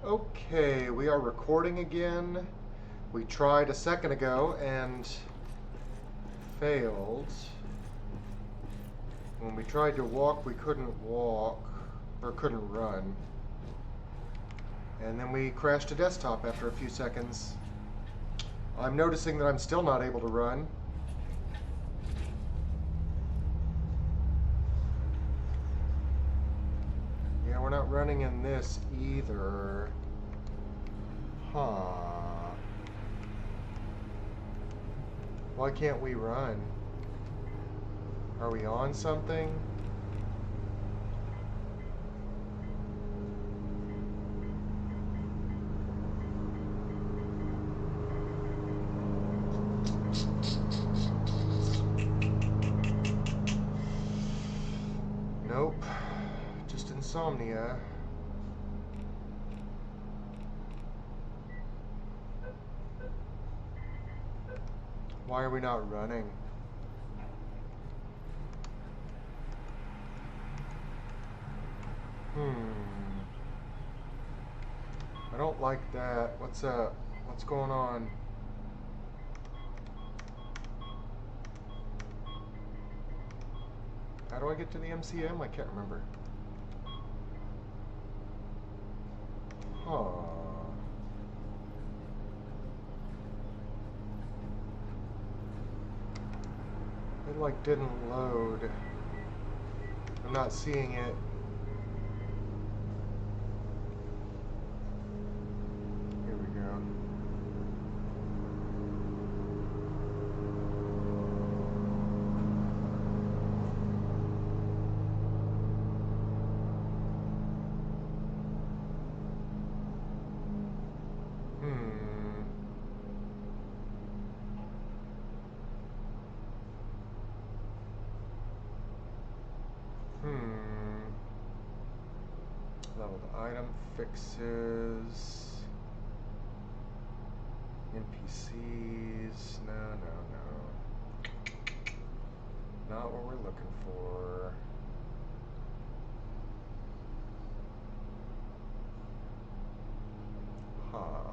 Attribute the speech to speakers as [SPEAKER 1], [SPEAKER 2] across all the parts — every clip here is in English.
[SPEAKER 1] Okay, we are recording again. We tried a second ago and failed. When we tried to walk, we couldn't walk, or couldn't run. And then we crashed to desktop after a few seconds. I'm noticing that I'm still not able to run. Yeah, we're not running in this either. Huh. Why can't we run? Are we on something? Nope. Just insomnia. Why are we not running? I don't like that. What's up? What's going on? How do I get to the MCM? I can't remember. Huh. It like didn't load. I'm not seeing it. Here we go. Leveled item fixes. NPCs. No. Not what we're looking for. Huh.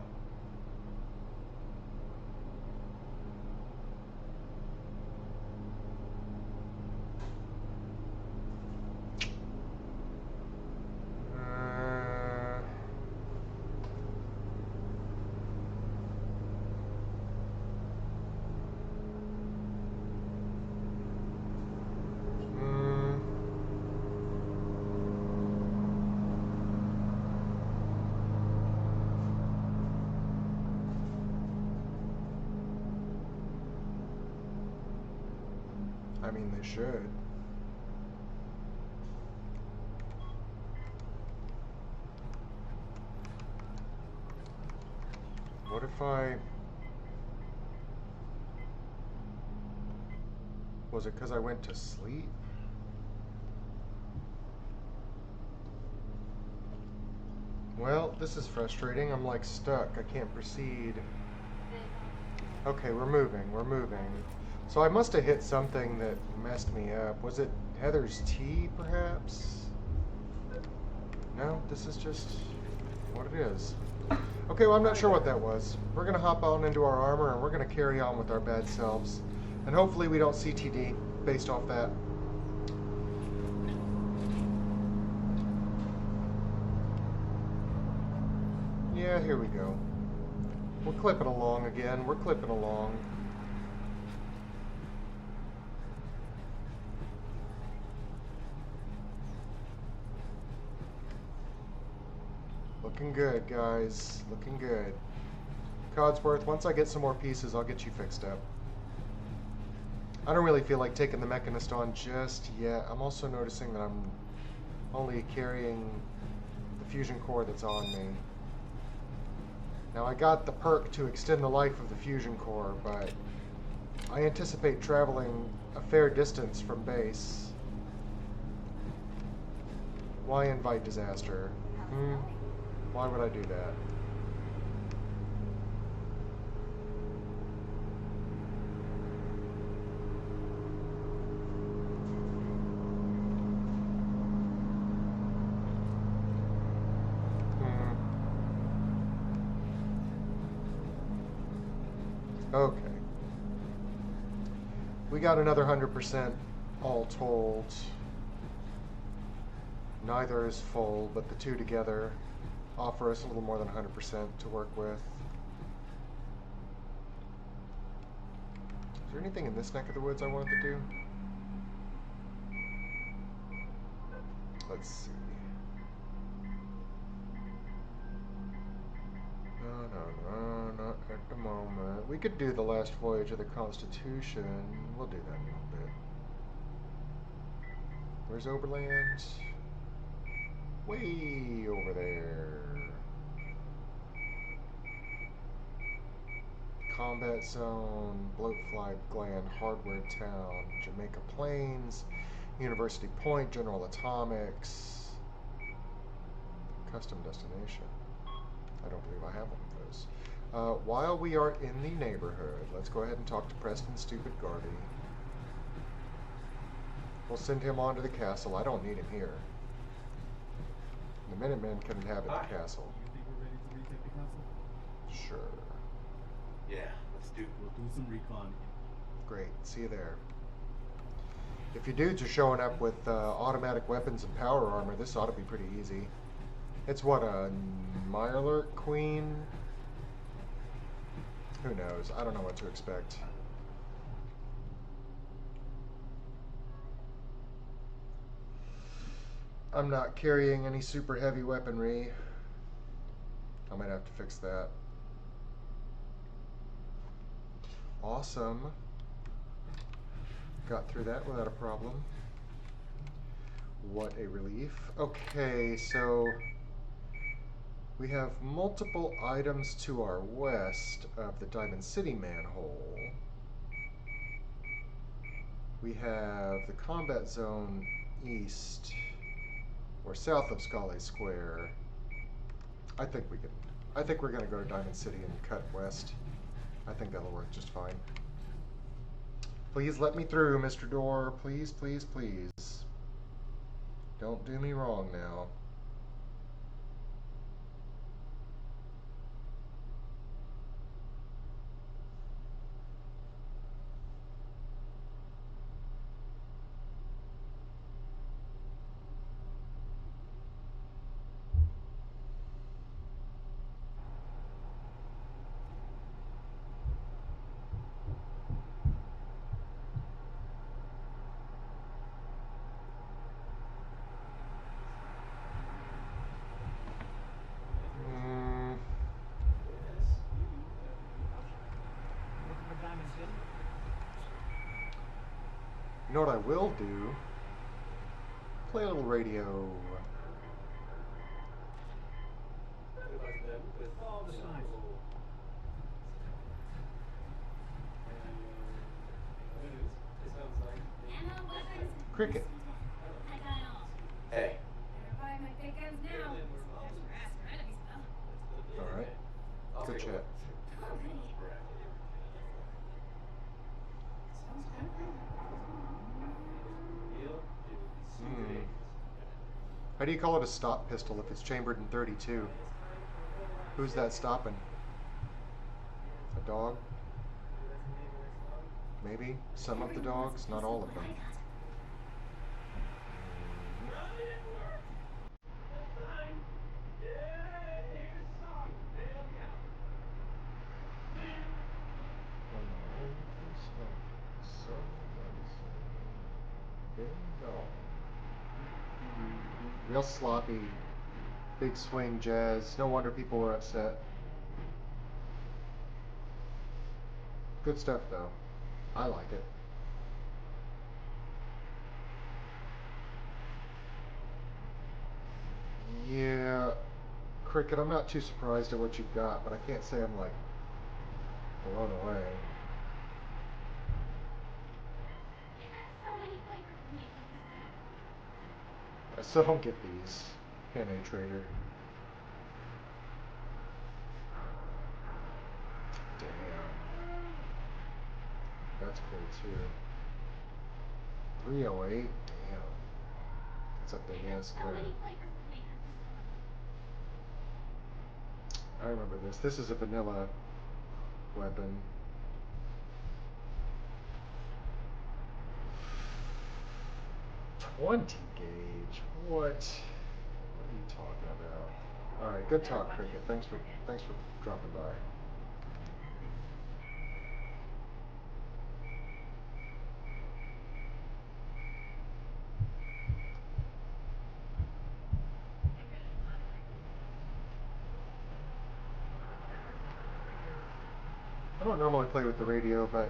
[SPEAKER 1] I mean, they should. What if I... Was it because I went to sleep? Well, this is frustrating. I'm like stuck. I can't proceed. Okay, we're moving. So I must have hit something that messed me up. Was it Heather's tea, perhaps? No, this is just what it is. Okay, well, I'm not sure what that was. We're going to hop on into our armor and we're going to carry on with our bad selves. And hopefully we don't CTD based off that. Yeah, here we go. We're clipping along again. We're clipping along. Looking good, guys. Looking good. Codsworth, once I get some more pieces, I'll get you fixed up. I don't really feel like taking the Mechanist on just yet. I'm also noticing that I'm only carrying the fusion core that's on me. Now, I got the perk to extend the life of the fusion core, but I anticipate traveling a fair distance from base. Why invite disaster? Why would I do that? Okay. We got another 100% all told. Neither is full, but the two together offer us a little more than 100% to work with. Is there anything in this neck of the woods I wanted to do? Let's see. No, not at the moment. We could do the last voyage of the Constitution. We'll do that in a little bit. Where's Oberland? Way over there. Combat Zone, Bloatfly Gland, Hardware Town, Jamaica Plains, University Point, General Atomics, Custom Destination. I don't believe I have one of those. While we are in the neighborhood, let's go ahead and talk to Preston Stupid Gardy. We'll send him on to the castle. I don't need him here. The Minutemen can inhabit the castle.
[SPEAKER 2] You think we're ready to retake the castle?
[SPEAKER 1] Sure.
[SPEAKER 3] Yeah, let's do it.
[SPEAKER 2] We'll do some recon.
[SPEAKER 1] Great. See you there. If you dudes are showing up with automatic weapons and power armor, this ought to be pretty easy. It's what, a Mirelurk Queen? Who knows? I don't know what to expect. I'm not carrying any super heavy weaponry. I might have to fix that. Awesome. Got through that without a problem. What a relief. Okay, so we have multiple items to our west of the Diamond City manhole. We have the combat zone east or south of Scully Square. I think we're gonna go to Diamond City and cut west. I think that'll work just fine. Please let me through, Mr. Door. Please, please, please. Don't do me wrong now. You know what I will do? Play a little radio. Cricket.
[SPEAKER 3] Hey.
[SPEAKER 1] All right. Good chat. How do you call it a stop pistol if it's chambered in 32? Who's that stopping? A dog? Maybe some of the dogs, not all of them. Real sloppy, big swing jazz. No wonder people were upset. Good stuff though. I like it. Yeah, Cricket, I'm not too surprised at what you've got, but I can't say I'm like blown away. I still don't get these. Penetrator. Damn. That's cool too. 308. Damn. That's up there, yes. I remember this. This is a vanilla weapon. 20 gauge. What are you talking about? All right, good talk, Cricket. Thanks for dropping by. I don't normally play with the radio, but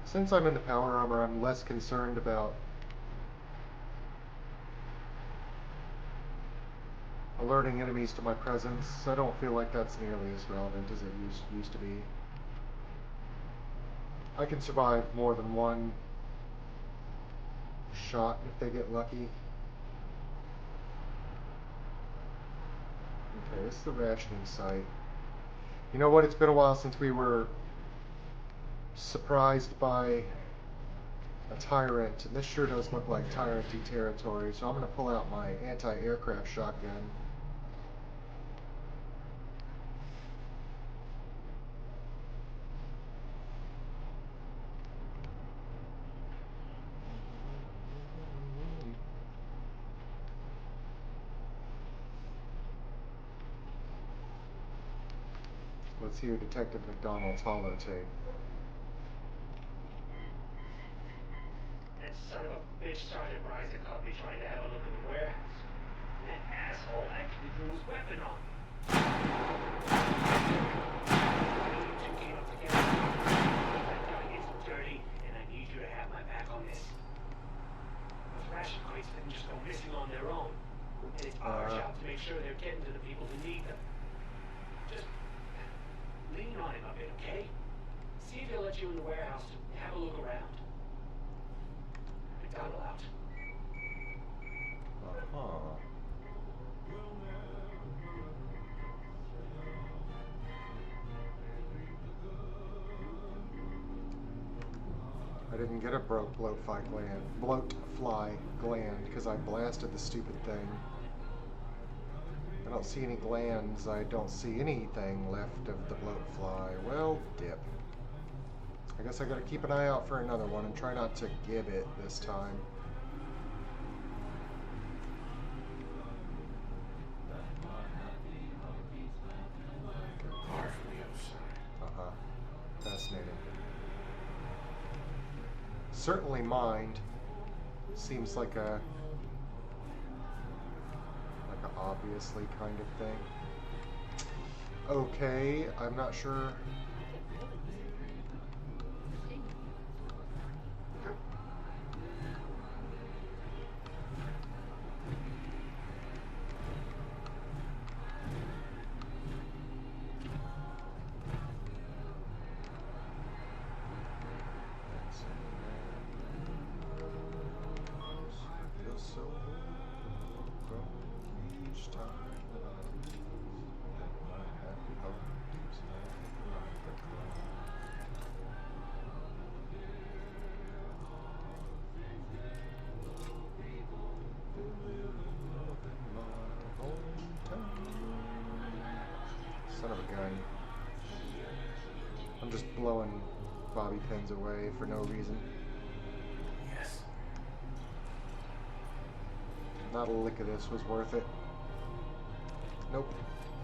[SPEAKER 1] since I'm in the power armor, I'm less concerned about alerting enemies to my presence. I don't feel like that's nearly as relevant as it used to be. I can survive more than one shot if they get lucky. Okay, this is the rationing site. You know what? It's been a while since we were surprised by a tyrant, and this sure does look like tyrant-y territory, so I'm going to pull out my anti-aircraft shotgun. Let's hear Detective McDonald's holotape.
[SPEAKER 4] That son of a bitch Sergeant Bryson caught me trying to have a look in the warehouse. That asshole actually drew his weapon on me. You two came up together. That guy gets dirty, and I need you to have my back on this. Those ration crates didn't just go missing on their own. And it's our job to make sure they're getting to the people who need them. Just lean on him a bit, okay? See if he'll let you in the warehouse to have a look around. McDonald out.
[SPEAKER 1] Uh-huh. I didn't get a bloatfly gland because I blasted the stupid thing. I don't see any glands. I don't see anything left of the bloatfly. Well, dip. I guess I gotta keep an eye out for another one and try not to give it this time.
[SPEAKER 3] Far from the other side.
[SPEAKER 1] Uh-huh. Fascinating. Certainly mind seems like a obviously kind of thing. Okay, I'm not sure. Son of a gun. I'm just blowing bobby pins away for no reason.
[SPEAKER 3] Yes.
[SPEAKER 1] Not a lick of this was worth it. Nope.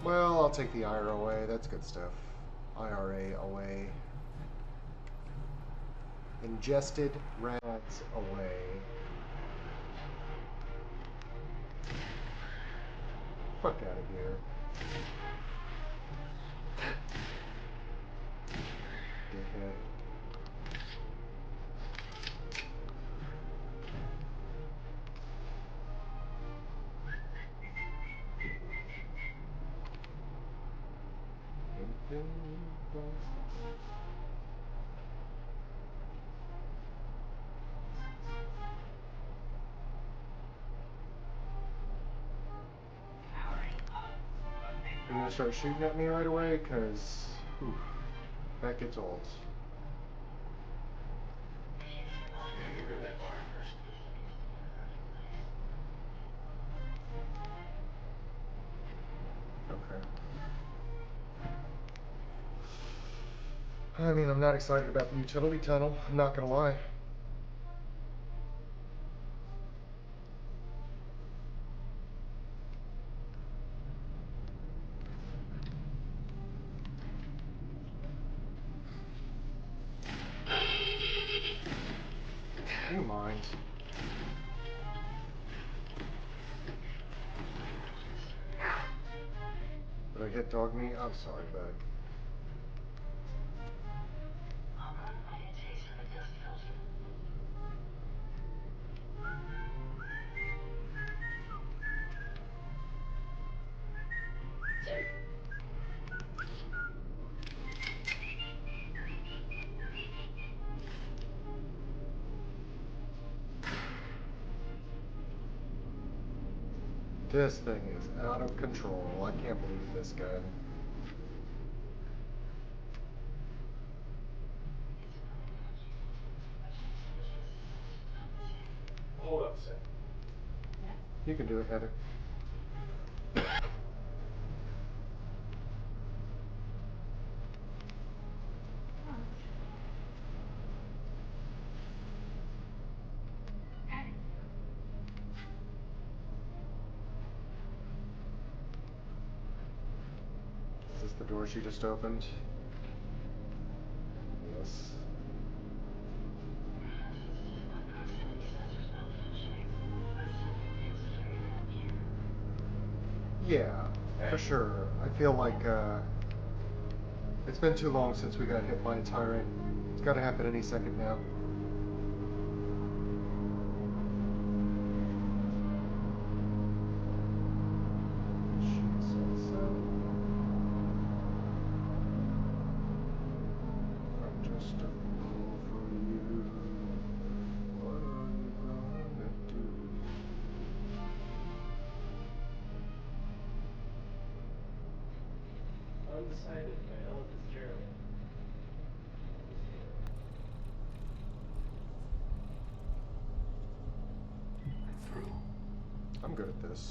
[SPEAKER 1] Well, I'll take the IRA away. That's good stuff. IRA away. Ingested rats away. Fuck out of here. Dickhead. Are you gonna start shooting at me right away? Cause that gets old.
[SPEAKER 3] Yeah, get rid of that bar first.
[SPEAKER 1] Okay. I mean, I'm not excited about the utility tunnel. I'm not gonna lie. You mind? Did I hit dog meat? I'm sorry, bud. This thing is out of control. I can't believe this gun.
[SPEAKER 3] Hold up a second.
[SPEAKER 1] You can do it, Heather. Is this the door she just opened? Yes. Yeah, for sure. I feel like it's been too long since we got hit by a tyrant. It's got to happen any second now. She said so. I'm just a fool for you. What are you gonna do?
[SPEAKER 3] Undecided by Ella Fitzgerald. I'm through.
[SPEAKER 1] I'm good at this.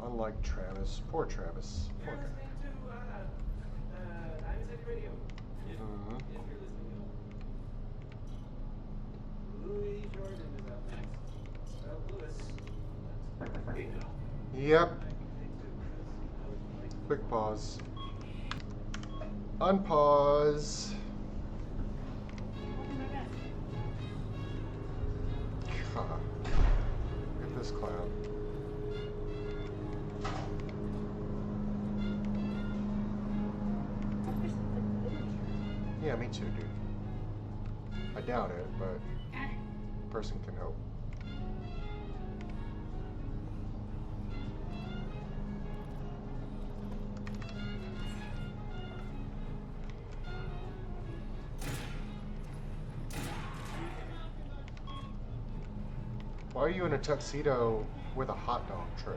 [SPEAKER 1] Unlike Travis. Poor Travis. Poor guy.
[SPEAKER 3] Radio.
[SPEAKER 1] Mhm.
[SPEAKER 3] If you're listening to Louis Jordan is up next. Louis. Bingo.
[SPEAKER 1] Yep. Quick pause. Unpause. God. Look at this cloud. Yeah, me too, dude. I doubt it, but a person can hope. Why are you in a tuxedo with a hot dog tray?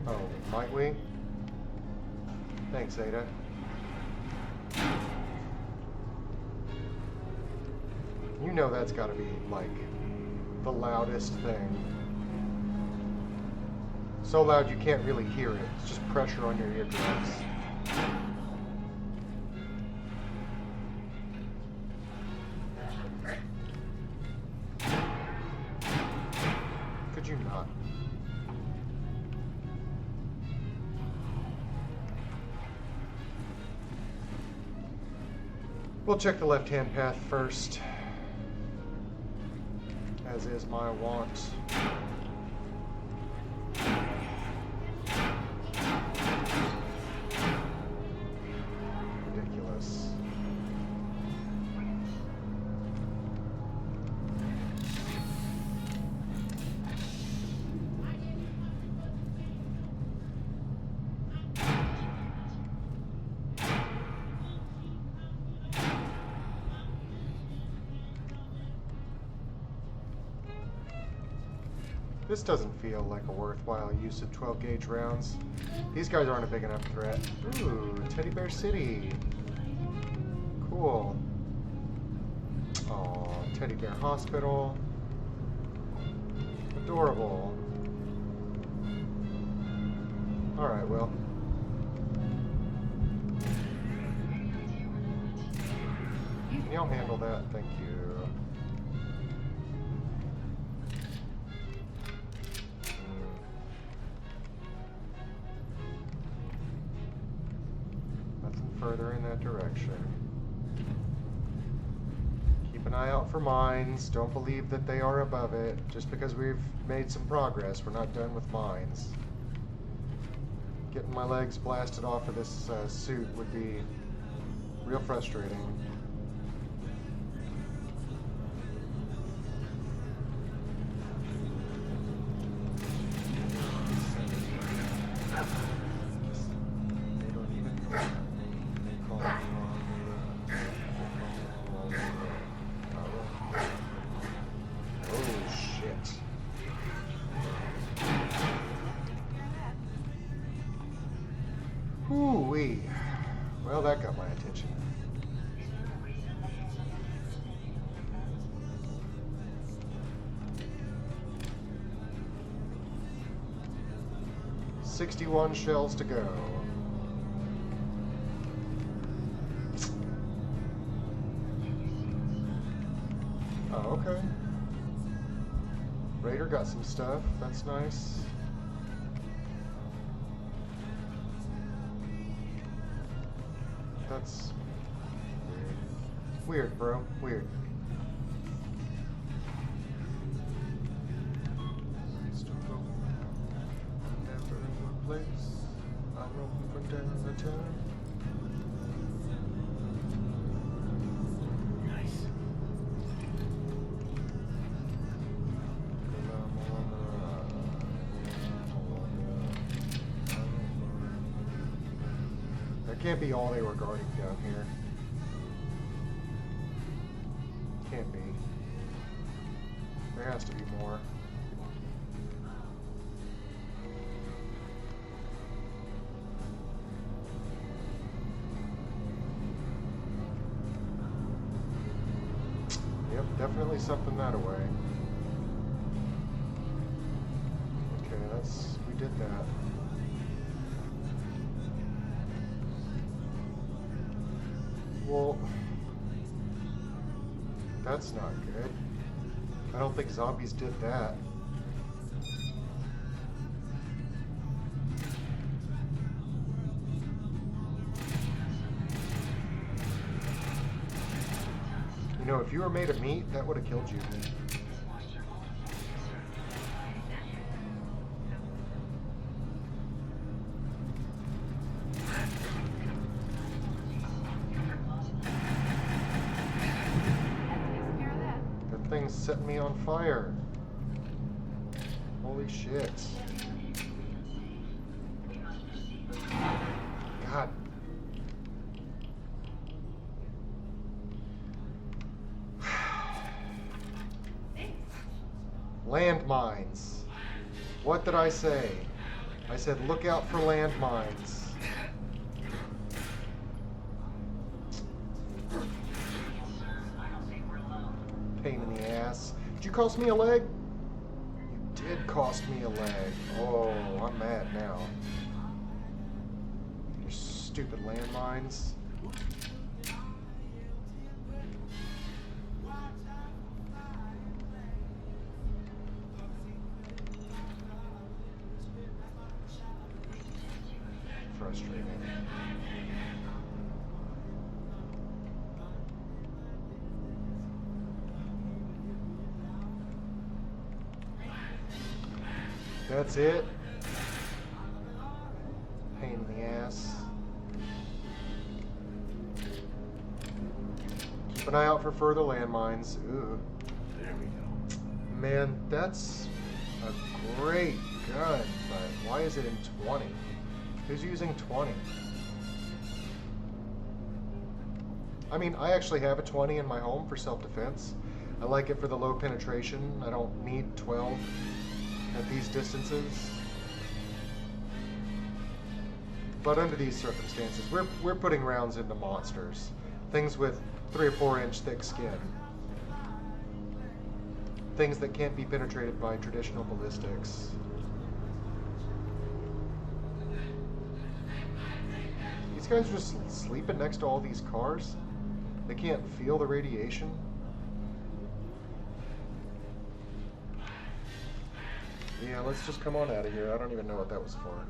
[SPEAKER 1] Oh, might we? Thanks, Ada. You know that's gotta be, like, the loudest thing. So loud you can't really hear it. It's just pressure on your eardrums. Could you not? We'll check the left-hand path first, as is my wont. Ridiculous. This doesn't feel like a worthwhile use of 12 gauge rounds. These guys aren't a big enough threat. Ooh, Teddy Bear City. Cool. Aw, Teddy Bear Hospital. Adorable. Alright, well. Can y'all handle that? Thank you. Nothing further in that direction. Keep an eye out for mines. Don't believe that they are above it. Just because we've made some progress, we're not done with mines. Getting my legs blasted off of this suit would be real frustrating. They don't even know. They call me oh shit. Whoo-wee. Well, that got my attention. "61 shells to go." Oh, okay. Raider got some stuff. That's nice. That's weird. Weird, bro. Weird. Never in one place. I roam from town to town.
[SPEAKER 4] Nice.
[SPEAKER 1] That can't be all they were guarding down here. Can't be. There has to be more. Yep, definitely something that away. Okay, we did that. Well, that's not good. I don't think zombies did that. You know, if you were made of meat, that would have killed you. That thing's setting me on fire. Holy shit. God. Landmines. What did I say? I said look out for landmines. Pain in the ass. Did you cost me a leg? You did cost me a leg. Oh, I'm mad now. Your stupid landmines. Frustrating. That's it. Pain in the ass. Keep an eye out for further landmines. Ooh.
[SPEAKER 4] There we go.
[SPEAKER 1] Man, that's a great gun, but why is it in 20? Who's using 20? I mean, I actually have a 20 in my home for self-defense. I like it for the low penetration. I don't need 12 at these distances. But under these circumstances, we're putting rounds into monsters. Things with 3 or 4 inch thick skin. Things that can't be penetrated by traditional ballistics. These guys are just sleeping next to all these cars. They can't feel the radiation. Yeah, let's just come on out of here. I don't even know what that was for.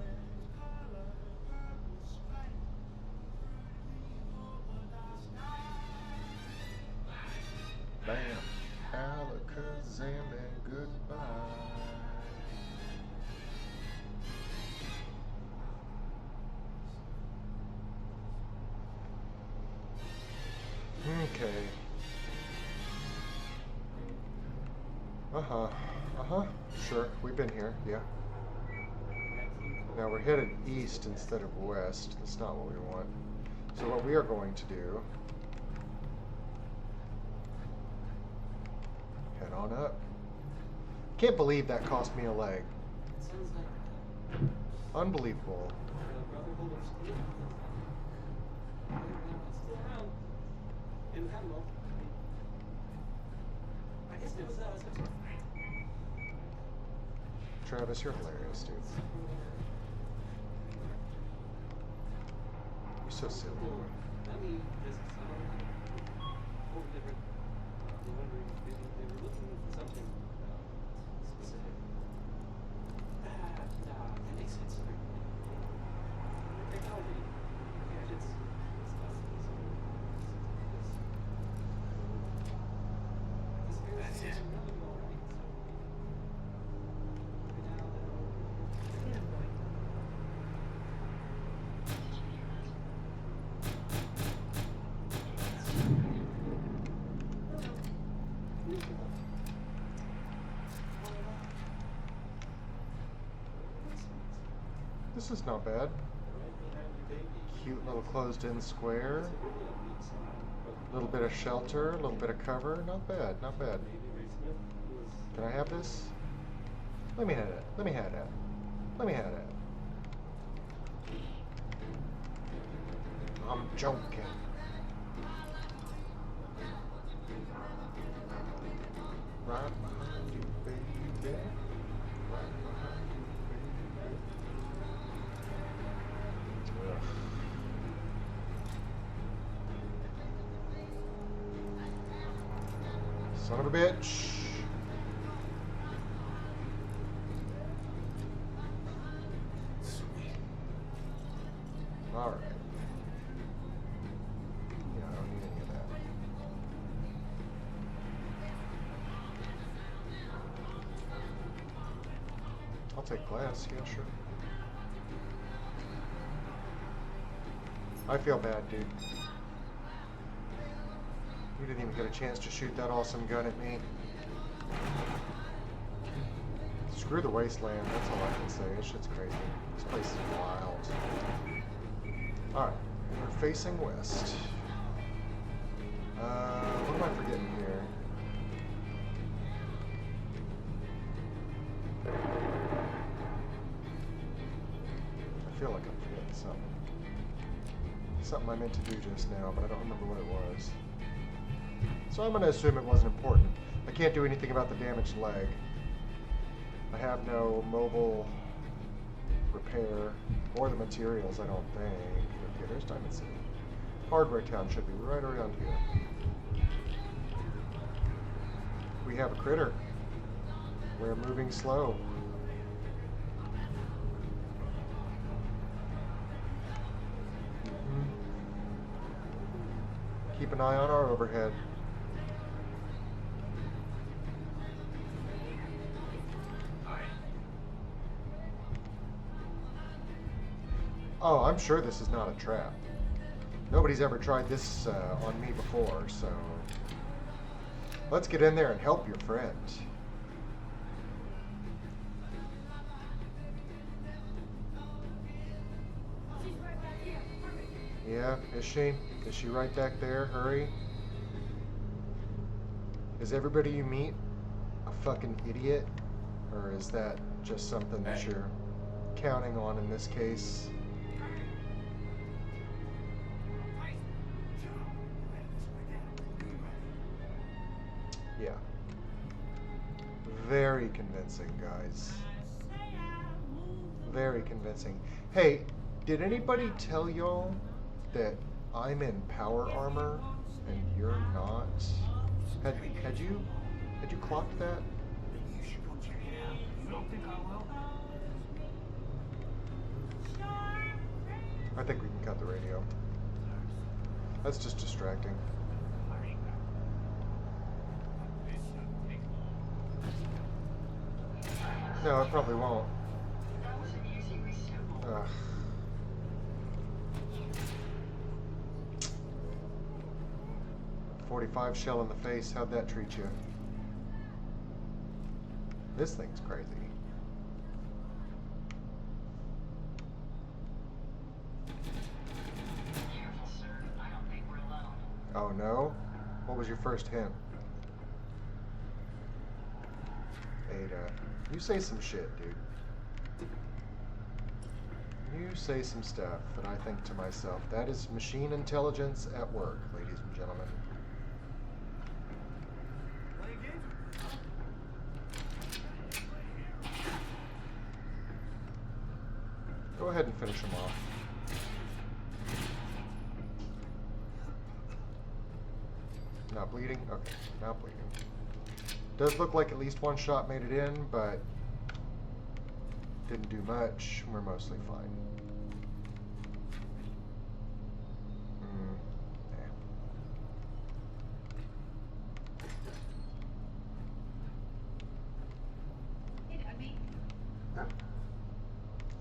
[SPEAKER 1] and goodbye. Okay. Sure, we've been here, yeah. Now we're headed east instead of west. That's not what we want. So what we are going to do, head on up. Can't believe that cost me a leg.
[SPEAKER 3] It sounds like
[SPEAKER 1] Unbelievable.
[SPEAKER 3] the Brotherhood of Steel. It's still around. In Hannibal. I guess it was
[SPEAKER 1] Travis, you're hilarious, dude. You're so silly.
[SPEAKER 3] Let me just over different. They were looking for something specific. That makes sense. Technology, gadgets, stuff.
[SPEAKER 4] That's it.
[SPEAKER 1] This is not bad. Cute little closed-in square. A little bit of shelter, a little bit of cover. Not bad, not bad. Can I have this? Let me have it. Let me have that. Let me have that. I'm joking. Right behind you, baby. Right behind you, baby. Ugh. Son of a bitch. All right. Yeah, I don't need any of that. I'll take glass, yeah, sure. I feel bad, dude. You didn't even get a chance to shoot that awesome gun at me. Screw the wasteland, that's all I can say. This shit's crazy. This place is wild. Alright, we're facing west. What am I forgetting here? I feel like I'm forgetting something. Something I meant to do just now, but I don't remember what it was. So I'm going to assume it wasn't important. I can't do anything about the damaged leg. I have no mobile repair or the materials, I don't think. Okay, there's Diamond City. Hardware Town should be right around here. We have a critter. We're moving slow. Keep an eye on our overhead. Oh, I'm sure this is not a trap. Nobody's ever tried this on me before, so let's get in there and help your friend. Yeah, is she? Is she right back there? Hurry. Is everybody you meet a fucking idiot? Or is that just something that you're counting on in this case? Yeah. Very convincing, guys. Very convincing. Hey, did anybody tell y'all that I'm in power armor and you're not? Had you clocked that?
[SPEAKER 4] You should go check it out. You don't think I will?
[SPEAKER 1] I think we can cut the radio. That's just distracting. No, it probably won't. Ugh. .45 shell in the face. How'd that treat you? This thing's crazy.
[SPEAKER 5] Careful, sir. I don't think we're alone.
[SPEAKER 1] Oh no? What was your first hint? Ada. You say some shit, dude. You say some stuff that I think to myself, that is machine intelligence at work, ladies and gentlemen.
[SPEAKER 2] Playing games with me, huh?
[SPEAKER 1] Go ahead and finish him off. Not bleeding? Okay, not bleeding. Does look like at least one shot made it in, but didn't do much. We're mostly fine.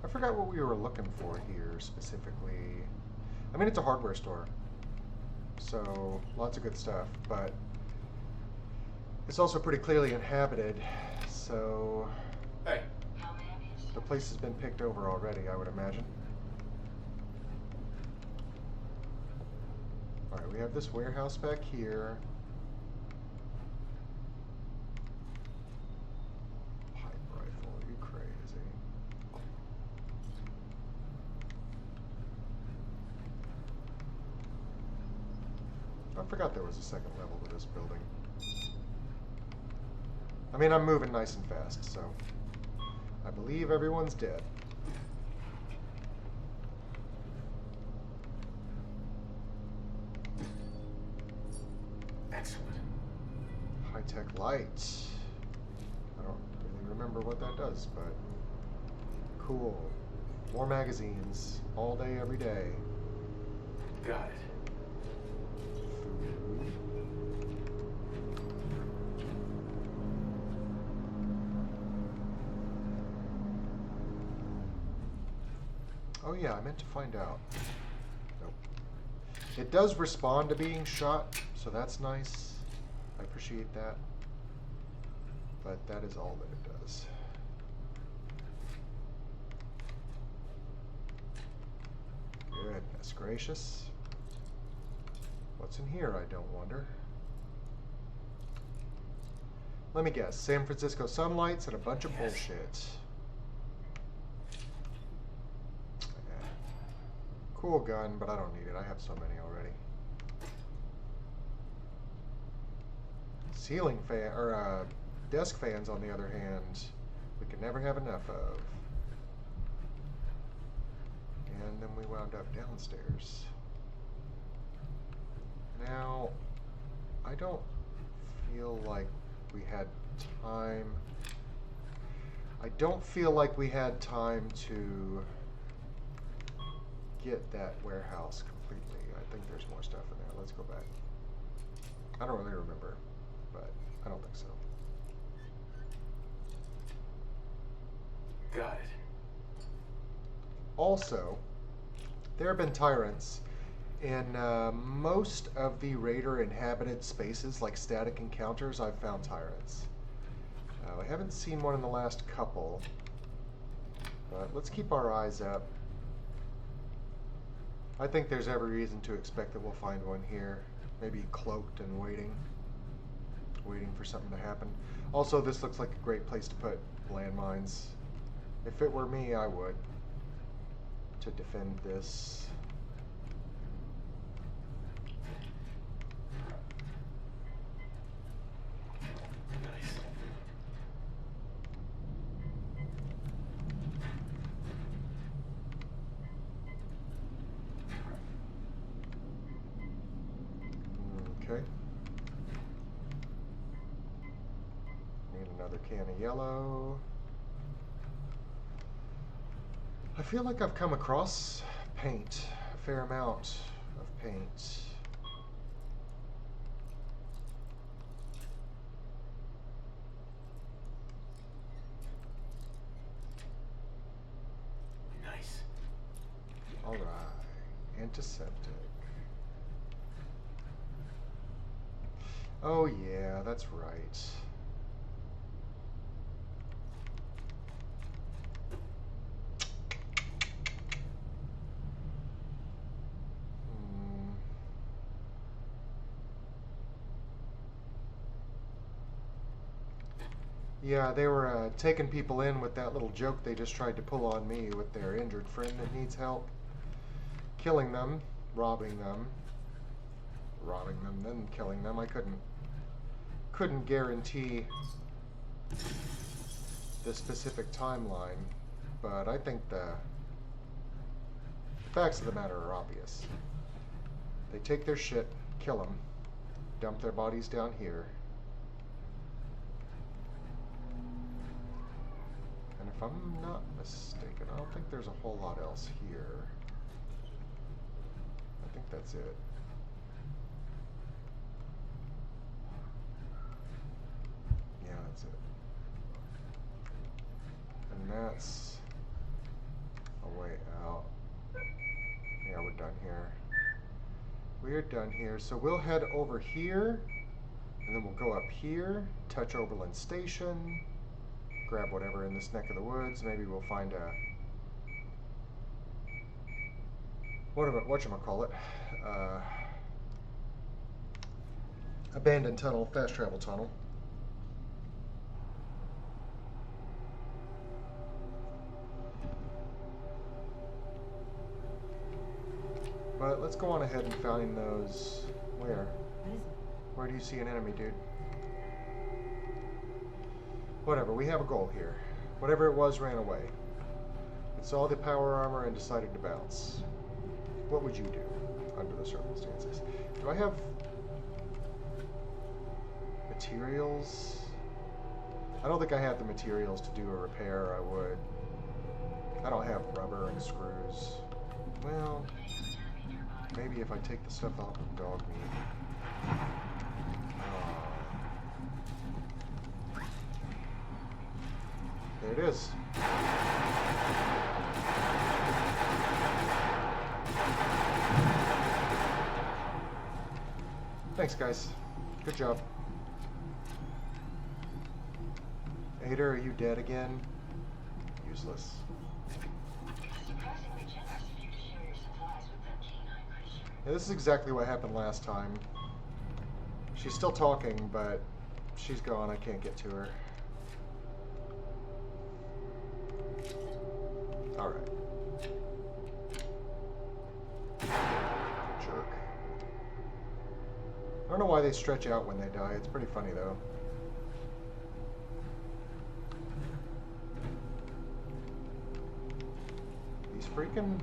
[SPEAKER 1] I forgot what we were looking for here specifically. I mean, it's a hardware store, so lots of good stuff, but it's also pretty clearly inhabited, so
[SPEAKER 3] Hey.
[SPEAKER 5] How may I be of
[SPEAKER 1] the place has been picked over already, I would imagine. Alright, we have this warehouse back here. Pipe rifle, are you crazy? I forgot there was a second level to this building. I mean, I'm moving nice and fast, so I believe everyone's dead.
[SPEAKER 3] Excellent.
[SPEAKER 1] High-tech light. I don't really remember what that does, but cool. More magazines, all day, every day.
[SPEAKER 3] Got it.
[SPEAKER 1] Food. Oh yeah, I meant to find out. Nope. It does respond to being shot, so that's nice. I appreciate that. But that is all that it does. Goodness gracious. What's in here, I don't wonder. Let me guess. San Francisco sunlights and a bunch of bullshit. Yeah. Cool gun, but I don't need it. I have so many already. Ceiling fan, or desk fans, on the other hand, we can never have enough of. And then we wound up downstairs. Now, I don't feel like we had time. I don't feel like we had time to get that warehouse completely. I think there's more stuff in there. Let's go back. I don't really remember, but I don't think so.
[SPEAKER 3] Got it.
[SPEAKER 1] Also, there have been tyrants. In most of the Raider inhabited spaces, like static encounters, I've found tyrants. I haven't seen one in the last couple, but let's keep our eyes up. I think there's every reason to expect that we'll find one here. Maybe cloaked and waiting for something to happen. Also, this looks like a great place to put landmines. If it were me, I would, to defend this.
[SPEAKER 3] Nice.
[SPEAKER 1] Okay. Need another can of yellow. I feel like I've come across paint, a fair amount of paint. Antiseptic. Oh yeah, that's right. Hmm. Yeah, they were taking people in with that little joke they just tried to pull on me with their injured friend that needs help. Killing them, robbing them, then killing them. I couldn't guarantee the specific timeline, but I think the facts of the matter are obvious. They take their shit, kill them, dump their bodies down here. And if I'm not mistaken, I don't think there's a whole lot else here. I think that's it. Yeah, that's it. And that's a way out. Yeah, we're done here. We're done here. So we'll head over here, and then we'll go up here, touch Oberlin Station, grab whatever in this neck of the woods. Maybe we'll find a whatchamacallit, abandoned tunnel, fast travel tunnel. But let's go on ahead and find those. Where?
[SPEAKER 6] What is it?
[SPEAKER 1] Where do you see an enemy, dude? Whatever, we have a goal here. Whatever it was ran away. It saw the power armor and decided to bounce. What would you do under the circumstances? Do I have materials? I don't think I have the materials to do a repair. I would. I don't have rubber and screws. Well, maybe if I take the stuff off of dog meat. There it is. Thanks, guys. Good job. Ada, are you dead again? Useless.
[SPEAKER 5] Surprisingly generous of you to share your supplies with that canine creature.
[SPEAKER 1] Yeah, this is exactly what happened last time. She's still talking, but she's gone. I can't get to her. Alright. Jerk. I don't know why they stretch out when they die. It's pretty funny, though. These freaking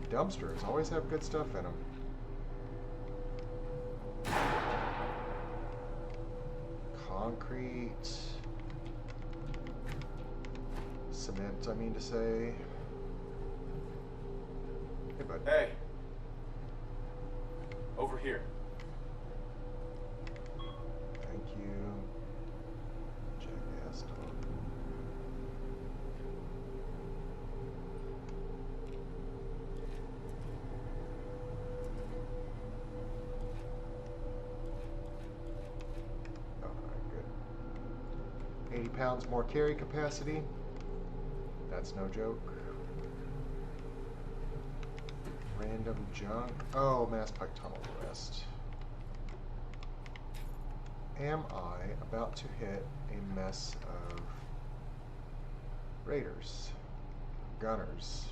[SPEAKER 1] dumpsters always have good stuff in them. Concrete. Cement, I mean to say. Hey, bud.
[SPEAKER 2] Hey. Over here.
[SPEAKER 1] Thank you. Jackass dog. Alright, good. 80 pounds more carry capacity. That's no joke. Random junk. Oh, Mass Pike Tunnel Arrest. Am I about to hit a mess of raiders, gunners,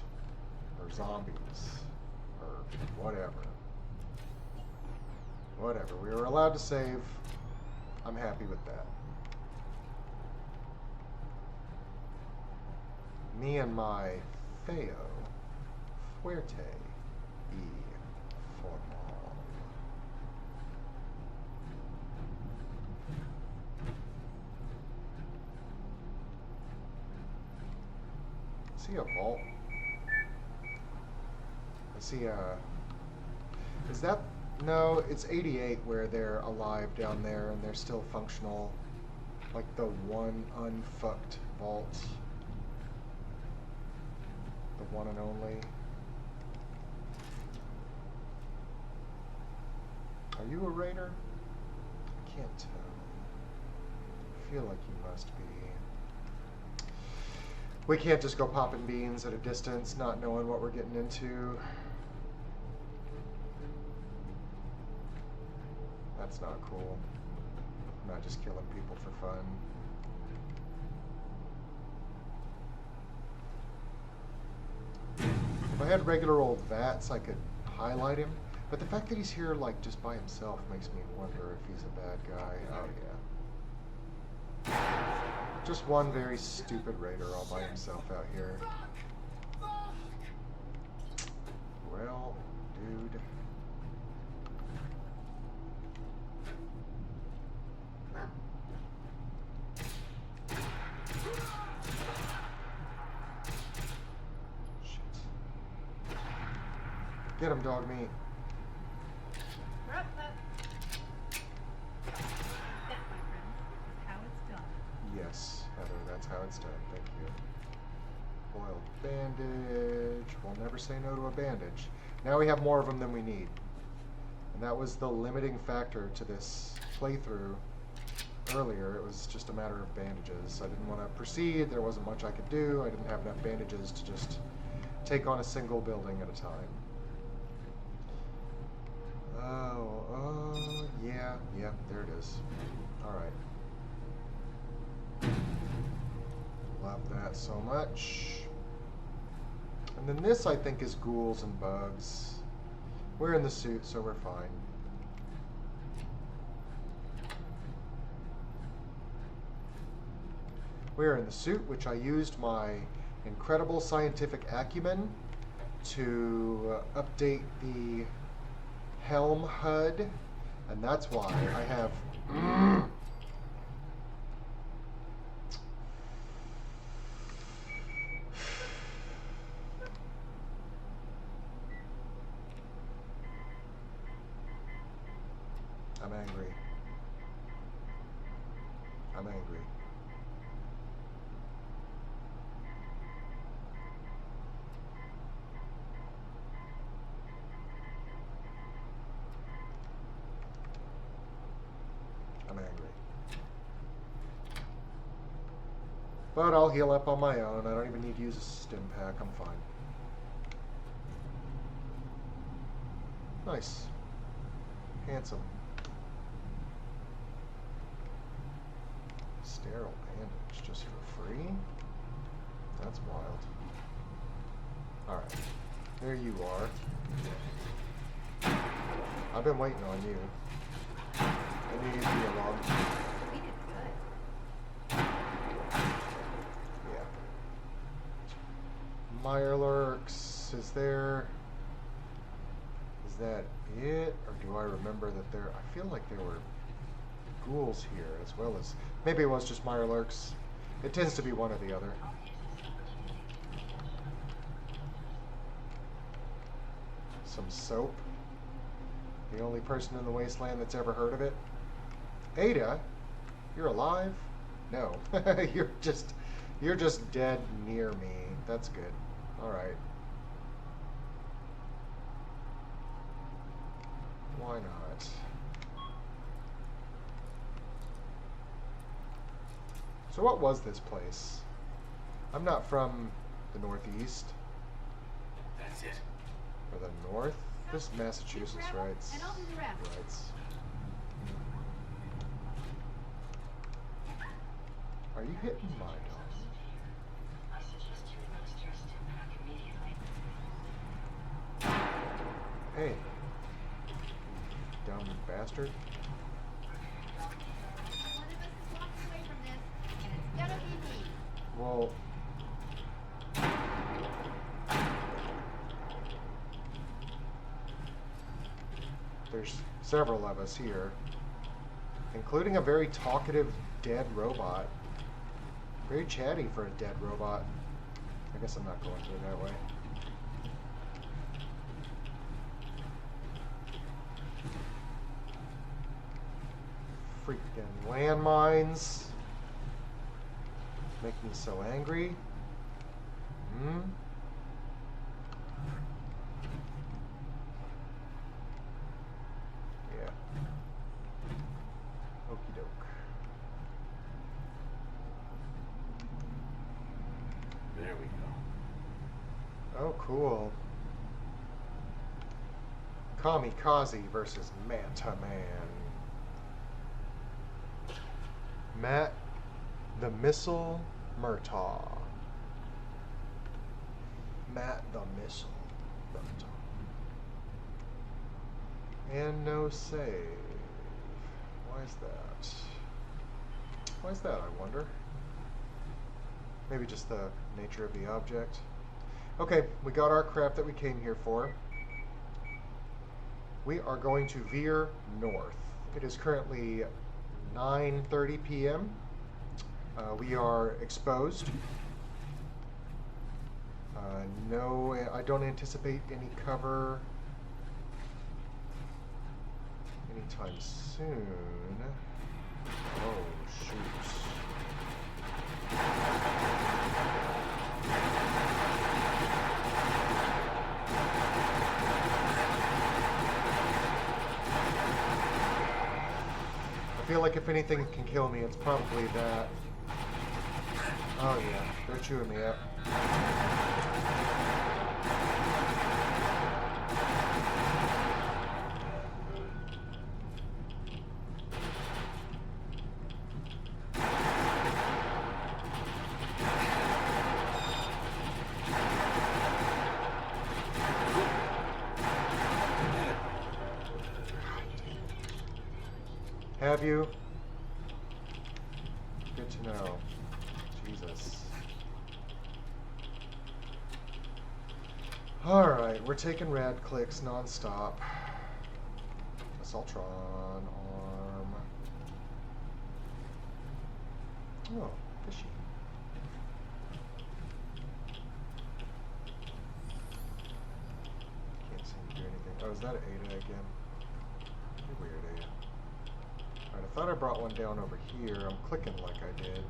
[SPEAKER 1] or zombies, or whatever? Whatever. We were allowed to save. I'm happy with that. Me and my Feo Fuerte y Formal. I see a vault. I see a... Is that... No, it's 88 where they're alive down there and they're still functional. Like the one unfucked vault. The one and only. Are you a raider? I can't tell. I feel like you must be. We can't just go popping beans at a distance, not knowing what we're getting into. That's not cool. I'm not just killing people for fun. If I had regular old VATs, I could highlight him. But the fact that he's here, like, just by himself makes me wonder if he's a bad guy. Oh, yeah. Just one very stupid raider all by himself out here. Well, dude. Shit. Get him, dog meat. Yes, Heather, that's how it's done. Thank you. Boiled bandage. We'll never say no to a bandage. Now we have more of them than we need. And that was the limiting factor to this playthrough earlier. It was just a matter of bandages. I didn't want to proceed. There wasn't much I could do. I didn't have enough bandages to just take on a single building at a time. Oh, yeah, there it is. Alright. Love that so much. And then this, I think, is ghouls and bugs. We're in the suit, so we're fine. We're in the suit, which I used my incredible scientific acumen to update the helm HUD, and that's why I have I'm angry. I'm angry. I'm angry. But I'll heal up on my own. I don't even need to use a stim pack. I'm fine. Nice. Handsome. Sterile bandage just for free? That's wild. Alright. There you are. I've been waiting on you. I knew you'd be along.
[SPEAKER 5] We did good.
[SPEAKER 1] Yeah. Mirelurks is there. Is that it? Or do I remember that there... I feel like there were ghouls here as well as... Maybe it was just Mirelurks. It tends to be one or the other. Some soap. The only person in the wasteland that's ever heard of it. Ada, you're alive? No. you're just dead near me. That's good. Alright. Why not? So what was this place? I'm not from the Northeast.
[SPEAKER 4] That's it.
[SPEAKER 1] Or the North? This is Massachusetts, right?
[SPEAKER 5] And I'll do the rest.
[SPEAKER 1] Right. Are you hitting my dog?
[SPEAKER 5] I suggest you administer a stim pack immediately.
[SPEAKER 1] Hey. Dumb bastard.
[SPEAKER 5] One of us is walking away from this, and it's gonna be me.
[SPEAKER 1] Well... There's several of us here, including a very talkative dead robot. Very chatty for a dead robot. I guess I'm not going through that way. Freaking landmines. Make me so angry. Hmm? Yeah. cool. Kamikaze versus Manta Man. Matt the Missile Murtaugh. Matt the Missile Murtaugh. And no save. Why is that? Why is that, I wonder? Maybe just the nature of the object. Okay, we got our crap that we came here for. We are going to veer north. It is currently 9:30 p.m. We are exposed. No, I don't anticipate any cover anytime soon. Oh, shoot. I feel like if anything can kill me, it's probably that. Oh yeah, they're chewing me up. Have you? Good to know. Jesus. Alright, we're taking rad clicks non-stop. Assaultron, arm. Oh, fishy. Can't seem to do anything. Oh, is that an Ada again? Pretty weird Ada. Alright, I thought I brought one down over here. I'm clicking like I did.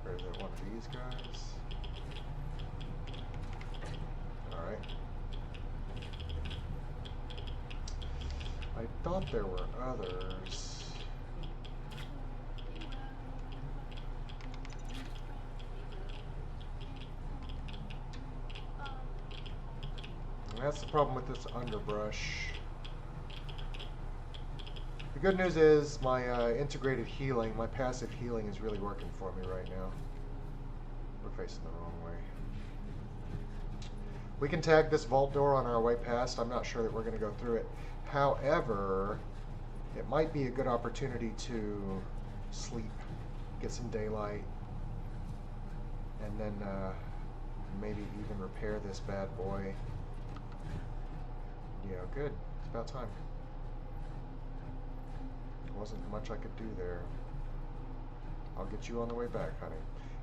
[SPEAKER 1] Or is it one of these guys? Alright. I thought there were others. And that's the problem with this underbrush. The good news is my integrated healing, my passive healing is really working for me right now. We're facing the wrong way. We can tag this vault door on our way past. I'm not sure that we're going to go through it. However, it might be a good opportunity to sleep, get some daylight, and then maybe even repair this bad boy. Yeah, good. It's about time. Wasn't much I could do there. I'll get you on the way back, honey.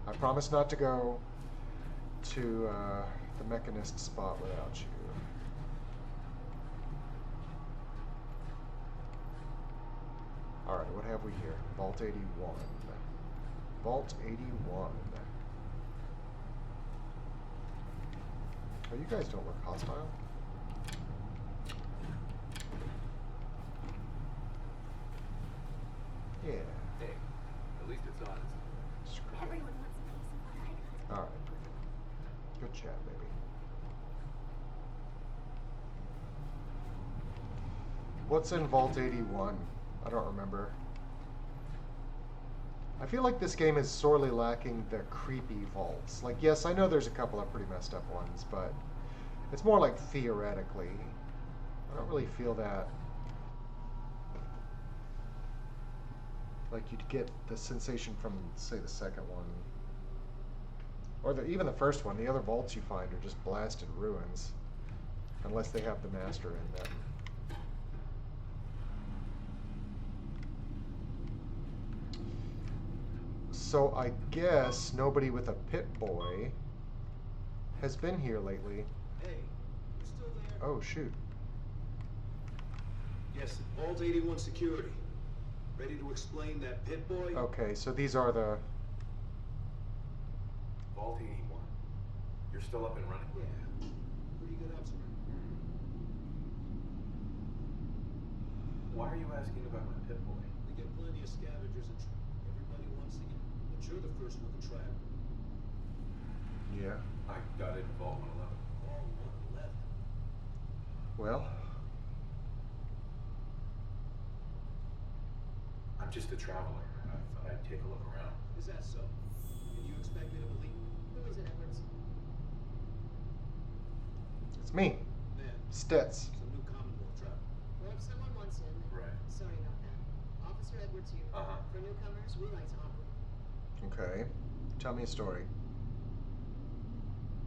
[SPEAKER 1] I promise not to go to the mechanist spot without you. Alright, what have we here? Vault 81. Vault 81. Oh, you guys don't look hostile. Yeah.
[SPEAKER 3] Hey, at least it's honest.
[SPEAKER 1] Screw it.
[SPEAKER 5] Everyone wants a piece of what I got.
[SPEAKER 1] Alright. Good chat, baby. What's in Vault 81? I don't remember. I feel like this game is sorely lacking the creepy vaults. Like, yes, I know there's a couple of pretty messed up ones, but it's more like theoretically. I don't really feel that. Like you'd get the sensation from, say, the second one. Or even the first one. The other vaults you find are just blasted ruins. Unless they have the master in them. So I guess nobody with a pip-boy has been here lately.
[SPEAKER 2] Hey, you still there?
[SPEAKER 1] Oh, shoot.
[SPEAKER 2] Yes, Vault 81 security. Ready to explain that pip-boy?
[SPEAKER 1] Okay, so these are the...
[SPEAKER 3] Vault 81. You're still up and running?
[SPEAKER 2] Yeah, pretty good observation.
[SPEAKER 3] Why are you asking about my pip-boy?
[SPEAKER 2] We get plenty of scavengers and everybody wants to get. But you're the first one to try it.
[SPEAKER 1] Yeah.
[SPEAKER 6] I got it in Vault 111.
[SPEAKER 2] All 111.
[SPEAKER 1] Well,
[SPEAKER 6] I'm just a traveler. I thought I'd take a look around.
[SPEAKER 2] Is that so? And you expect me to believe?
[SPEAKER 5] Who is it, Edwards?
[SPEAKER 1] it's me,
[SPEAKER 2] Man,
[SPEAKER 1] Stitz.
[SPEAKER 2] some new Commonwealth travel.
[SPEAKER 5] Well, if someone wants him, then
[SPEAKER 6] Right.
[SPEAKER 5] sorry about that. Officer Edwards here.
[SPEAKER 6] Uh-huh.
[SPEAKER 5] For newcomers, we like to operate.
[SPEAKER 1] Okay. Tell me a story.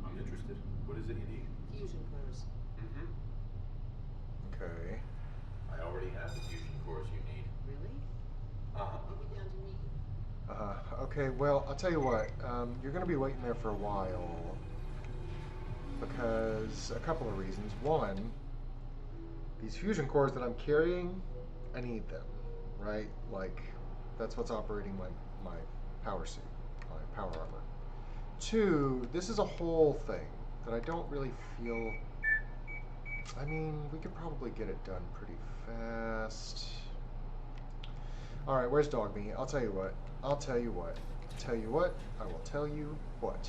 [SPEAKER 6] I'm interested. What is it you need?
[SPEAKER 5] Fusion cores.
[SPEAKER 6] Mm-hmm.
[SPEAKER 1] Okay.
[SPEAKER 6] I already have the fusion cores you need.
[SPEAKER 5] Really?
[SPEAKER 6] Uh-huh.
[SPEAKER 5] I'll be down to meet you.
[SPEAKER 1] Okay, well, I'll tell you what. You're going to be waiting there for a while. Because a couple of reasons. One, these fusion cores that I'm carrying, I need them. Right? Like, that's what's operating my power suit, my power armor. Two, this is a whole thing that I don't really feel. I mean, we could probably get it done pretty fast. Alright, where's Dog Meat? I'll tell you what. I'll tell you what. Tell you what. I will tell you what.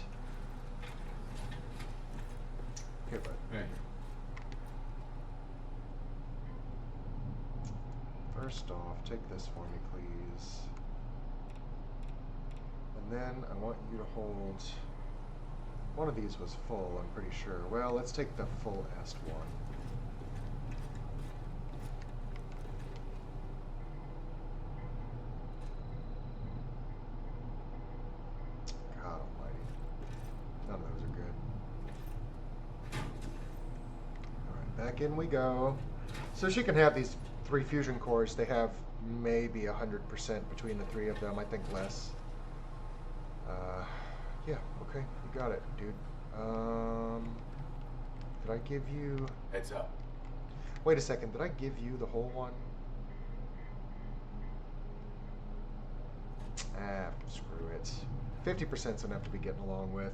[SPEAKER 1] Here, bud.
[SPEAKER 6] Hey.
[SPEAKER 1] First off, take this for me, please. And then I want you to hold. One of these was full, I'm pretty sure. Well, let's take the full est one. God almighty. None of those are good. Alright, back in we go. So she can have these 3 fusion cores. They have maybe 100% between the 3 of them. I think less. Yeah, okay, you got it, dude. Did I give you...
[SPEAKER 6] Heads up.
[SPEAKER 1] Wait a second, did I give you the whole one? Ah, screw it. 50%'s enough to be getting along with.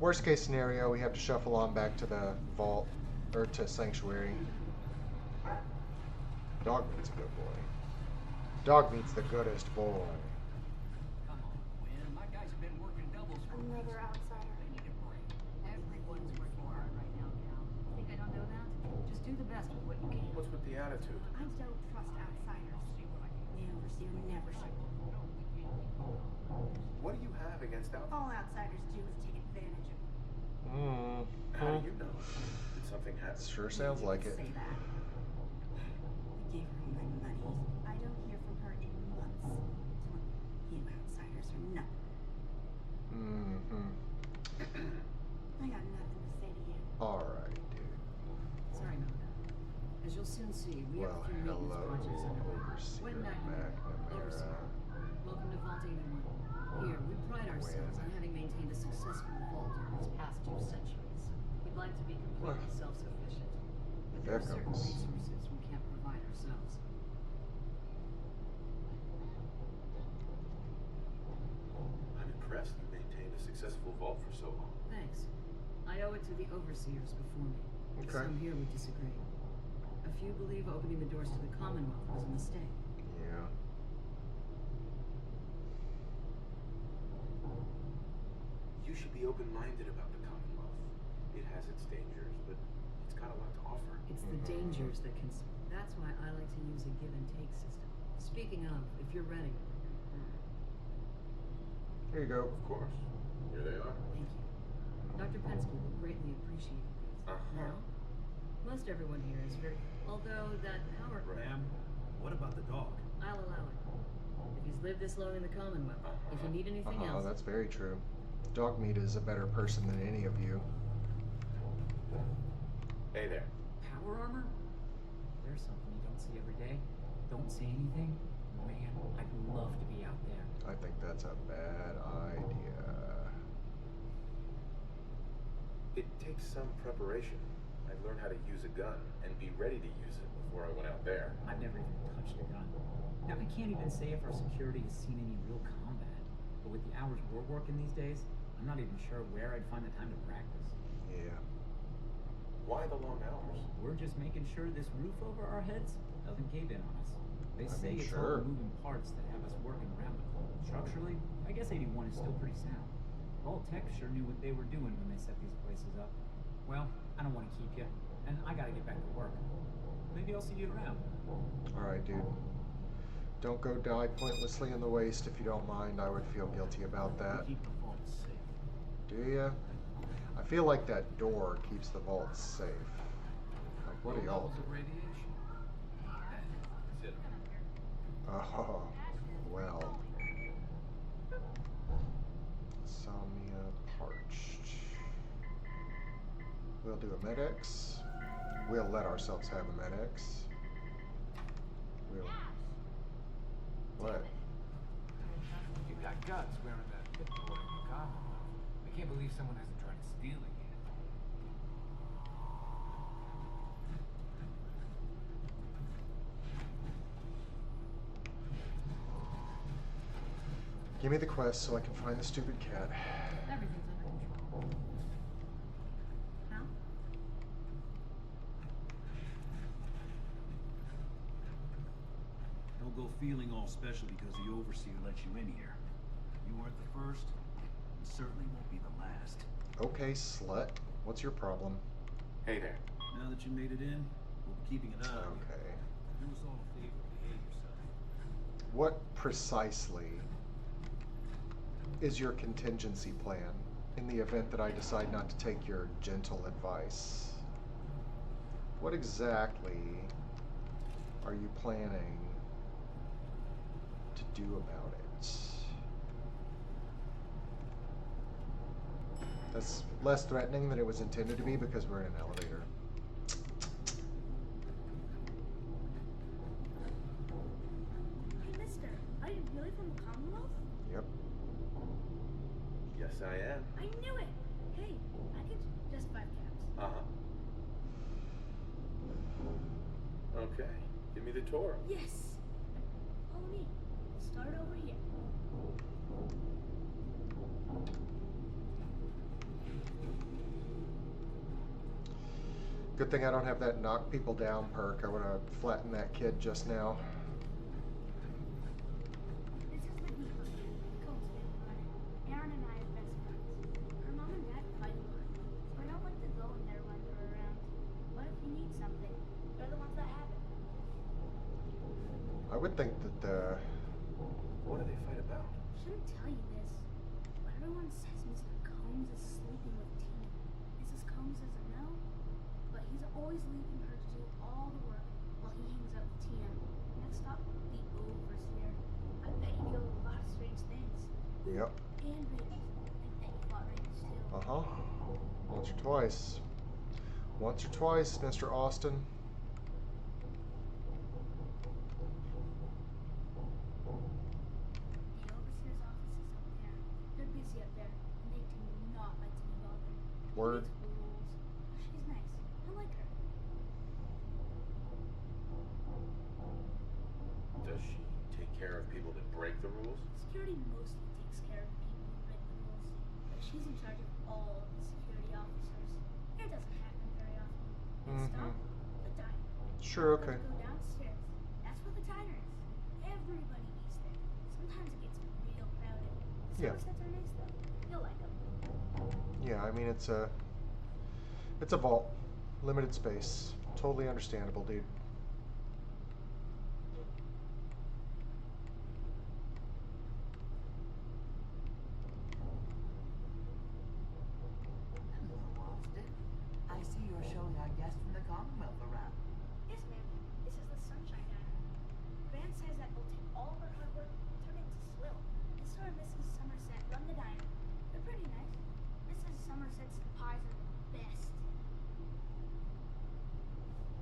[SPEAKER 1] Worst case scenario, we have to shuffle on back to the vault, or to Sanctuary. Dog Meat's a good boy. Dog Meat's the goodest boy.
[SPEAKER 7] Come on, Gwen. My guys have been working doubles for
[SPEAKER 8] Another
[SPEAKER 7] weeks.
[SPEAKER 8] outsider.
[SPEAKER 7] They need a break.
[SPEAKER 8] Everyone's working hard right now, Cal. Think I don't know that? Just do the best with what you can.
[SPEAKER 6] What's with the attitude?
[SPEAKER 8] I don't trust outsiders. The overseer never showed.
[SPEAKER 6] What do you have against outsiders?
[SPEAKER 8] All outsiders do is take advantage of you.
[SPEAKER 6] How do you know? Did something happen?
[SPEAKER 1] Sure sounds like it.
[SPEAKER 8] Say that. I gave her my money. I don't hear from her in months. So you outsiders are nothing. I got nothing to say to you.
[SPEAKER 1] Alright, dude.
[SPEAKER 7] Sorry about that. As you'll soon see, we
[SPEAKER 1] Well,
[SPEAKER 7] have a few maintenance
[SPEAKER 1] hello,
[SPEAKER 7] projects underway.
[SPEAKER 1] Overseer
[SPEAKER 7] Gwen McNamara, Overseer. Welcome to Vault 81. Here, we pride ourselves on having maintained a successful vault over its past 2 centuries. We'd like to be completely self-sufficient. But there are
[SPEAKER 1] There
[SPEAKER 7] certain
[SPEAKER 1] goes.
[SPEAKER 7] resources we can't provide ourselves.
[SPEAKER 6] I'm impressed you maintained a successful vault for so long.
[SPEAKER 7] Thanks. I owe it to the overseers before me.
[SPEAKER 1] Okay.
[SPEAKER 7] Some here would disagree. A few believe opening the doors to the Commonwealth was a mistake.
[SPEAKER 1] Yeah.
[SPEAKER 6] You should be open-minded about the Commonwealth. It has its dangers, but it's got a lot to offer.
[SPEAKER 7] It's the dangers that can... That's why I like to use a give-and-take system. Speaking of, if you're ready...
[SPEAKER 1] Here you go.
[SPEAKER 6] Of course. Here they are.
[SPEAKER 7] Thank you. Dr. Pensky will greatly appreciate these. Now, most everyone here is very... Although that power...
[SPEAKER 2] Ma'am, what about the dog?
[SPEAKER 7] I'll allow it. If he's lived this long in the Commonwealth, if you need anything
[SPEAKER 1] Oh,
[SPEAKER 7] else...
[SPEAKER 1] that's very true. Dog Meat is a better person than any of you.
[SPEAKER 6] Hey there.
[SPEAKER 3] Power armor? There's something you don't see every day. Don't say anything. Man, I'd love to be out there.
[SPEAKER 1] I think that's a bad idea.
[SPEAKER 6] It takes some preparation. I'd learn how to use a gun and be ready to use it before I went out there.
[SPEAKER 3] I've never even touched a gun. Now, I can't even say if our security has seen any real combat. But with the hours we're working these days, I'm not even sure where I'd find the time to practice.
[SPEAKER 1] Yeah.
[SPEAKER 6] Why the long hours?
[SPEAKER 3] We're just making sure this roof over our heads doesn't cave in on us. They
[SPEAKER 1] I
[SPEAKER 3] say
[SPEAKER 1] mean,
[SPEAKER 3] it's
[SPEAKER 1] sure.
[SPEAKER 3] all the moving parts that have us working around the clock. Structurally, I guess 81 is still pretty sound. Vault Tech sure knew what they were doing when they set these places up. Well, I don't want to keep you, and I gotta get back to work. Maybe I'll see you around.
[SPEAKER 1] Alright, dude. Don't go die pointlessly in the waste if you don't mind. I would feel guilty about that.
[SPEAKER 4] Keep the vault safe.
[SPEAKER 1] Do ya? I feel like that door keeps the vault safe. Like, what are y'all
[SPEAKER 4] Levels of radiation.
[SPEAKER 6] Sit.
[SPEAKER 1] Oh, well. Insomnia parched. We'll do a Med-X. We'll let ourselves have a Med-X. We'll... What?
[SPEAKER 9] You got guts wearing that pip-boy in the Commonwealth. I can't believe someone hasn't tried stealing it.
[SPEAKER 1] Give me the quest so I can find the stupid cat.
[SPEAKER 7] Everything's under control. Now?
[SPEAKER 2] Don't go feeling all special because the Overseer let you in here. You weren't the first, and certainly won't be the last.
[SPEAKER 1] Okay, slut. What's your problem?
[SPEAKER 6] Hey there.
[SPEAKER 2] Now that you made it in, we'll be keeping an eye on you.
[SPEAKER 1] Okay.
[SPEAKER 2] Do us all a favor, behave yourself.
[SPEAKER 1] What precisely is your contingency plan in the event that I decide not to take your gentle advice? What exactly are you planning to do about it? That's less threatening than it was intended to be because we're in an elevator.
[SPEAKER 8] Hey, mister, are you really from the Commonwealth?
[SPEAKER 1] Yep.
[SPEAKER 6] Yes, I am.
[SPEAKER 8] I knew it! Hey, I get just 5 caps.
[SPEAKER 6] Uh-huh. Okay. Give me the tour.
[SPEAKER 8] Yes! Follow me. Start over here.
[SPEAKER 1] Good thing I don't have that knock people down perk. I would have flattened that kid just now.
[SPEAKER 8] This is the Beaver, Cole's family running. Aaron and I are best friends. Her mom and dad fight a lot, so I don't like to go in there when they're around. What if you need something? They're the ones that have it.
[SPEAKER 1] I would think that
[SPEAKER 6] What do they fight about?
[SPEAKER 8] Shouldn't tell you this, but everyone says Mr. Combs is sleeping with Tina. Mrs. Combs doesn't know, but he's always leaving her to do all the work while he hangs out with Tina. Next stop, the Overseer. I bet he deals with a lot of strange things.
[SPEAKER 1] Yep.
[SPEAKER 8] And rabies. I bet he fought rabies too.
[SPEAKER 1] Uh-huh. Once or twice. Once or twice, Mr. Austin.
[SPEAKER 8] The Overseer's office is up there. They're busy up there, and they do not like to be bothered.
[SPEAKER 1] Word.
[SPEAKER 8] She makes rules. She's nice. I like her.
[SPEAKER 6] Does she take care of people that break the rules?
[SPEAKER 8] Security mostly takes care of the people who break the rules, but she's in charge of all of the security officers. It doesn't happen very often. Next stop, the diner.
[SPEAKER 1] Sure,
[SPEAKER 8] Let's
[SPEAKER 1] okay.
[SPEAKER 8] go downstairs. That's where the diner is. Everybody eats there. Sometimes it gets real crowded. The
[SPEAKER 1] Yeah.
[SPEAKER 8] service sets are nice though. You'll like them.
[SPEAKER 1] Yeah, I mean it's a vault. Limited space. Totally understandable, dude.
[SPEAKER 10] Hello, Austin. I see you're showing our guests from the Commonwealth around.
[SPEAKER 8] Yes, ma'am. This is the Sunshine Diner. Grant says that we'll take all of our hard work and turn it into swill. Mr. and Mrs. Somerset run the diner. They're pretty nice. Mrs. Somerset's pies are the best.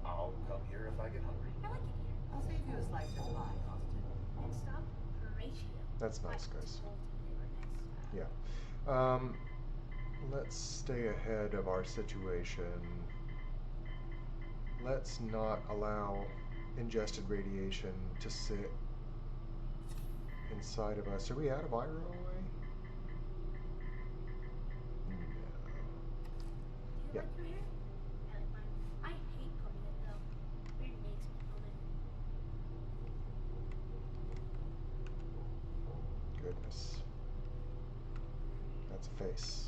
[SPEAKER 6] I'll come here if I get hungry.
[SPEAKER 8] I like it here.
[SPEAKER 10] I'll save you a slice of pie, Austin.
[SPEAKER 8] Next stop, Horatio.
[SPEAKER 1] That's nice,
[SPEAKER 8] I
[SPEAKER 1] guys.
[SPEAKER 8] told you they were nice.
[SPEAKER 1] Yeah. Let's stay ahead of our situation. Let's not allow ingested radiation to sit inside of us. Are we out of Ira away? No.
[SPEAKER 8] Do you
[SPEAKER 1] Yeah.
[SPEAKER 8] like your hair? I like mine. I hate combing it though. It makes me comb it.
[SPEAKER 1] Goodness. That's a face.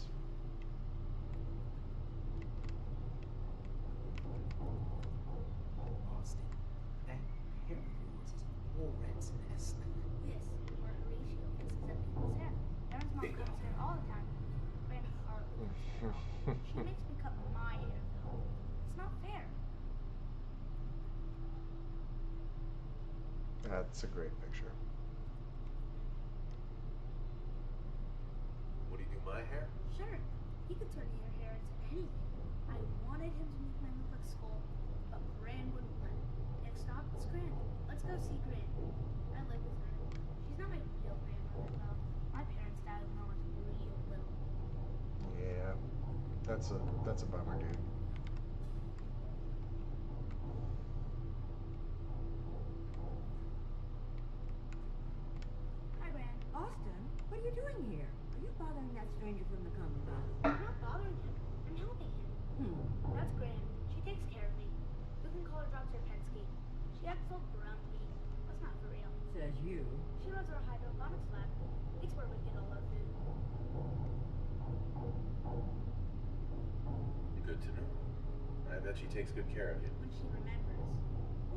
[SPEAKER 3] Austin, that hair of yours is a rat's nest.
[SPEAKER 8] This is where Horatio fixes up people's hair. Aaron's mom cuts hair all the time. She makes me cut my hair though. It's not fair.
[SPEAKER 1] That's a great picture.
[SPEAKER 6] What do you do, my hair?
[SPEAKER 8] Sure, he could turn your hair into anything. I wanted him to make mine look like Skull, but Gran wouldn't let. Next stop is Gran. Let's go see Gran. I live with her. She's not my real grandmother though. My parents died when I was real little.
[SPEAKER 1] Yeah, that's a bummer, dude.
[SPEAKER 8] Hi, Gran.
[SPEAKER 10] Austin, what are you doing here? Are you bothering that stranger from the Commonwealth?
[SPEAKER 8] I'm not bothering him. I'm helping him. That's Gran. She takes care of me. You can call her Dr. Pensky. She acts so grumpy. That's not for real.
[SPEAKER 10] Says you.
[SPEAKER 8] She runs our hydroponics lab. It's where we get all our food.
[SPEAKER 6] Good to know. I bet she takes good care of you.
[SPEAKER 8] When she remembers.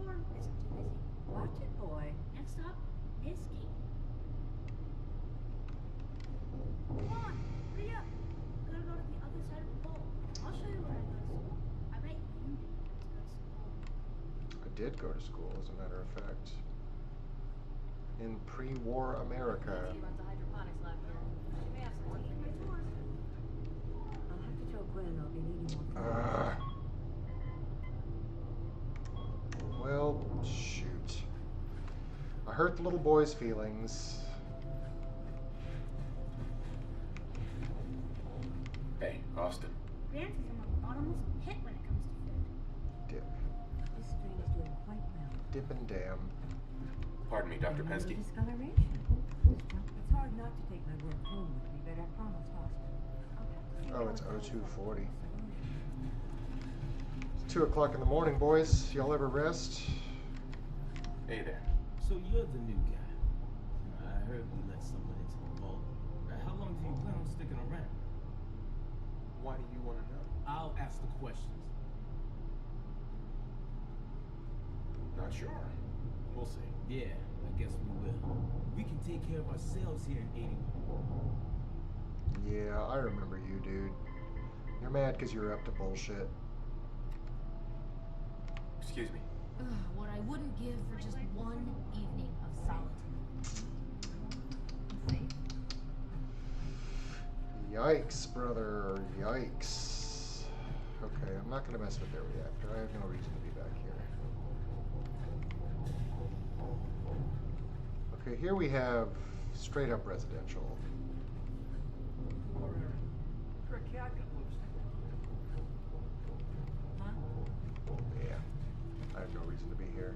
[SPEAKER 8] Or isn't too busy.
[SPEAKER 10] Watch it, boy.
[SPEAKER 8] Next stop, Miss Kate. Come on, hurry up. We gotta go to the other side of the pole. I'll show you where I go to school. I bet you didn't want to go to school.
[SPEAKER 1] I did go to school, as a matter of fact. In pre-war America.
[SPEAKER 7] Nancy runs a hydroponics lab here. She may have some work for
[SPEAKER 8] My
[SPEAKER 7] you.
[SPEAKER 8] tour.
[SPEAKER 10] I'll have to tell Gwen I'll be needing more.
[SPEAKER 1] Well, shoot. I hurt the little boy's feelings.
[SPEAKER 6] Hey, Austin.
[SPEAKER 8] Grant is in a bottomless pit when it comes to food.
[SPEAKER 1] Dip.
[SPEAKER 10] This strain is doing quite well.
[SPEAKER 1] Dip and damn.
[SPEAKER 6] Pardon me, Dr.
[SPEAKER 10] Another
[SPEAKER 6] Pensky.
[SPEAKER 10] discoloration. It's hard not to take my work home with me, but I promised Austin. I'll have to see
[SPEAKER 1] Oh,
[SPEAKER 10] how
[SPEAKER 1] it's
[SPEAKER 10] it goes.
[SPEAKER 1] 0240. It's 2 o'clock in the morning, boys. Y'all ever rest?
[SPEAKER 6] Hey there.
[SPEAKER 2] So you're the new guy. I heard we let someone into the vault. How long do you plan on sticking around?
[SPEAKER 6] Why do you want to know?
[SPEAKER 2] I'll ask the questions.
[SPEAKER 6] Not sure. We'll see.
[SPEAKER 2] Yeah, I guess we will. We can take care of ourselves here in 81.
[SPEAKER 1] Yeah, I remember you, dude. You're mad because you're up to bullshit.
[SPEAKER 6] Excuse me.
[SPEAKER 7] Ugh, what I wouldn't give for just one evening of solitude. See?
[SPEAKER 1] Yikes, brother. Yikes. Okay, I'm not going to mess with their reactor. I have no reason to be back here. Okay, here we have straight up residential.
[SPEAKER 10] For a cat got loose. Huh?
[SPEAKER 1] Yeah, I have no reason to be here.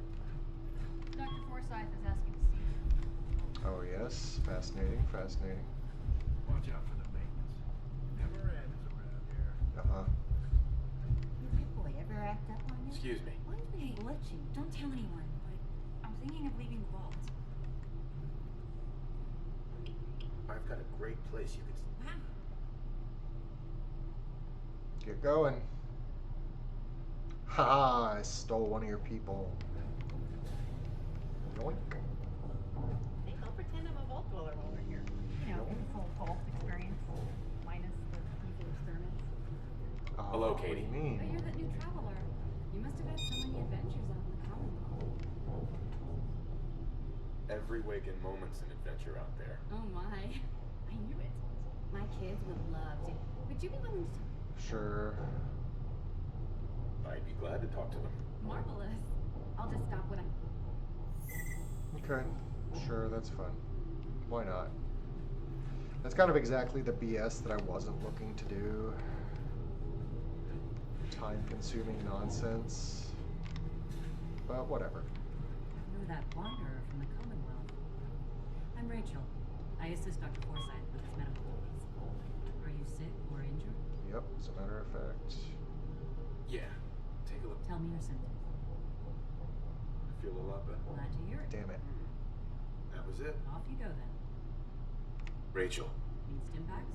[SPEAKER 7] Dr. Forsyth is asking to see you.
[SPEAKER 1] Oh, yes. Fascinating, fascinating.
[SPEAKER 9] Watch out for the maintenance. Never ends around here.
[SPEAKER 1] Uh-huh.
[SPEAKER 10] Your pip-boy ever act up on you?
[SPEAKER 6] Excuse me.
[SPEAKER 10] Mine's been glitchy.
[SPEAKER 11] Don't tell anyone, but I'm thinking of leaving the vault.
[SPEAKER 6] I've got a great place you can.
[SPEAKER 11] Wow.
[SPEAKER 1] Get going. Ha! I stole one of your people. Yoink.
[SPEAKER 11] Think I'll pretend I'm a vault dweller while we're here. You know,
[SPEAKER 1] Yoink.
[SPEAKER 11] full vault experience, minus the usual experiments.
[SPEAKER 6] Hello,
[SPEAKER 1] What
[SPEAKER 6] Katie.
[SPEAKER 1] do you mean?
[SPEAKER 7] Oh, you're that new traveler. You must have had so many adventures out in the Commonwealth.
[SPEAKER 6] Every waking moment's an adventure out there.
[SPEAKER 7] Oh my. I knew it. My kids would love to. Would you be willing to?
[SPEAKER 1] Sure.
[SPEAKER 6] I'd be glad to talk to them.
[SPEAKER 7] Marvelous. I'll just stop when I'm.
[SPEAKER 1] Okay. Sure, that's fun. Why not? That's kind of exactly the BS that I wasn't looking to do. Time-consuming nonsense. But whatever.
[SPEAKER 10] You're that wanderer from the Commonwealth. I'm Rachel. I assist Dr. Forsyth with his medical duties. Are you sick or injured?
[SPEAKER 1] Yep, as a matter of fact.
[SPEAKER 6] Yeah. Take a look.
[SPEAKER 10] Tell me your symptoms.
[SPEAKER 6] I feel a lot better.
[SPEAKER 10] Glad to hear it.
[SPEAKER 1] Damn it.
[SPEAKER 6] That was it.
[SPEAKER 10] Off you go then.
[SPEAKER 6] Rachel.
[SPEAKER 10] Need stim packs?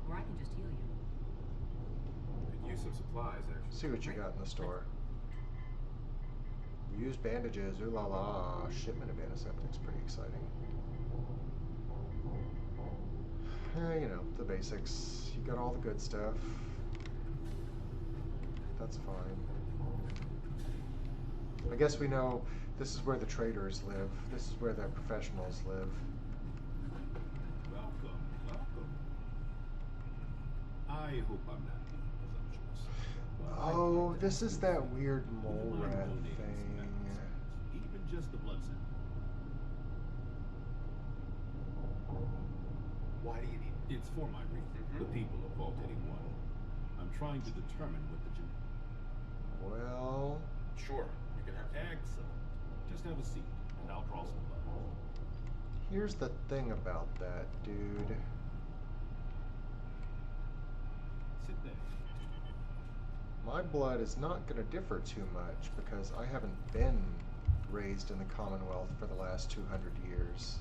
[SPEAKER 10] Or I can just heal you.
[SPEAKER 6] Could use some supplies, actually.
[SPEAKER 1] See what you got in the store. Use bandages, ooh la la. Shipment of antiseptics, pretty exciting. You know, the basics. You got all the good stuff. That's fine. I guess we know this is where the traders live. This is where the professionals live.
[SPEAKER 12] Welcome, welcome. I hope I'm not being presumptuous. but I'd
[SPEAKER 1] Oh,
[SPEAKER 12] like to
[SPEAKER 1] this is
[SPEAKER 12] ask
[SPEAKER 1] that
[SPEAKER 12] you,
[SPEAKER 1] weird
[SPEAKER 12] would you
[SPEAKER 1] mole
[SPEAKER 12] mind
[SPEAKER 1] rat
[SPEAKER 12] donating some
[SPEAKER 1] thing.
[SPEAKER 12] medical samples, even just the blood sample?
[SPEAKER 6] Why do you need it?
[SPEAKER 12] It's for my reason, the people of Vault 81. I'm trying to determine what the
[SPEAKER 1] Well,
[SPEAKER 6] Sure, you can have some.
[SPEAKER 12] Excellent. Just have a seat, and I'll draw some blood.
[SPEAKER 1] here's the thing about that, dude.
[SPEAKER 12] Sit there.
[SPEAKER 1] My blood is not going to differ too much because I haven't been raised in the Commonwealth for the last 200 years.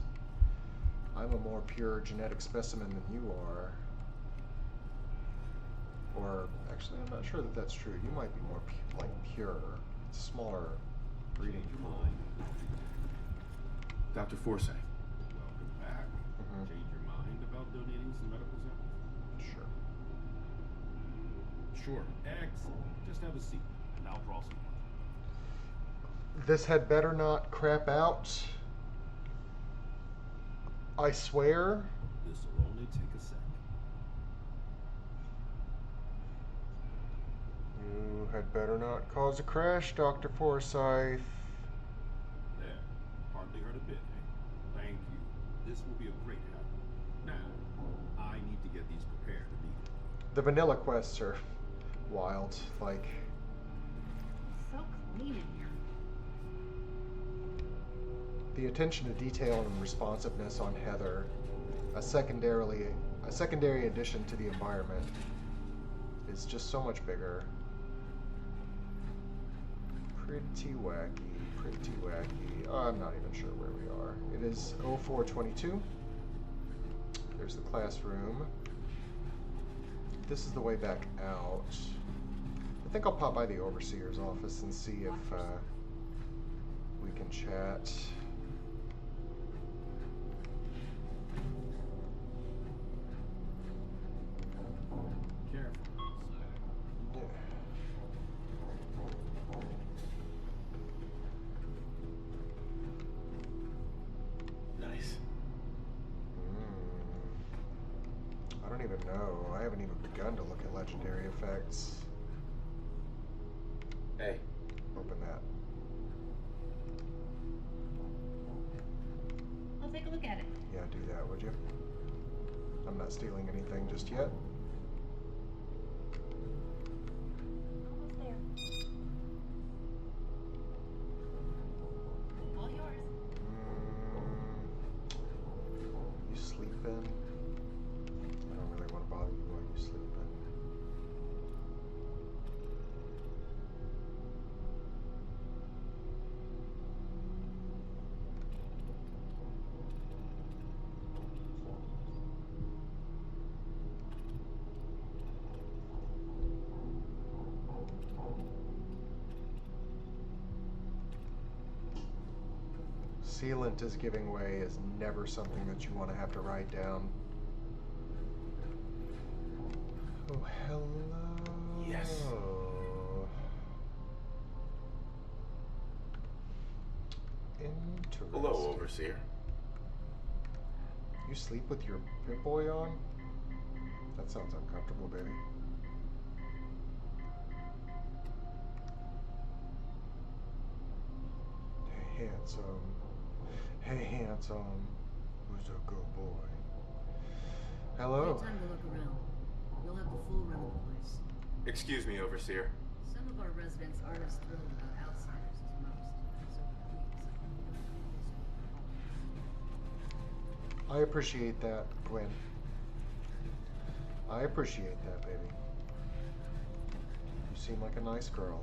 [SPEAKER 1] I'm a more pure genetic specimen than you are. Or, actually, I'm not sure that that's true. You might be more pure. It's a smaller breeding
[SPEAKER 12] Change your
[SPEAKER 1] pool.
[SPEAKER 12] mind.
[SPEAKER 6] Dr. Forsyth.
[SPEAKER 12] Welcome back.
[SPEAKER 1] Mhm.
[SPEAKER 12] Change your mind about donating some medical samples?
[SPEAKER 1] Sure.
[SPEAKER 6] Sure.
[SPEAKER 12] Excellent. Just have a seat, and I'll draw some blood.
[SPEAKER 1] This had better not crap out. I swear.
[SPEAKER 12] This'll only take a sec.
[SPEAKER 1] You had better not cause a crash, Dr. Forsyth.
[SPEAKER 12] There. Hardly hurt a bit, eh? Thank you. This will be a great help. Now, I need to get these prepared immediately.
[SPEAKER 1] The vanilla quests are wild. Like,
[SPEAKER 11] So clean in here.
[SPEAKER 1] the attention to detail and responsiveness on Heather, a secondary addition to the environment, is just so much bigger. Pretty wacky, pretty wacky. I'm not even sure where we are. It is 0422. There's the classroom. This is the way back out. I think I'll pop by the overseer's office and see if we can chat.
[SPEAKER 12] Careful.
[SPEAKER 1] Yeah.
[SPEAKER 6] Nice.
[SPEAKER 1] I don't even know. I haven't even begun to look at legendary effects.
[SPEAKER 6] Hey,
[SPEAKER 1] Open that.
[SPEAKER 11] I'll take a look at it.
[SPEAKER 1] Yeah, do that, would you? I'm not stealing anything just yet.
[SPEAKER 11] Almost there. All yours.
[SPEAKER 1] You sleeping? I don't really want to bother you while you sleeping. Sealant is giving way is never something that you want to have to write down. Oh, hello.
[SPEAKER 6] Yes.
[SPEAKER 1] Interesting.
[SPEAKER 6] hello, Overseer.
[SPEAKER 1] You sleep with your pip-boy on? That sounds uncomfortable, baby. Hey, handsome. Hey, handsome. Who's a good boy? Hello.
[SPEAKER 7] Take time to look around. You'll have the full run of the place.
[SPEAKER 6] Excuse me, Overseer.
[SPEAKER 7] Some of our residents aren't as thrilled about outsiders as most, so please.
[SPEAKER 1] I appreciate that, Gwen. I appreciate that, baby. You seem like a nice girl.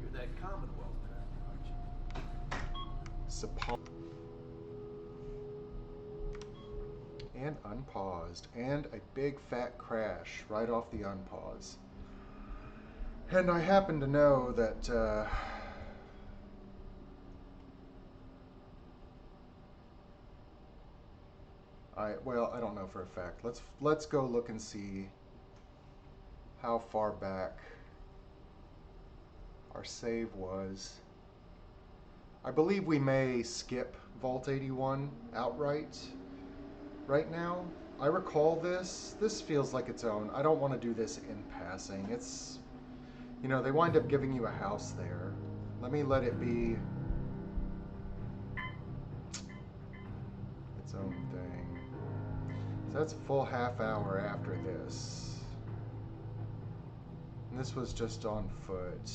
[SPEAKER 9] You're that Commonwealth guy, aren't you?
[SPEAKER 1] Suppo- And unpaused. And a big fat crash right off the unpause. And I happen to know that I don't know for a fact. Let's go look and see how far back our save was. I believe we may skip Vault 81 outright right now. I recall this. This feels like its own. I don't want to do this in passing. It's, you know, they wind up giving you a house there. Let me let it be its own thing. So that's a full half hour after this. And this was just on foot.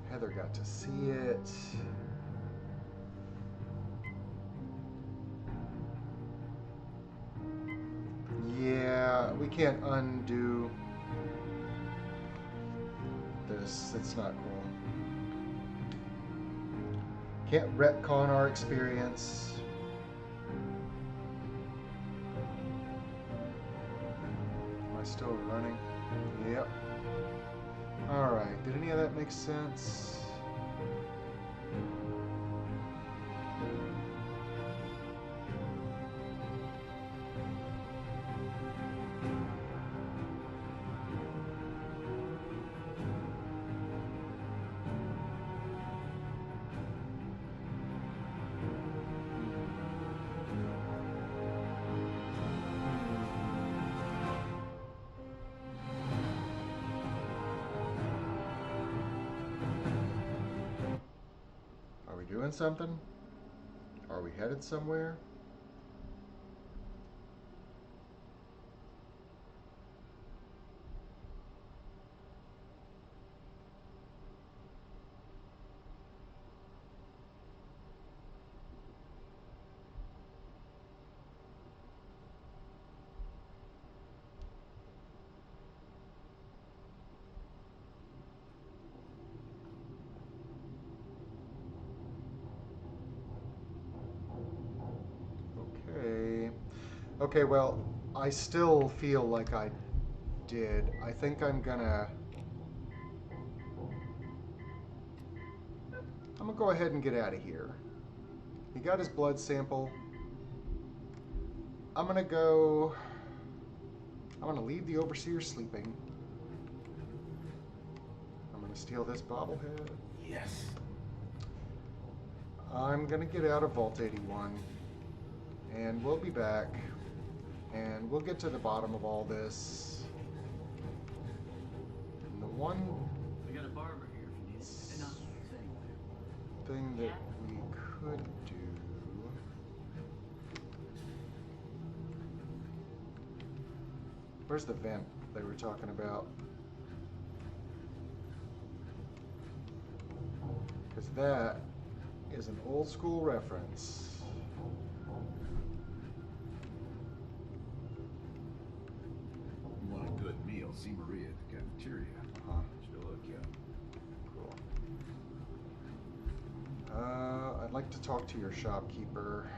[SPEAKER 1] Heather got to see it. Yeah, we can't undo this. It's not cool. Can't retcon our experience. Am I still running? Yep. Alright, did any of that make sense? Doing something? Are we headed somewhere? Okay, well, I still feel like I did. I think I'm gonna go ahead and get out of here. He got his blood sample. I'm gonna leave the overseer sleeping. I'm gonna steal this bobblehead.
[SPEAKER 6] Yes.
[SPEAKER 1] I'm gonna get out of Vault 81. And we'll be back. And we'll get to the bottom of all this. And the one
[SPEAKER 2] We got a barber here if you need it. And not
[SPEAKER 1] thing that we could do. Where's the vent they were talking about? Because that is an old school reference.
[SPEAKER 12] You want a good meal? See Maria at the cafeteria. She'll hook you up.
[SPEAKER 1] Cool. I'd like to talk to your shopkeeper.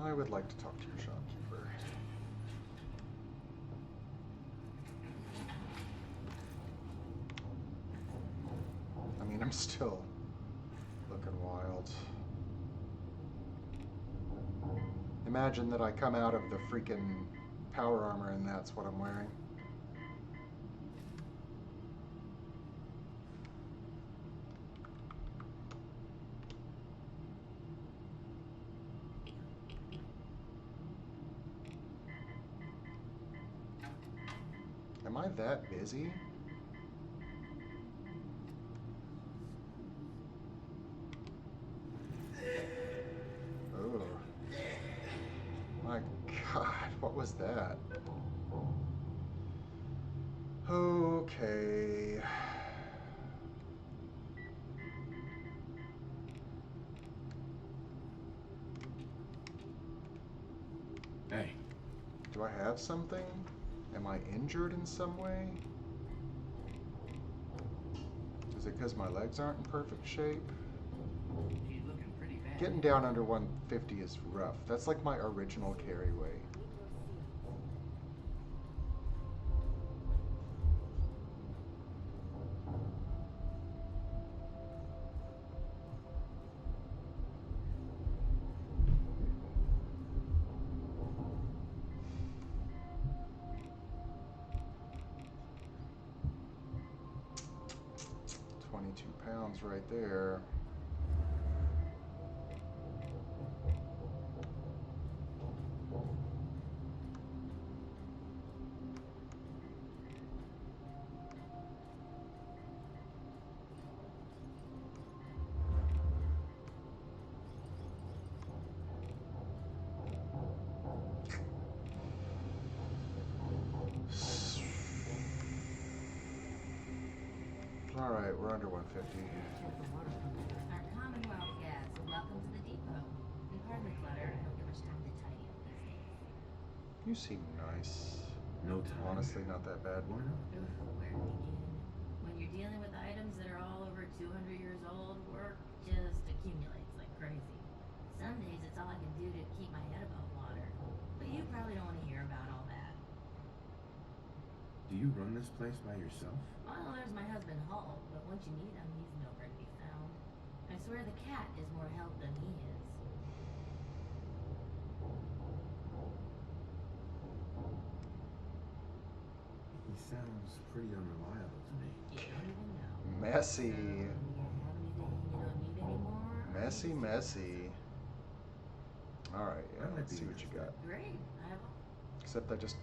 [SPEAKER 1] I would like to talk to your shopkeeper. I mean, I'm still looking wild. Imagine that I come out of the freaking power armor and that's what I'm wearing. Am I that busy? Oh. My God, what was that? Okay.
[SPEAKER 12] Hey.
[SPEAKER 1] Do I have something? Am I injured in some way? Is it because my legs aren't in perfect shape?
[SPEAKER 3] She's looking pretty bad.
[SPEAKER 1] Getting down under 150 is rough. That's like my original carry weight. £22 right there. All right, we're under 150.
[SPEAKER 13] Our Commonwealth guests, welcome to the depot. And pardon the clutter, I don't get much time to tidy up these days.
[SPEAKER 1] You seem nice.
[SPEAKER 6] No time.
[SPEAKER 1] Honestly, not that bad.
[SPEAKER 6] Why not?
[SPEAKER 13] Where to begin? When you're dealing with items that are all over 200 years old, work just accumulates like crazy. Some days it's all I can do to keep my head above water. But you probably don't want to hear about all that.
[SPEAKER 6] Do you run this place by yourself?
[SPEAKER 13] Well, there's my husband Hull, but once you need him, he's nowhere to be found. I swear the cat is more help than he is.
[SPEAKER 6] He sounds pretty unreliable to me.
[SPEAKER 13] You don't even know.
[SPEAKER 1] Messy.
[SPEAKER 13] Do you have anything you don't need anymore?
[SPEAKER 1] Messy, messy. All right, yeah,
[SPEAKER 6] That might
[SPEAKER 1] let's
[SPEAKER 6] be
[SPEAKER 1] see what you got.
[SPEAKER 13] Great. I have
[SPEAKER 1] Except I just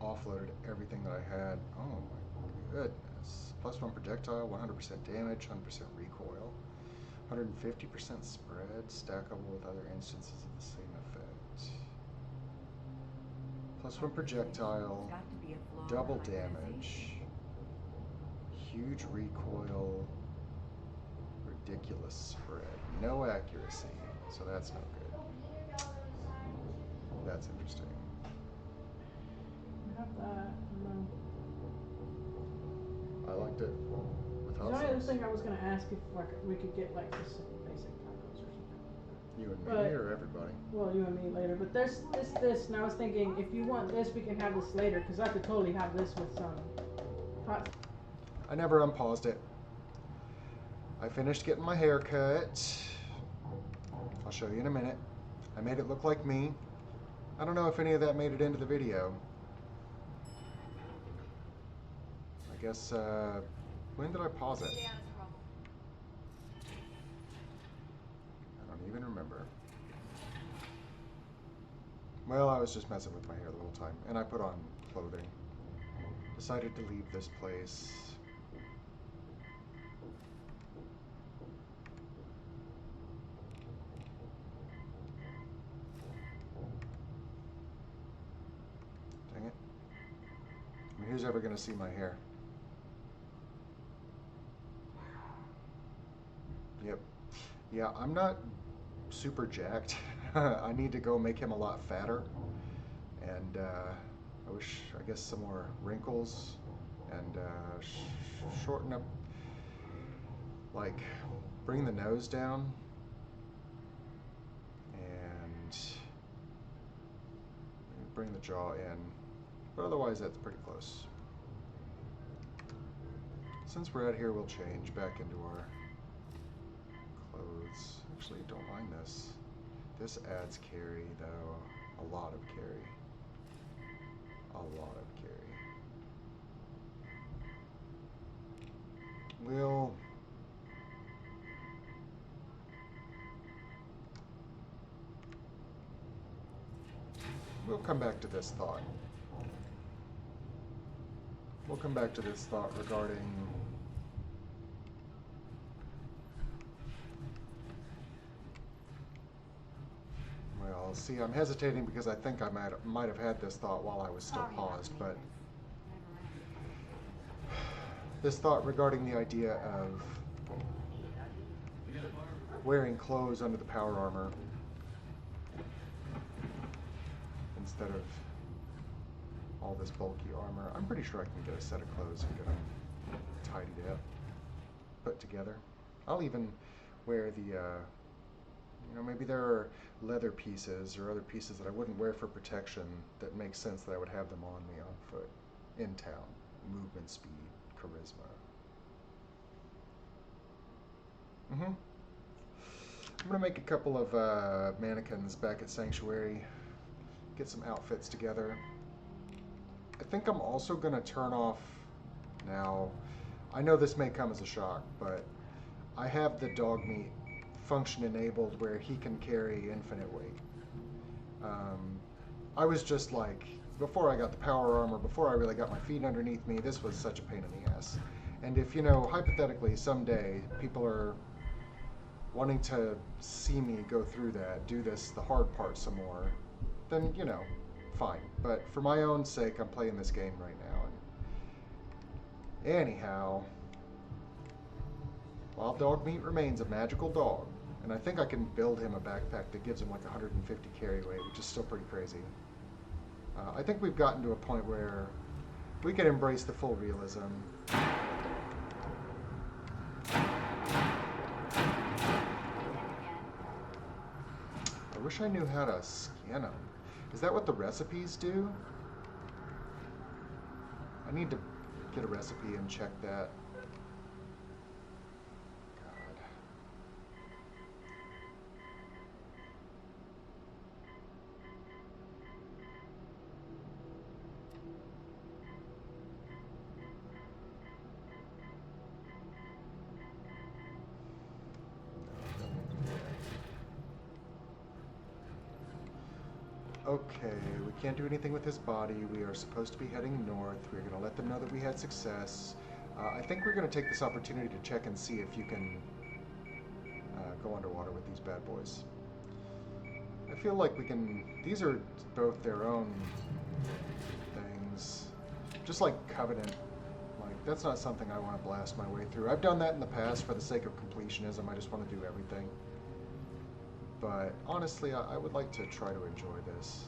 [SPEAKER 1] offloaded everything that I had. Oh my goodness. +1 projectile, 100% damage, 100% recoil, 150% spread, stackable with other instances of the same effect. +1 projectile,
[SPEAKER 10] Got to be a flaw
[SPEAKER 1] double
[SPEAKER 10] in my organization.
[SPEAKER 1] damage, huge recoil, ridiculous spread, no accuracy, so that's no good. That's interesting.
[SPEAKER 14] I have that, and then
[SPEAKER 1] I liked it with
[SPEAKER 14] the
[SPEAKER 1] hot
[SPEAKER 14] only other
[SPEAKER 1] sauce.
[SPEAKER 14] thing I was gonna ask if like we could get like just some basic tacos or something.
[SPEAKER 1] You and me
[SPEAKER 14] But-
[SPEAKER 1] or everybody?
[SPEAKER 14] Well, you and me later, but there's this, and I was thinking if you want this, we can have this later, because I could totally have this with some hot.
[SPEAKER 1] I never unpaused it. I finished getting my hair cut. I'll show you in a minute. I made it look like me. I don't know if any of that made it into the video. I guess, when did I pause it? I don't even remember. Well, I was just messing with my hair the whole time, and I put on clothing. Decided to leave this place. Dang it. I mean, who's ever gonna see my hair? Yep. Yeah, I'm not super jacked. I need to go make him a lot fatter. And I wish, I guess, some more wrinkles and shorten up, like, bring the nose down and bring the jaw in. But otherwise, that's pretty close. Since we're out here, we'll change back into our clothes. Actually, don't mind this. This adds carry, though. A lot of carry. A lot of carry. We'll come back to this thought. We'll come back to this thought regarding well, see, I'm hesitating because I think I might have had this thought while I was still paused, but this thought regarding the idea of wearing clothes under the power armor instead of all this bulky armor. I'm pretty sure I can get a set of clothes and get them tidied up. put together. I'll even wear the, maybe there are leather pieces or other pieces that I wouldn't wear for protection that makes sense that I would have them on me on foot, in town. Movement speed, charisma. I'm gonna make a couple of mannequins back at Sanctuary, get some outfits together. I think I'm also gonna turn off, now, I know this may come as a shock, but I have the dog meat function enabled where he can carry infinite weight. I was just like, before I got the power armor, before I really got my feet underneath me, this was such a pain in the ass. And if, hypothetically, someday people are wanting to see me go through that, do this, the hard part some more, then, fine. But for my own sake, I'm playing this game right now. And anyhow, Wild Dog Meat remains a magical dog. And I think I can build him a backpack that gives him like 150 carry weight, which is still pretty crazy. I think we've gotten to a point where we can embrace the full realism. I wish I knew how to skin them. Is that what the recipes do? I need to get a recipe and check that. God. Okay, we can't do anything with his body. We are supposed to be heading north. We're going to let them know that we had success. I think we're going to take this opportunity to check and see if you can go underwater with these bad boys. I feel like we can... These are both their own things. Just like Covenant. Like, that's not something I want to blast my way through. I've done that in the past for the sake of completionism. I just want to do everything. But honestly, I would like to try to enjoy this.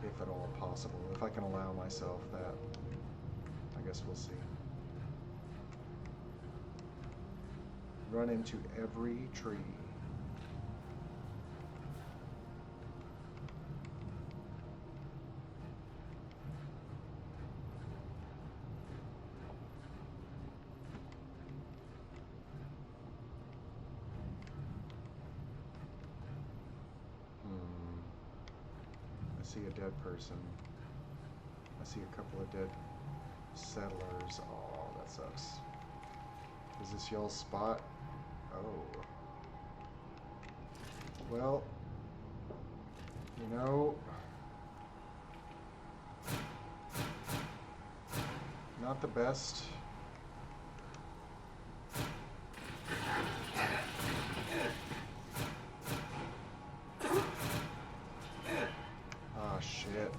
[SPEAKER 1] If at all possible. If I can allow myself that. I guess we'll see. Run into every tree. I see a dead person. I see a couple of dead settlers. Oh, that sucks. Is this y'all's spot? Oh. Well, not the best. Ah, shit.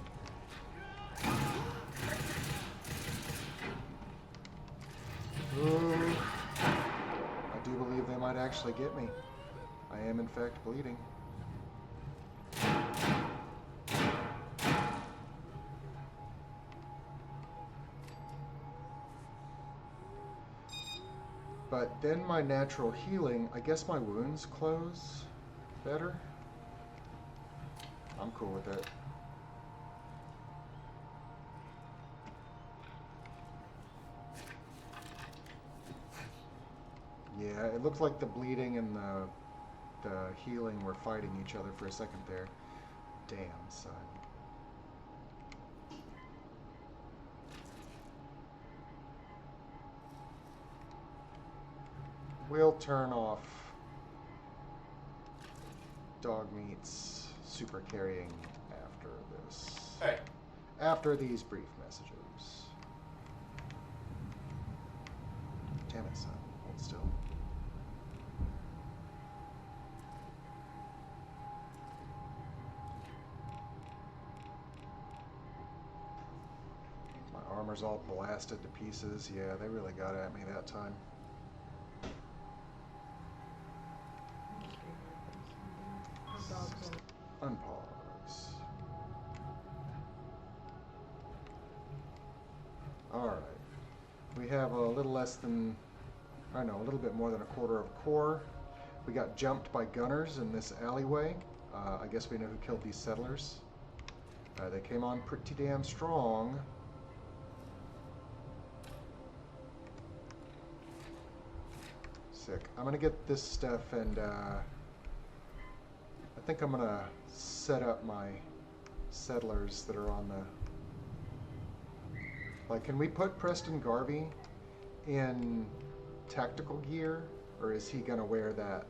[SPEAKER 1] Ooh. I do believe they might actually get me. I am in fact bleeding. But then my natural healing, I guess my wounds close better. I'm cool with it. Yeah, it looked like the bleeding and the healing were fighting each other for a second there. Damn, son. We'll turn off dog meat's super carrying after this.
[SPEAKER 6] Hey.
[SPEAKER 1] After these brief messages. Damn it, son. Hold still. My armor's all blasted to pieces. Yeah, they really got at me that time. Unpause. Alright. We have a little less than, I don't know, a little bit more than a quarter of a core. We got jumped by gunners in this alleyway. I guess we know who killed these settlers. They came on pretty damn strong. Sick. I'm gonna get this stuff and I think I'm gonna set up my settlers that are on the... Like, can we put Preston Garvey in tactical gear, or is he gonna wear that?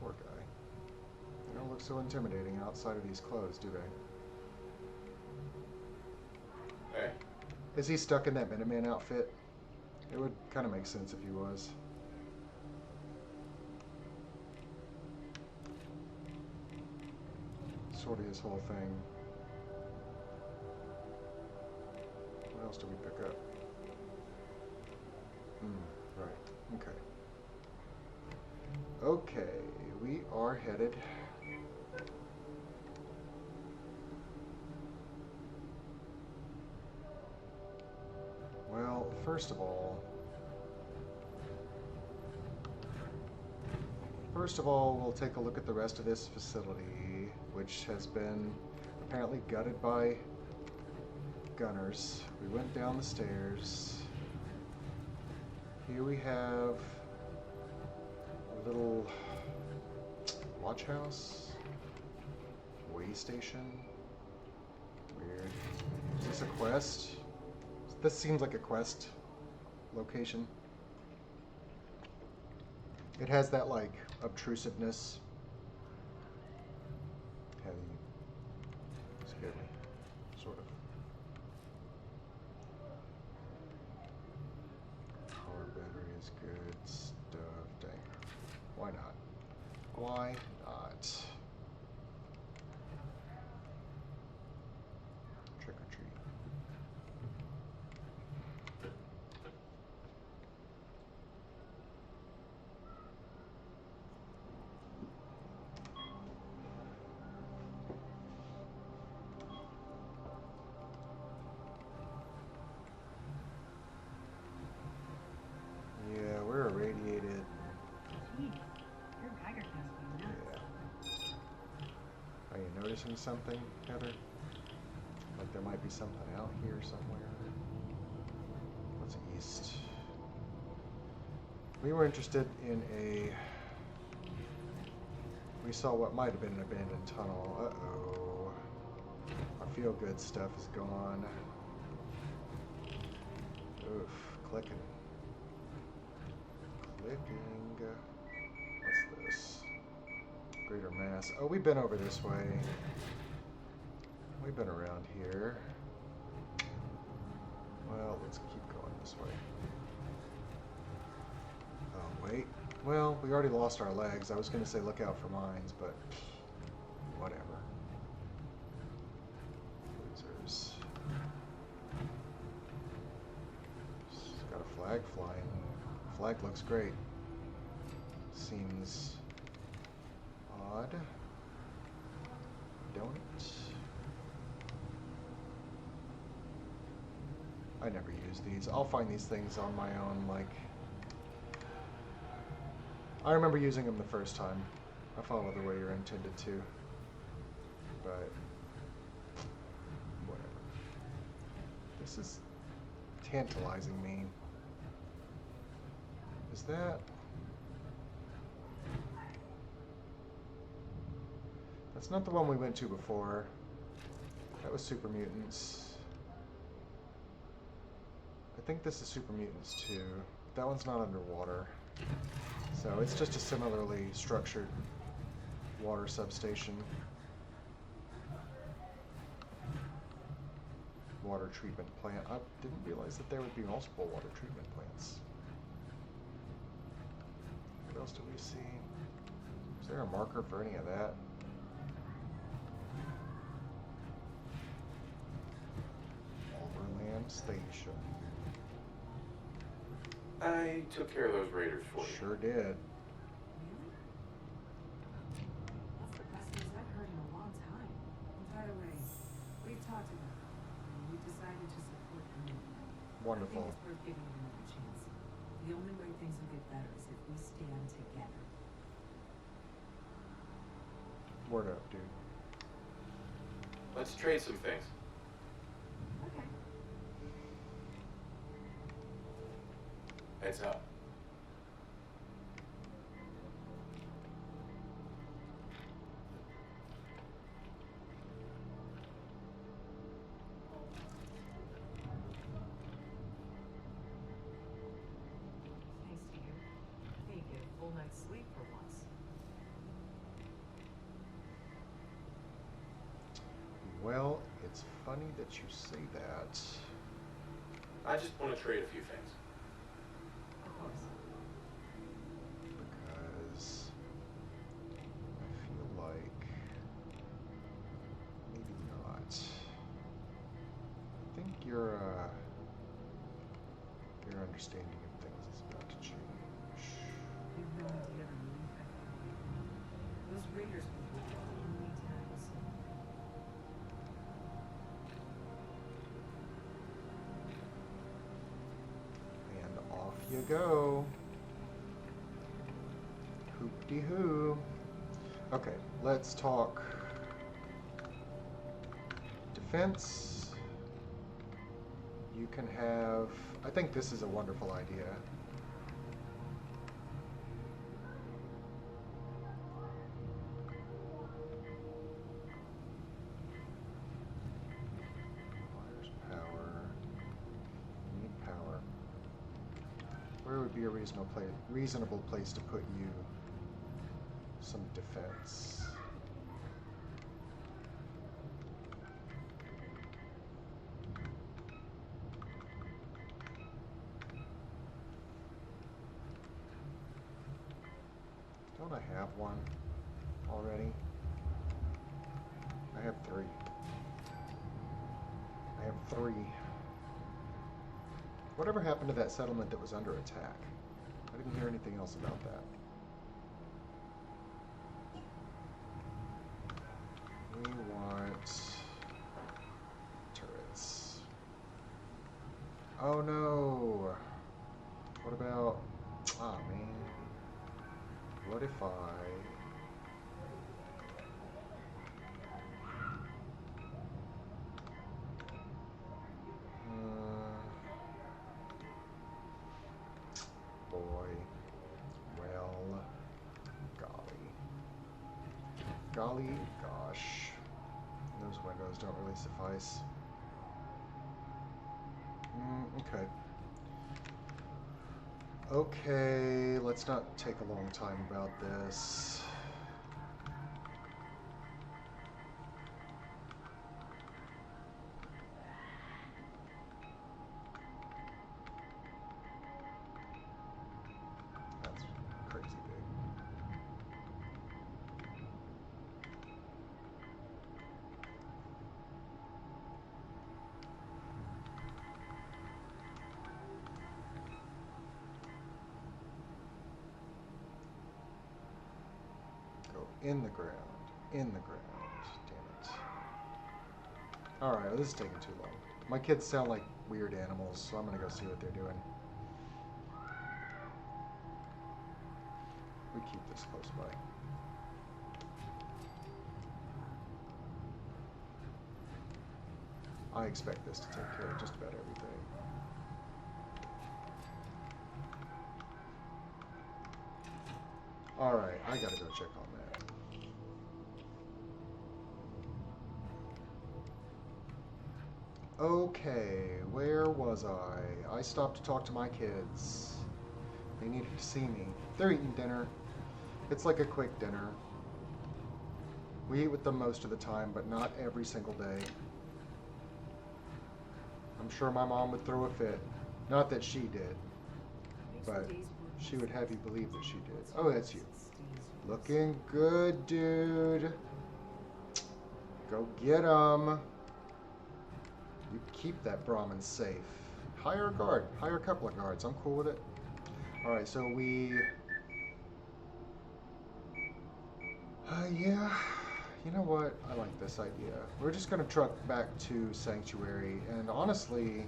[SPEAKER 1] Poor guy. They don't look so intimidating outside of these clothes, do they?
[SPEAKER 6] Hey.
[SPEAKER 1] Is he stuck in that Minuteman outfit? It would kind of make sense if he was. Sort of his whole thing. What else did we pick up? Right. Okay. Okay, we are headed. Well, first of all, we'll take a look at the rest of this facility, which has been apparently gutted by gunners. We went down the stairs. Here we have a little watch house, way station. Weird. Is this a quest? This seems like a quest location. It has that, like, obtrusiveness. Heavy. Scared me. Sort of. Power battery is good stuff. Dang. Why not? Why not? Trick or treat. Yeah, we're irradiated.
[SPEAKER 10] Jeez, your Geiger counts be nuts.
[SPEAKER 1] Yeah. Are you noticing something, Heather? Like there might be something out here somewhere. What's east? We were interested in a... We saw what might have been an abandoned tunnel. Uh-oh. Our feel-good stuff is gone. Oof, clicking. Clicking. What's this? Greater mass. Oh, we've been over this way. We've been around here. Well, let's keep going this way. Oh, wait. Well, we already lost our legs. I was going to say look out for mines, but whatever. Losers. It's got a flag flying. Flag looks great. Seems odd. Don't it? I never use these. I'll find these things on my own, like... I remember using them the first time. I follow the way you're intended to. But... whatever. This is tantalizing me. Is that... That's not the one we went to before. That was Super Mutants. I think this is Super Mutants too. That one's not underwater. So it's just a similarly structured water substation. Water treatment plant. I didn't realize that there would be multiple water treatment plants. What else do we see? Is there a marker for any of that? Overland Station.
[SPEAKER 6] I took care of those raiders for you.
[SPEAKER 1] Sure did.
[SPEAKER 10] Really? That's the best news I've heard in a long time. And by the way, what are you talking about? decided to support Emily.
[SPEAKER 1] Wonderful.
[SPEAKER 10] I think it's worth giving it another chance. The only way things will get better is if we stand together.
[SPEAKER 1] Word up, dude.
[SPEAKER 6] Let's trade some things.
[SPEAKER 10] Okay.
[SPEAKER 6] Heads up.
[SPEAKER 10] Thanks to you. I think you get a full night's sleep for once.
[SPEAKER 1] Well, it's funny that you say that.
[SPEAKER 6] I just want to trade a few things.
[SPEAKER 10] Of course.
[SPEAKER 1] Because I feel like maybe not. I think your understanding of things is about to change.
[SPEAKER 10] You have no idea the meaning of FO4. Those raiders will be many times.
[SPEAKER 1] And off you go. Hoop-de-hoo. Okay, let's talk defense. You can have... I think this is a wonderful idea. Requires power. You need power. Where would be a reasonable place to put you? Some defense. Don't I have one already? I have 3. I have 3. Whatever happened to that settlement that was under attack? I didn't hear anything else about that. We want turrets. Oh no! What about... Ah, man. What if I... boy. Well... Golly. Golly gosh. Those windows don't really suffice. Okay. Okay, let's not take a long time about this. That's crazy big. In the ground. In the ground. Damn it. Alright, well, this is taking too long. My kids sound like weird animals, so I'm gonna go see what they're doing. We keep this close by. I expect this to take care of just about everything. Alright, I gotta go check on that. Okay, where was I? I stopped to talk to my kids. They needed to see me. They're eating dinner. It's like a quick dinner. We eat with them most of the time, but not every single day. I'm sure my mom would throw a fit. Not that she did, but she would have you believe that she did. Oh, that's you. Looking good, dude. Go get 'em. You keep that Brahmin safe. Hire a guard. Hire a couple of guards. I'm cool with it. Alright, so we... yeah. You know what? I like this idea. We're just gonna truck back to Sanctuary, and honestly,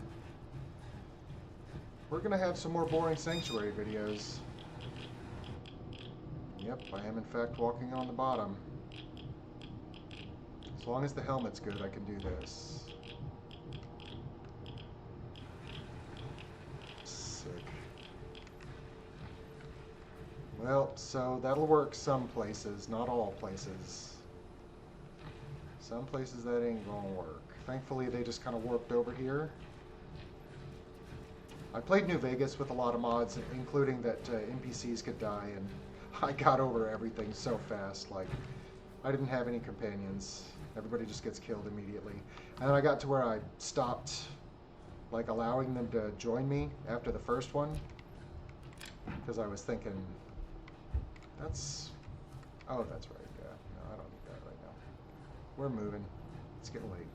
[SPEAKER 1] we're gonna have some more boring Sanctuary videos. Yep, I am in fact walking on the bottom. As long as the helmet's good, I can do this. Sick. Well, so that'll work some places, not all places. Some places that ain't gonna work. Thankfully, they just kind of warped over here. I played New Vegas with a lot of mods, including that NPCs could die, and I got over everything so fast. Like, I didn't have any companions. Everybody just gets killed immediately. And then I got to where I stopped, like, allowing them to join me after the first one. Because I was thinking, that's... Oh, that's right, yeah. No, I don't need that right now. We're moving. It's getting late.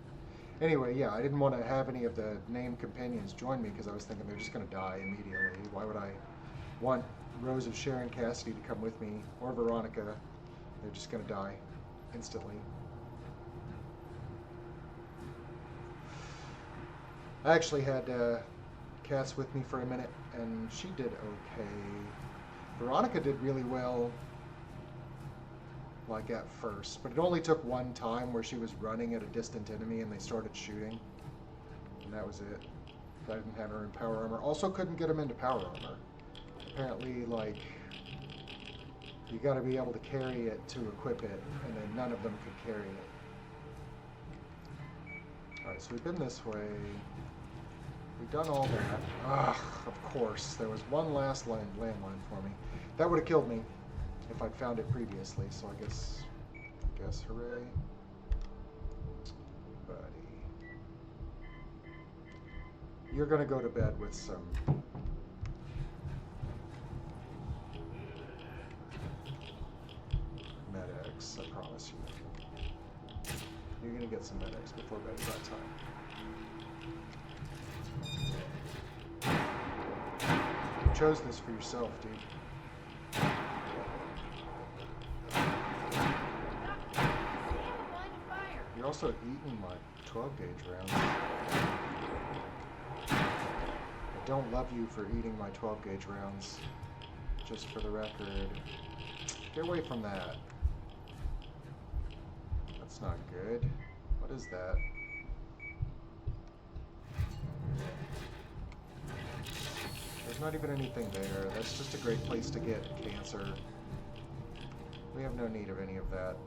[SPEAKER 1] Anyway, yeah, I didn't want to have any of the named companions join me because I was thinking they're just going to die immediately. Why would I want Rose of Sharon Cassidy to come with me, or Veronica? They're just going to die instantly. I actually had Cass with me for a minute, and she did okay. Veronica did really well, like at first, but it only took one time where she was running at a distant enemy and they started shooting, and that was it. I didn't have her in power armor. Also couldn't get him into power armor. Apparently, like, you gotta be able to carry it to equip it, and then none of them could carry it. Alright, so we've been this way. We've done all that. Ugh, of course. There was one last landline for me. That would have killed me if I'd found it previously, so I guess hooray. Buddy. You're gonna go to bed with some... Med-X, I promise you. You're gonna get some Med-X before bed at that time. You chose this for yourself, dude. You're also eating my 12-gauge rounds. I don't love you for eating my 12-gauge rounds. Just for the record. Get away from that. That's not good. What is that? There's not even anything there. That's just a great place to get cancer. We have no need of any of that.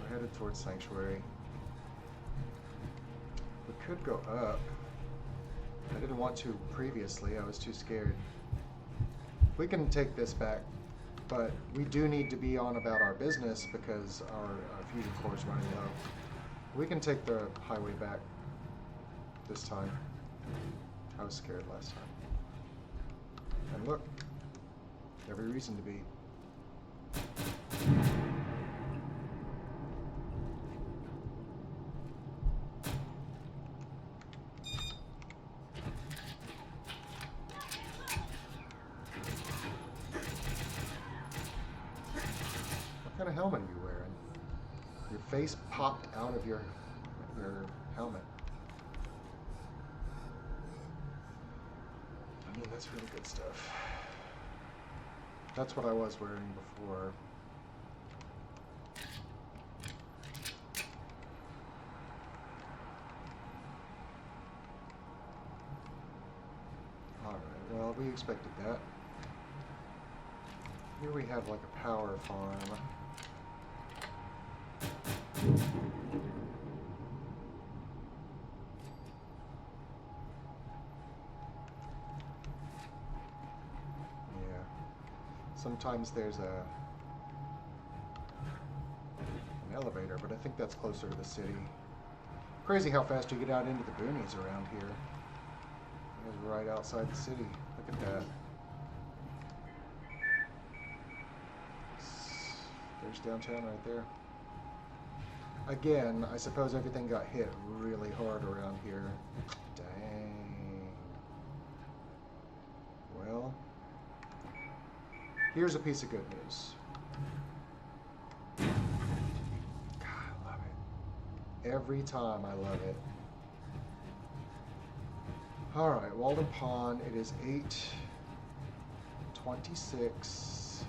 [SPEAKER 1] We're headed towards Sanctuary. We could go up. I didn't want to previously. I was too scared. We can take this back, but we do need to be on about our business because our fusion core is running low. We can take the highway back this time. I was scared last time. And look, every reason to be. What kind of helmet are you wearing? Your face popped out of your helmet. I mean, that's really good stuff. That's what I was wearing before. Alright, well, we expected that. Here we have like a power farm. Sometimes there's an elevator, but I think that's closer to the city. Crazy how fast you get out into the boonies around here. It was right outside the city. Look at that. There's downtown right there. Again, I suppose everything got hit really hard around here. Dang. Well, here's a piece of good news. Every time. I love it. Alright, Walden Pond. It is 8:26.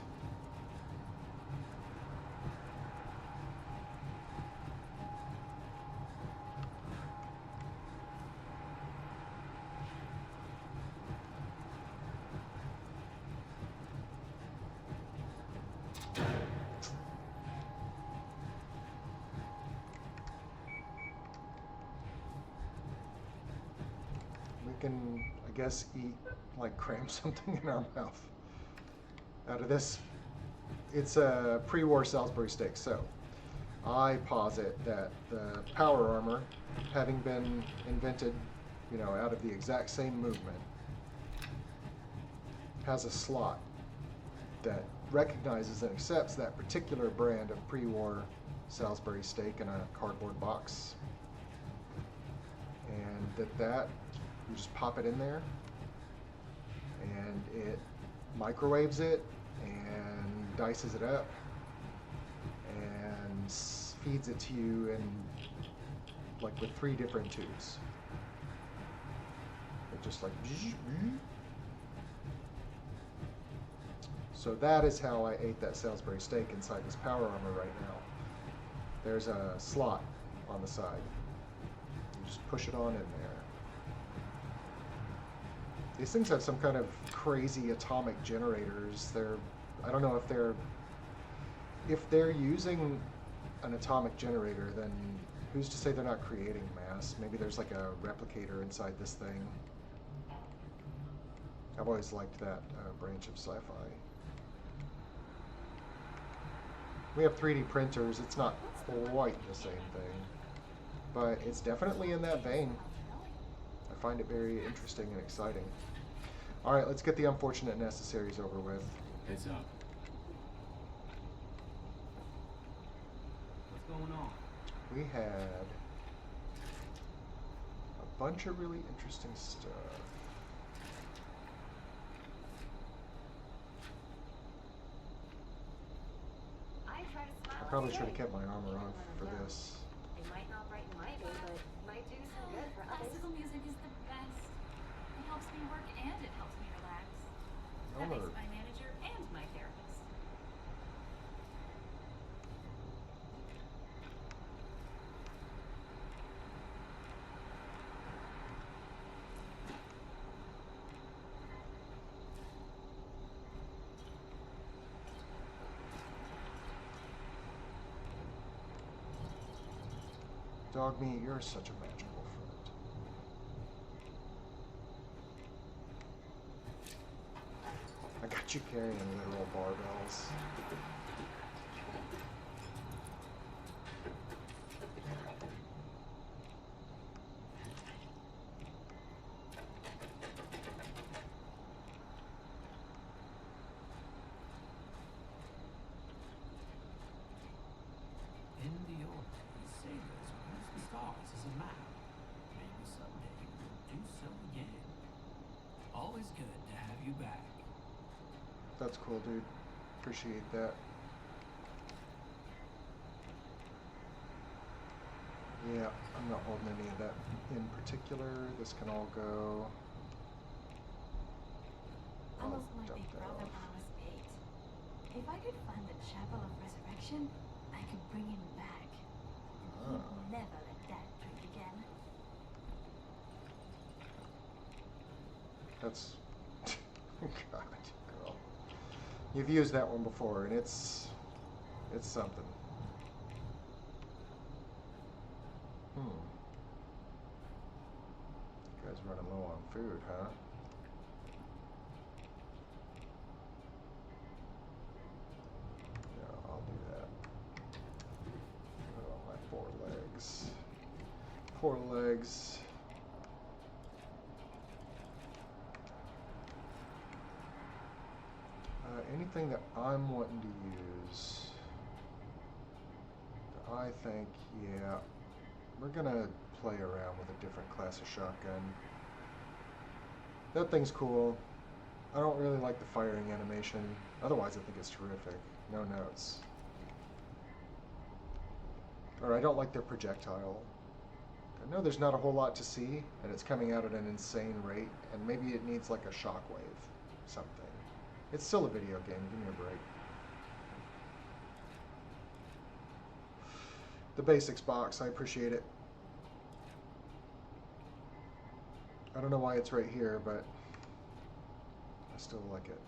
[SPEAKER 1] We can, I guess, eat, like, cram something in our mouth out of this. It's a pre-war Salisbury steak, so I posit that the power armor, having been invented, you know, out of the exact same movement, has a slot that recognizes and accepts that particular brand of pre-war Salisbury steak in a cardboard box, and that you just pop it in there, and it microwaves it and dices it up and feeds it to you in, like, with 3 different tubes. It just like. So that is how I ate that Salisbury steak inside this power armor right now. There's a slot on the side. You just push it on in there. These things have some kind of crazy atomic generators. I don't know if they're using an atomic generator, then who's to say they're not creating mass? Maybe there's like a replicator inside this thing. I've always liked that branch of sci-fi. We have 3D printers. It's not quite the same thing, but it's definitely in that vein. I find it very interesting and exciting. All right, let's get the unfortunate necessaries over with.
[SPEAKER 2] Heads up. What's going on?
[SPEAKER 1] We had a bunch of really interesting stuff. I probably should have kept my armor on for this.
[SPEAKER 11] It might not brighten my day, but might do some good for others.
[SPEAKER 15] Classical music is the best. It helps me work and it helps me relax. That makes my manager and my therapist.
[SPEAKER 1] Dog meat, you're such a magical friend. I got you carrying literal barbells.
[SPEAKER 2] In the old days, sailors would use the stars as a map. Maybe someday we'll do so again. Always good to have you back.
[SPEAKER 1] That's cool, dude. Appreciate that. Yeah, I'm not holding any of that in particular. This can all go.
[SPEAKER 15] Almost my big brother when I was 8. If I could find the Chapel of Resurrection, I could bring him back. He'd never let Dad drink again.
[SPEAKER 1] That's. God, girl. You've used that one before, and it's something. You guys running low on food, huh? Yeah, I'll do that. Oh, my 4 legs. 4 legs. Anything that I'm wanting to use, I think, yeah, we're gonna play around with a different class of shotgun. That thing's cool. I don't really like the firing animation. Otherwise, I think it's terrific. No notes. Or I don't like their projectile. I know there's not a whole lot to see, and it's coming out at an insane rate, and maybe it needs like a shockwave, something. It's still a video game, give me a break. The basics box, I appreciate it. I don't know why it's right here, but I still like it.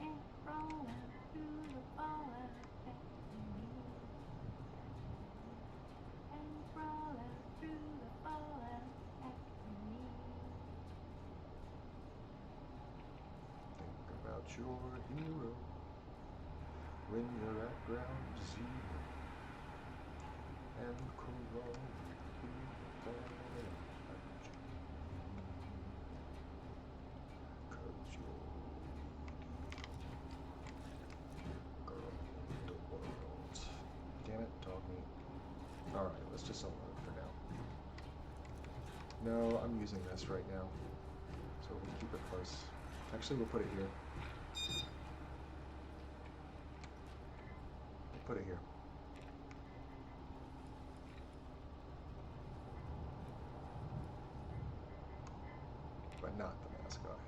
[SPEAKER 1] Think about your hero when you're at ground zero and crawl through the fallout. 'Cause you're girl of the world. Damn it, dog meat. Alright, let's just unload for now. No, I'm using this right now. So we'll keep it close. Actually, we'll put it here. We'll put it here. But not the mascot head.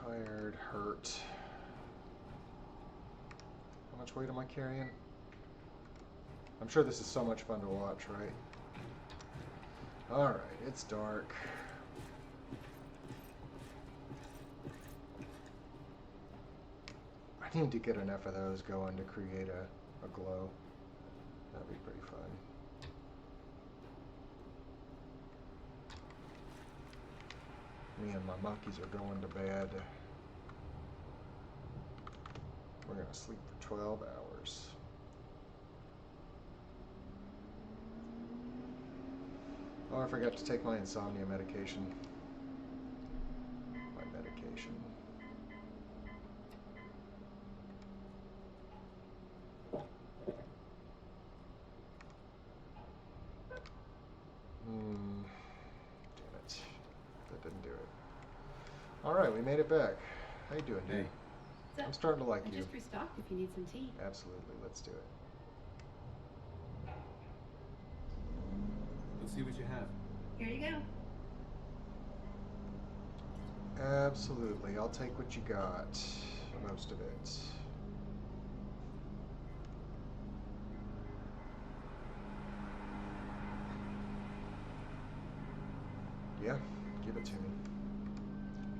[SPEAKER 1] Tired, hurt. How much weight am I carrying? I'm sure this is so much fun to watch, right? Alright, it's dark. I need to get enough of those going to create a glow. That'd be pretty fun. Me and my monkeys are going to bed. We're gonna sleep for 12 hours. Oh, I forgot to take my insomnia medication. My medication. Damn it. That didn't do it. Alright, we made it back. How you doing, dude?
[SPEAKER 10] So,
[SPEAKER 1] I'm starting to like
[SPEAKER 10] I
[SPEAKER 1] you.
[SPEAKER 10] just restocked if you need some tea.
[SPEAKER 1] Absolutely, let's do it.
[SPEAKER 6] Let's see what you have.
[SPEAKER 10] Here you go.
[SPEAKER 1] Absolutely, I'll take what you got. Most of it. Yeah, give it to me.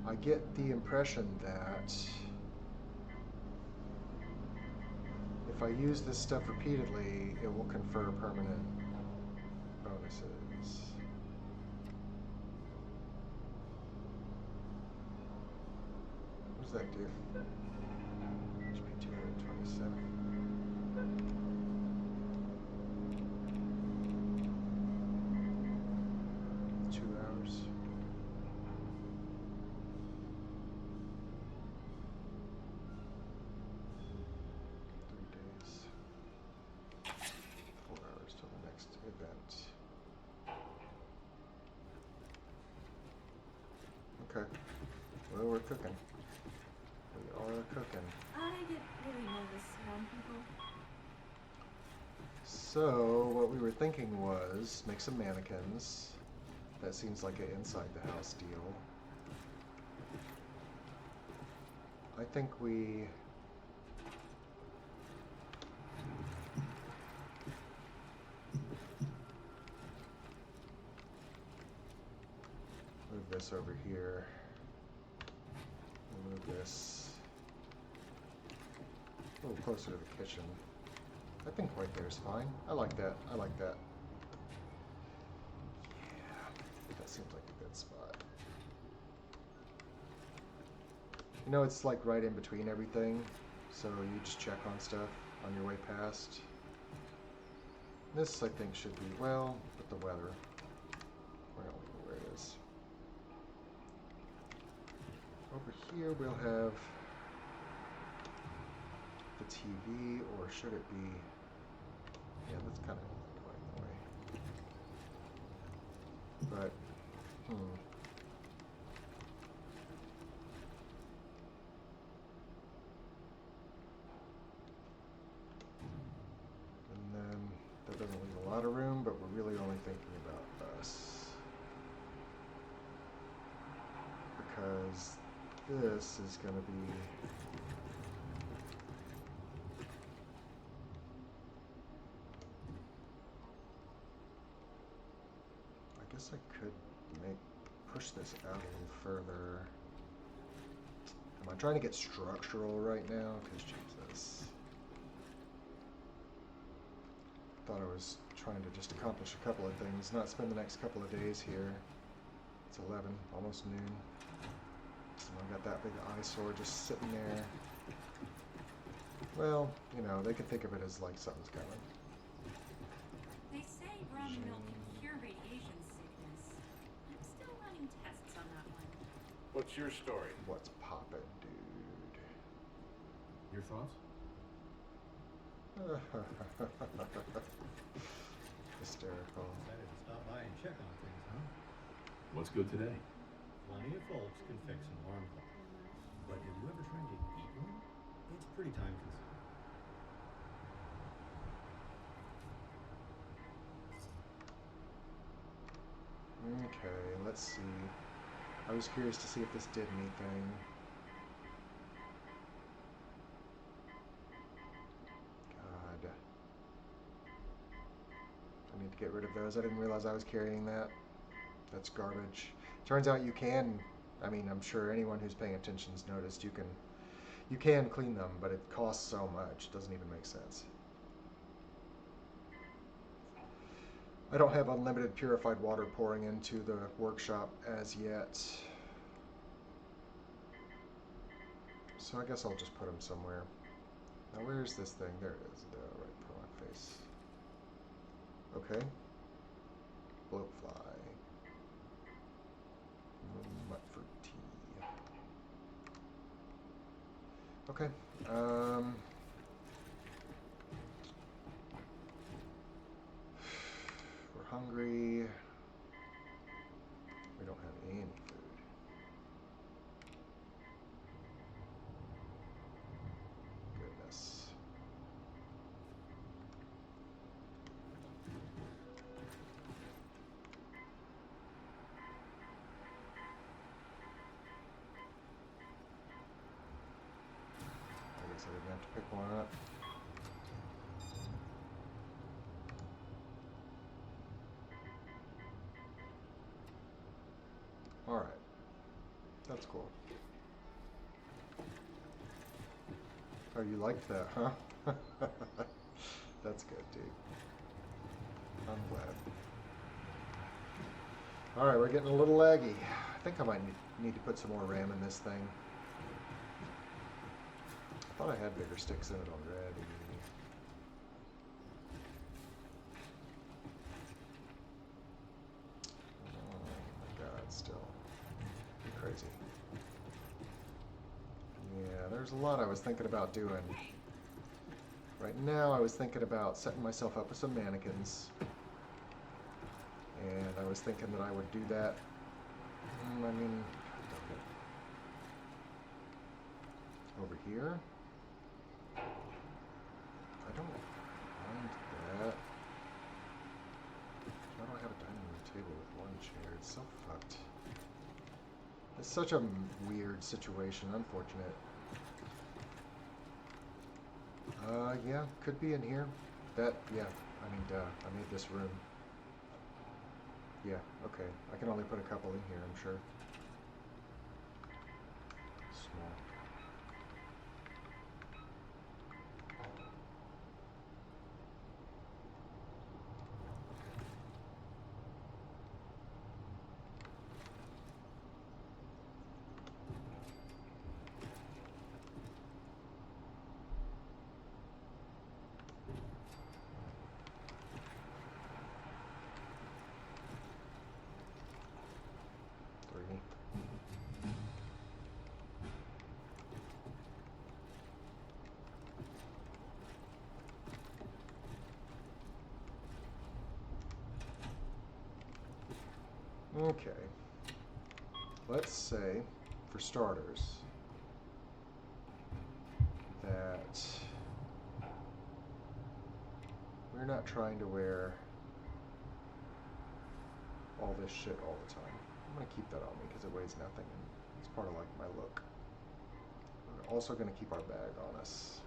[SPEAKER 1] I get the impression that if I use this stuff repeatedly, it will confer permanent bonuses. What does that do? HP 227. Okay. Well, we're cooking. We are cooking.
[SPEAKER 15] I get really nervous around people.
[SPEAKER 1] So, what we were thinking was make some mannequins. That seems like an inside the house deal. I think we... move this over here. We'll move this a little closer to the kitchen. I think right there is fine. I like that. I like that. Yeah, that seems like a good spot. You know, it's like right in between everything, so you just check on stuff on your way past. This, I think, should be, well, with the weather. Well, where it is. Over here we'll have the TV, or should it be, yeah, that's kind of going the way. But, and then that doesn't leave a lot of room, but we're really only thinking about us. Because this is going to be, I guess I could push this out a little further. Am I trying to get structural right now? Because Jesus. Thought I was trying to just accomplish a couple of things, not spend the next couple of days here. It's 11, almost noon. And I've got that big eyesore just sitting there. Well, you know, they can think of it as like something's coming.
[SPEAKER 10] They say raw milk can cure radiation sickness. I'm still running tests on that one.
[SPEAKER 6] What's your story?
[SPEAKER 1] What's poppin', dude?
[SPEAKER 12] Your thoughts?
[SPEAKER 1] Hysterical.
[SPEAKER 16] Decided to stop by and check on things, huh?
[SPEAKER 12] What's good today?
[SPEAKER 16] Plenty of folks can fix an alarm clock. But have you ever tried to eat one? It's pretty time consuming.
[SPEAKER 1] Okay, let's see. I was curious to see if this did anything. God. I need to get rid of those. I didn't realize I was carrying that. That's garbage. Turns out you can, I mean, I'm sure anyone who's paying attention's noticed you can clean them, but it costs so much. It doesn't even make sense. I don't have unlimited purified water pouring into the workshop as yet. So I guess I'll just put them somewhere. Now where's this thing? There it is. Right for my face. Okay. Bloatfly. Mutford tea. Okay. We're hungry. We don't have any food. Goodness. I guess I didn't have to pick one up. Alright. That's cool. Oh, you liked that, huh? That's good, dude. I'm glad. Alright, we're getting a little laggy. I think I might need to put some more RAM in this thing. I thought I had bigger sticks in it already. Oh my god, still. Crazy. Yeah, there's a lot I was thinking about doing. Right now I was thinking about setting myself up with some mannequins. And I was thinking that I would do that. I mean, over here. I don't mind that. Why do I have a dining room table with one chair? It's so fucked. It's such a weird situation, unfortunate. Yeah, could be in here. That, yeah, I mean, duh, I made this room. Yeah, okay. I can only put a couple in here, I'm sure. Small. Okay. Let's say, for starters, that we're not trying to wear all this shit all the time. I'm going to keep that on me because it weighs nothing and it's part of like my look. We're also going to keep our bag on us.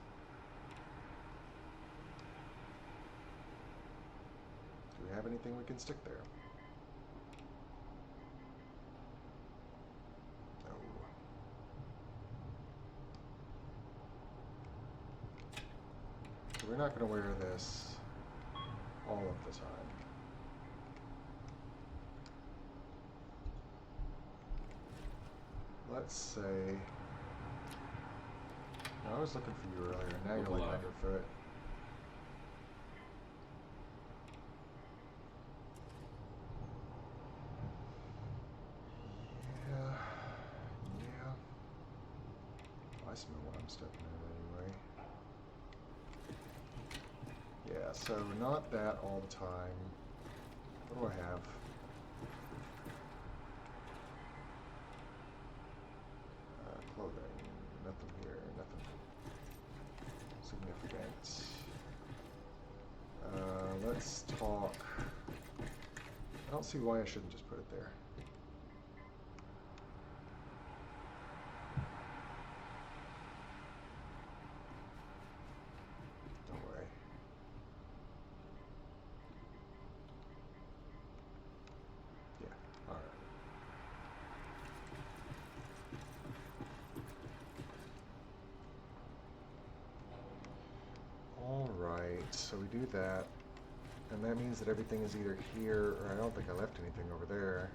[SPEAKER 1] Do we have anything we can stick there? No. So we're not going to wear this all of the time. Let's say, I was looking for you earlier, now you're like underfoot. Yeah. I smell what I'm stepping in anyway. Yeah, so not that all the time. What do I have? Clothing, nothing here, nothing significant. Let's talk. I don't see why I shouldn't just put it there. No way. Yeah, alright. Alright, so we do that, and that means that everything is either here, or I don't think I left anything over there.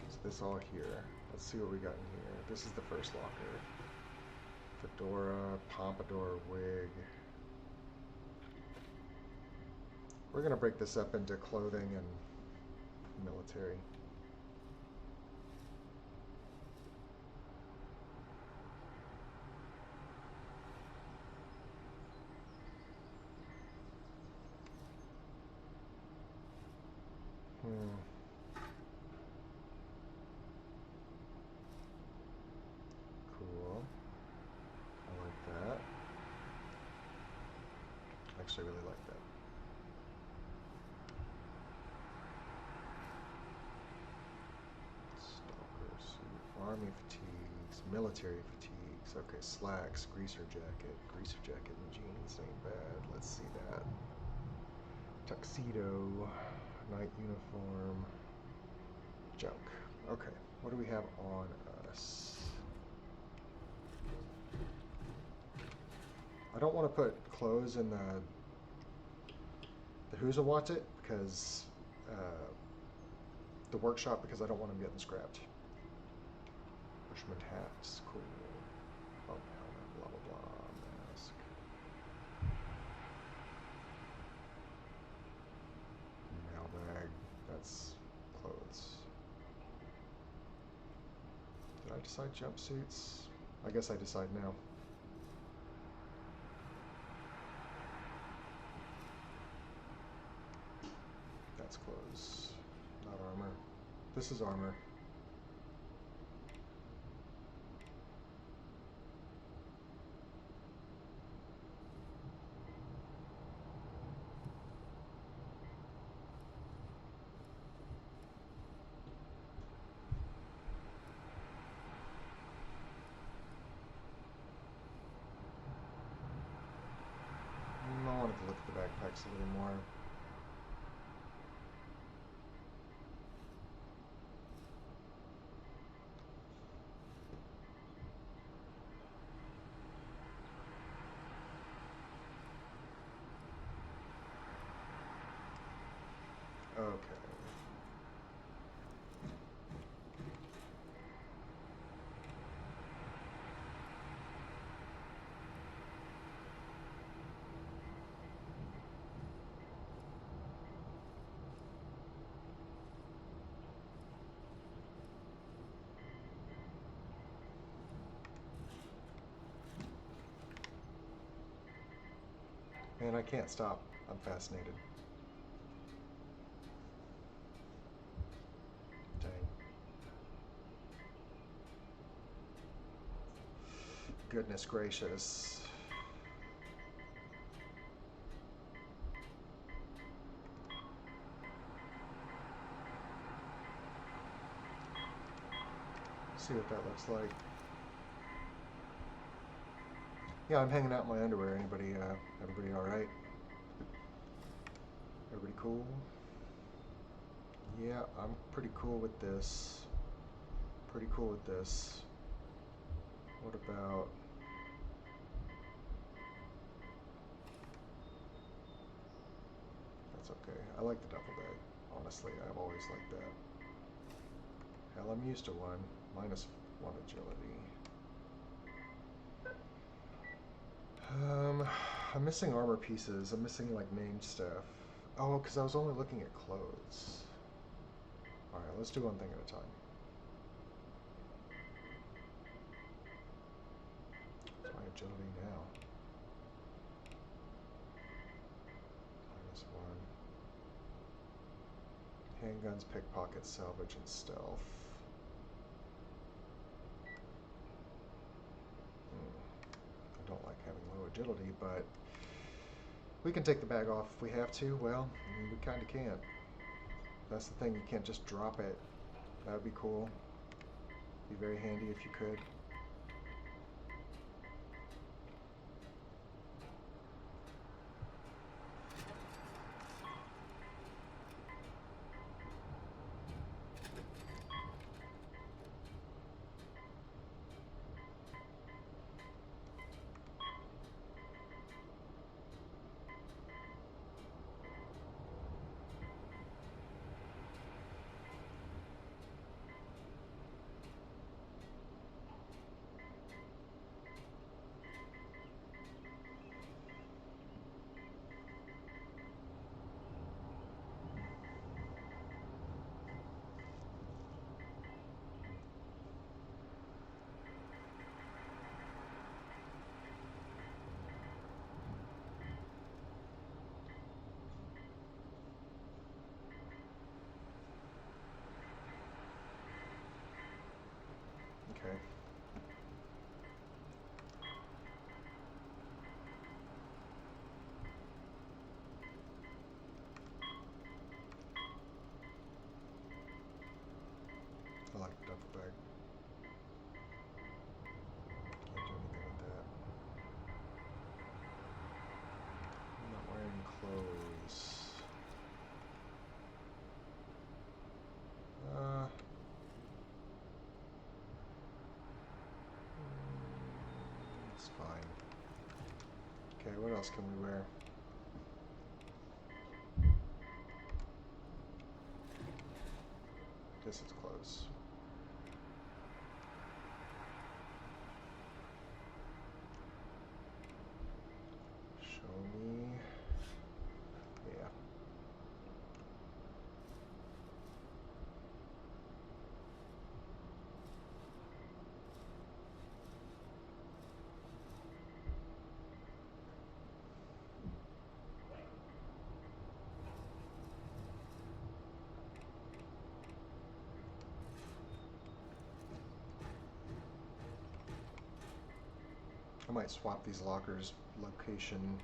[SPEAKER 1] Is this all here? Let's see what we got in here. This is the first locker. Fedora, pompadour, wig. We're going to break this up into clothing and military. Cool. I like that. Actually, I really like that. Stalker suit, army fatigues, military fatigues. Okay, slacks, greaser jacket and jeans ain't bad. Let's see that. Tuxedo, night uniform, junk. Okay, what do we have on us? I don't want to put clothes in the Who's a Watch It because the workshop, because I don't want them getting scrapped. Bushman hats, cool. Oh, helmet, blah blah blah. Mask. Mailbag. That's clothes. Did I decide jumpsuits? I guess I decide now. That's clothes, not armor. This is armor. I wanted to look at the backpacks a little more. Okay. Man, I can't stop. I'm fascinated. Dang. Goodness gracious. See what that looks like. Yeah, I'm hanging out in my underwear. Everybody all right? Everybody cool? Yeah, I'm pretty cool with this. Pretty cool with this. What about... That's okay. I like the duffel bag. Honestly, I've always liked that. Hell, I'm used to one. -1 agility. I'm missing armor pieces. I'm missing like named stuff. Oh, because I was only looking at clothes. Alright, let's do one thing at a time. What's my agility now? -1. Handguns, pickpocket, salvage, and stealth. I don't like having low agility, but we can take the bag off if we have to. Well, I mean, we kind of can't. That's the thing, you can't just drop it. That would be cool. Be very handy if you could. Okay. I like the duffel bag. Can't do anything with that. I'm not wearing clothes. It's fine. Okay, what else can we wear? Guess it's clothes. Show me. Yeah. I might swap these lockers location.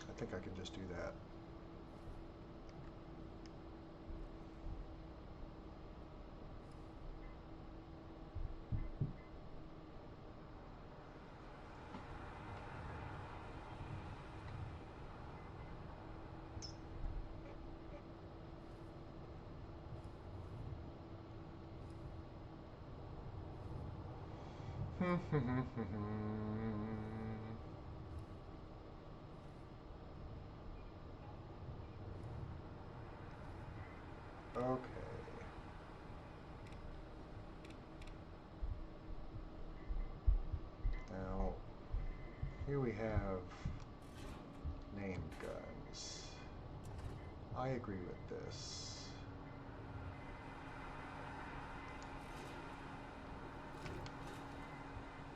[SPEAKER 1] I think I can just do that. Okay. Here we have named guns. I agree with this.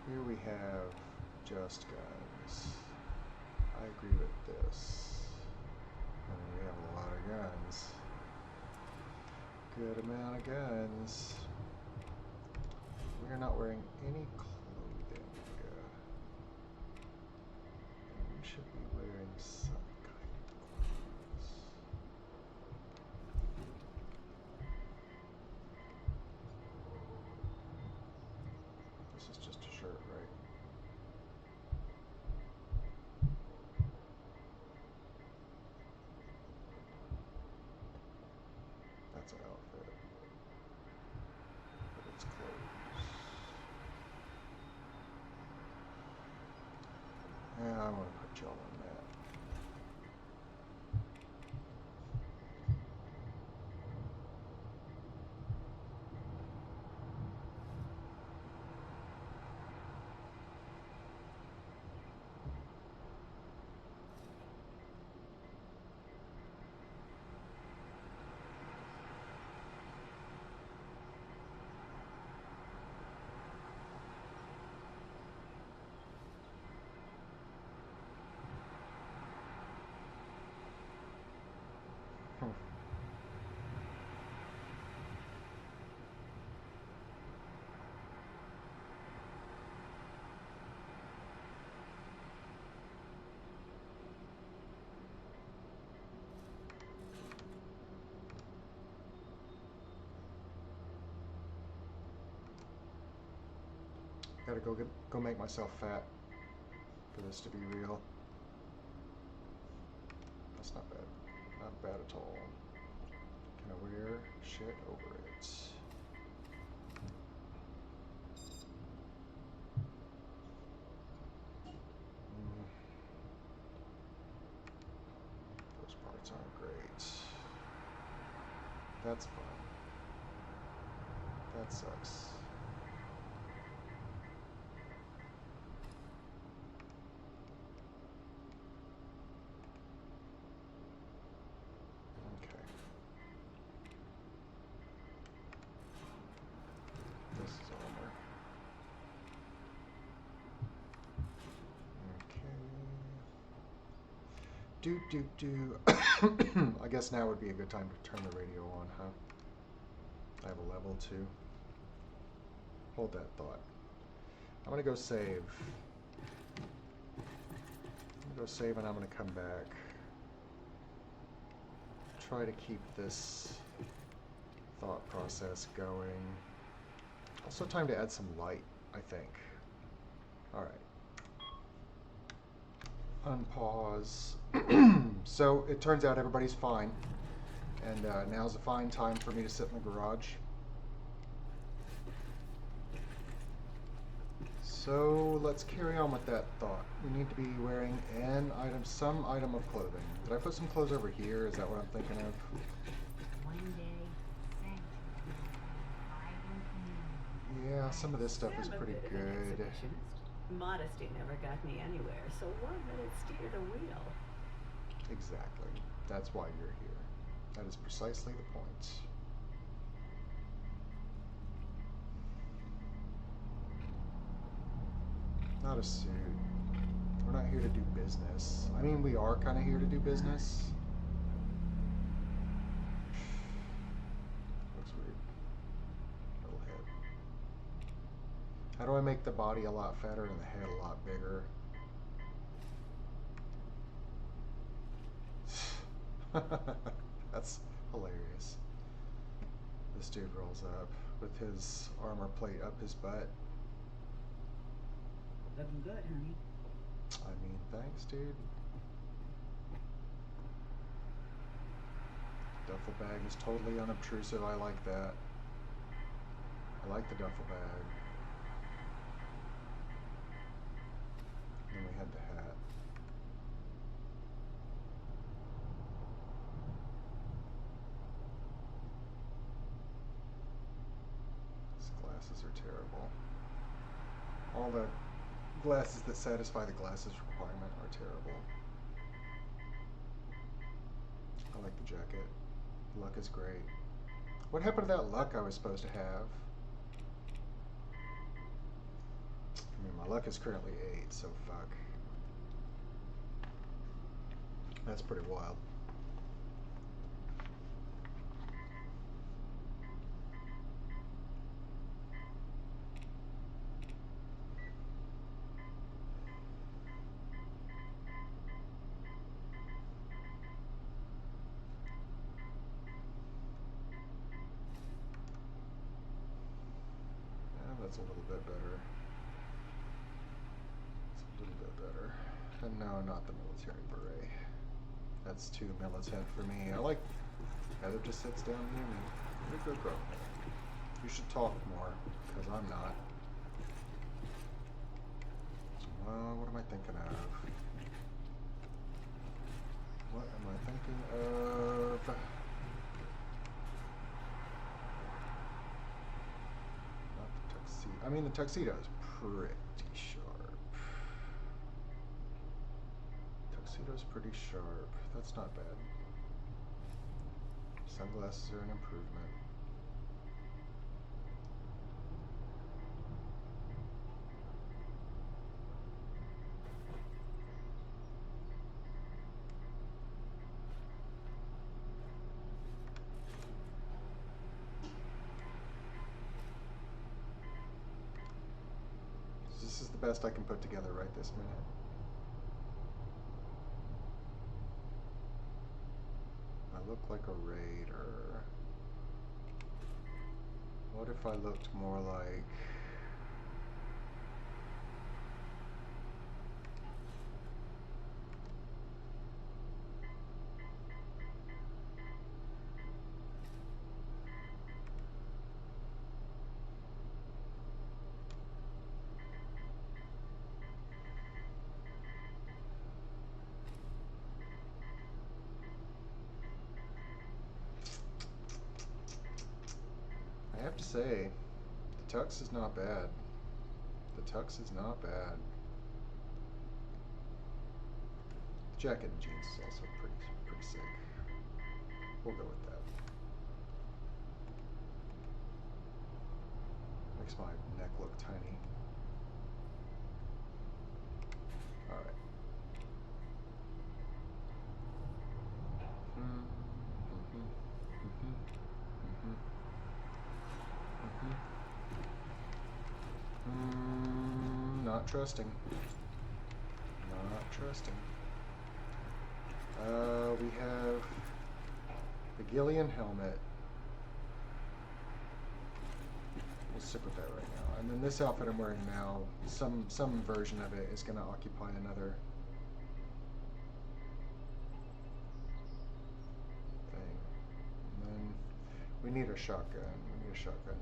[SPEAKER 1] Here we have just guns. I agree with this. I mean, we have a lot of guns. Good amount of guns. We are not wearing any clothing. And we should be wearing some kind of clothes. This is just a shirt, right? That's an outfit. But it's clothes. Yeah, I want to put y'all on that. Gotta go make myself fat for this to be real. That's not bad. Not bad at all. Can I wear shit over it? Those parts aren't great. That's fine. That sucks. This is armor. Okay. I guess now would be a good time to turn the radio on, huh? I have a level 2. Hold that thought. I'm gonna go save. I'm gonna go save and I'm gonna come back. Try to keep this thought process going. Also time to add some light, I think. Alright. Unpause. So it turns out everybody's fine. And now's a fine time for me to sit in the garage. So let's carry on with that thought. We need to be wearing some item of clothing. Did I put some clothes over here? Is that what I'm thinking of?
[SPEAKER 10] One day,
[SPEAKER 1] Yeah, some of this stuff is pretty good.
[SPEAKER 17] Modesty never got me anywhere, so one minute steer the wheel.
[SPEAKER 1] Exactly. That's why you're here. That is precisely the point. Not a suit. We're not here to do business. I mean, we are kind of here to do business. Looks weird. Little head. How do I make the body a lot fatter and the head a lot bigger? That's hilarious. This dude rolls up with his armor plate up his butt.
[SPEAKER 3] Looking good, honey.
[SPEAKER 1] I mean, thanks, dude. Duffel bag is totally unobtrusive. I like that. I like the duffel bag. Then we had the hat. These glasses are terrible. All the Glasses that satisfy the glasses requirement are terrible. I like the jacket. Luck is great. What happened to that luck I was supposed to have? I mean, my luck is currently 8, so fuck. That's pretty wild. That's a little bit better. It's a little bit better. And no, not the military beret. That's too militant for me. I like Heather just sits down near me. You're a good girl. You should talk more, because I'm not. What am I thinking of? What am I thinking of? I mean, the tuxedo is pretty sharp. Tuxedo's pretty sharp. That's not bad. Sunglasses are an improvement. This is the best I can put together right this minute. I look like a raider. What if I looked more like... I have to say, the tux is not bad. The tux is not bad. The jacket and jeans is also pretty sick. We'll go with that. Makes my neck look tiny. Alright. Not trusting. Not trusting. We have the Gillian helmet. We'll stick with that right now. And then this outfit I'm wearing now, some version of it is going to occupy another thing. And then we need a shotgun. We need a shotgun.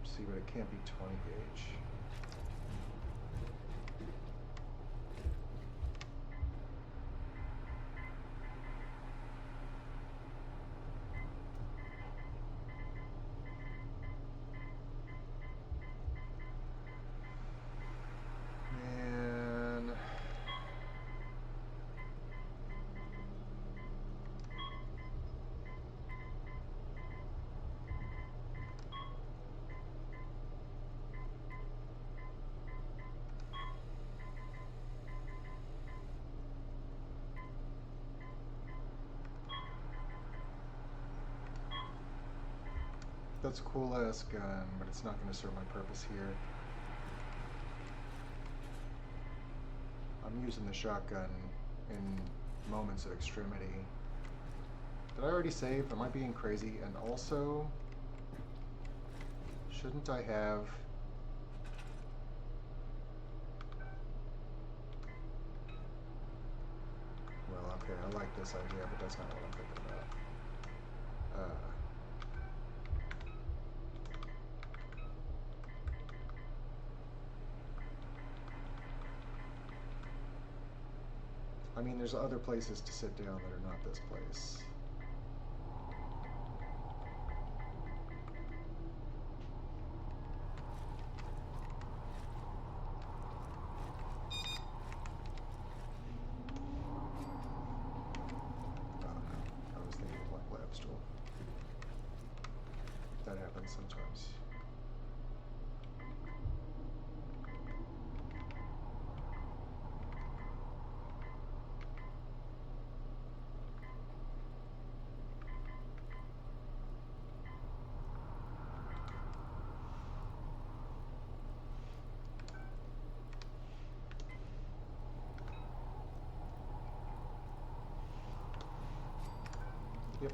[SPEAKER 1] See, but it can't be 20 gauge. That's a cool ass gun, but it's not going to serve my purpose here. I'm using the shotgun in moments of extremity. Did I already save? Am I being crazy? And also, shouldn't I have... Well, okay, I like this idea, but that's not what I'm thinking about. I mean, there's other places to sit down that are not this place. That happens sometimes. Yep,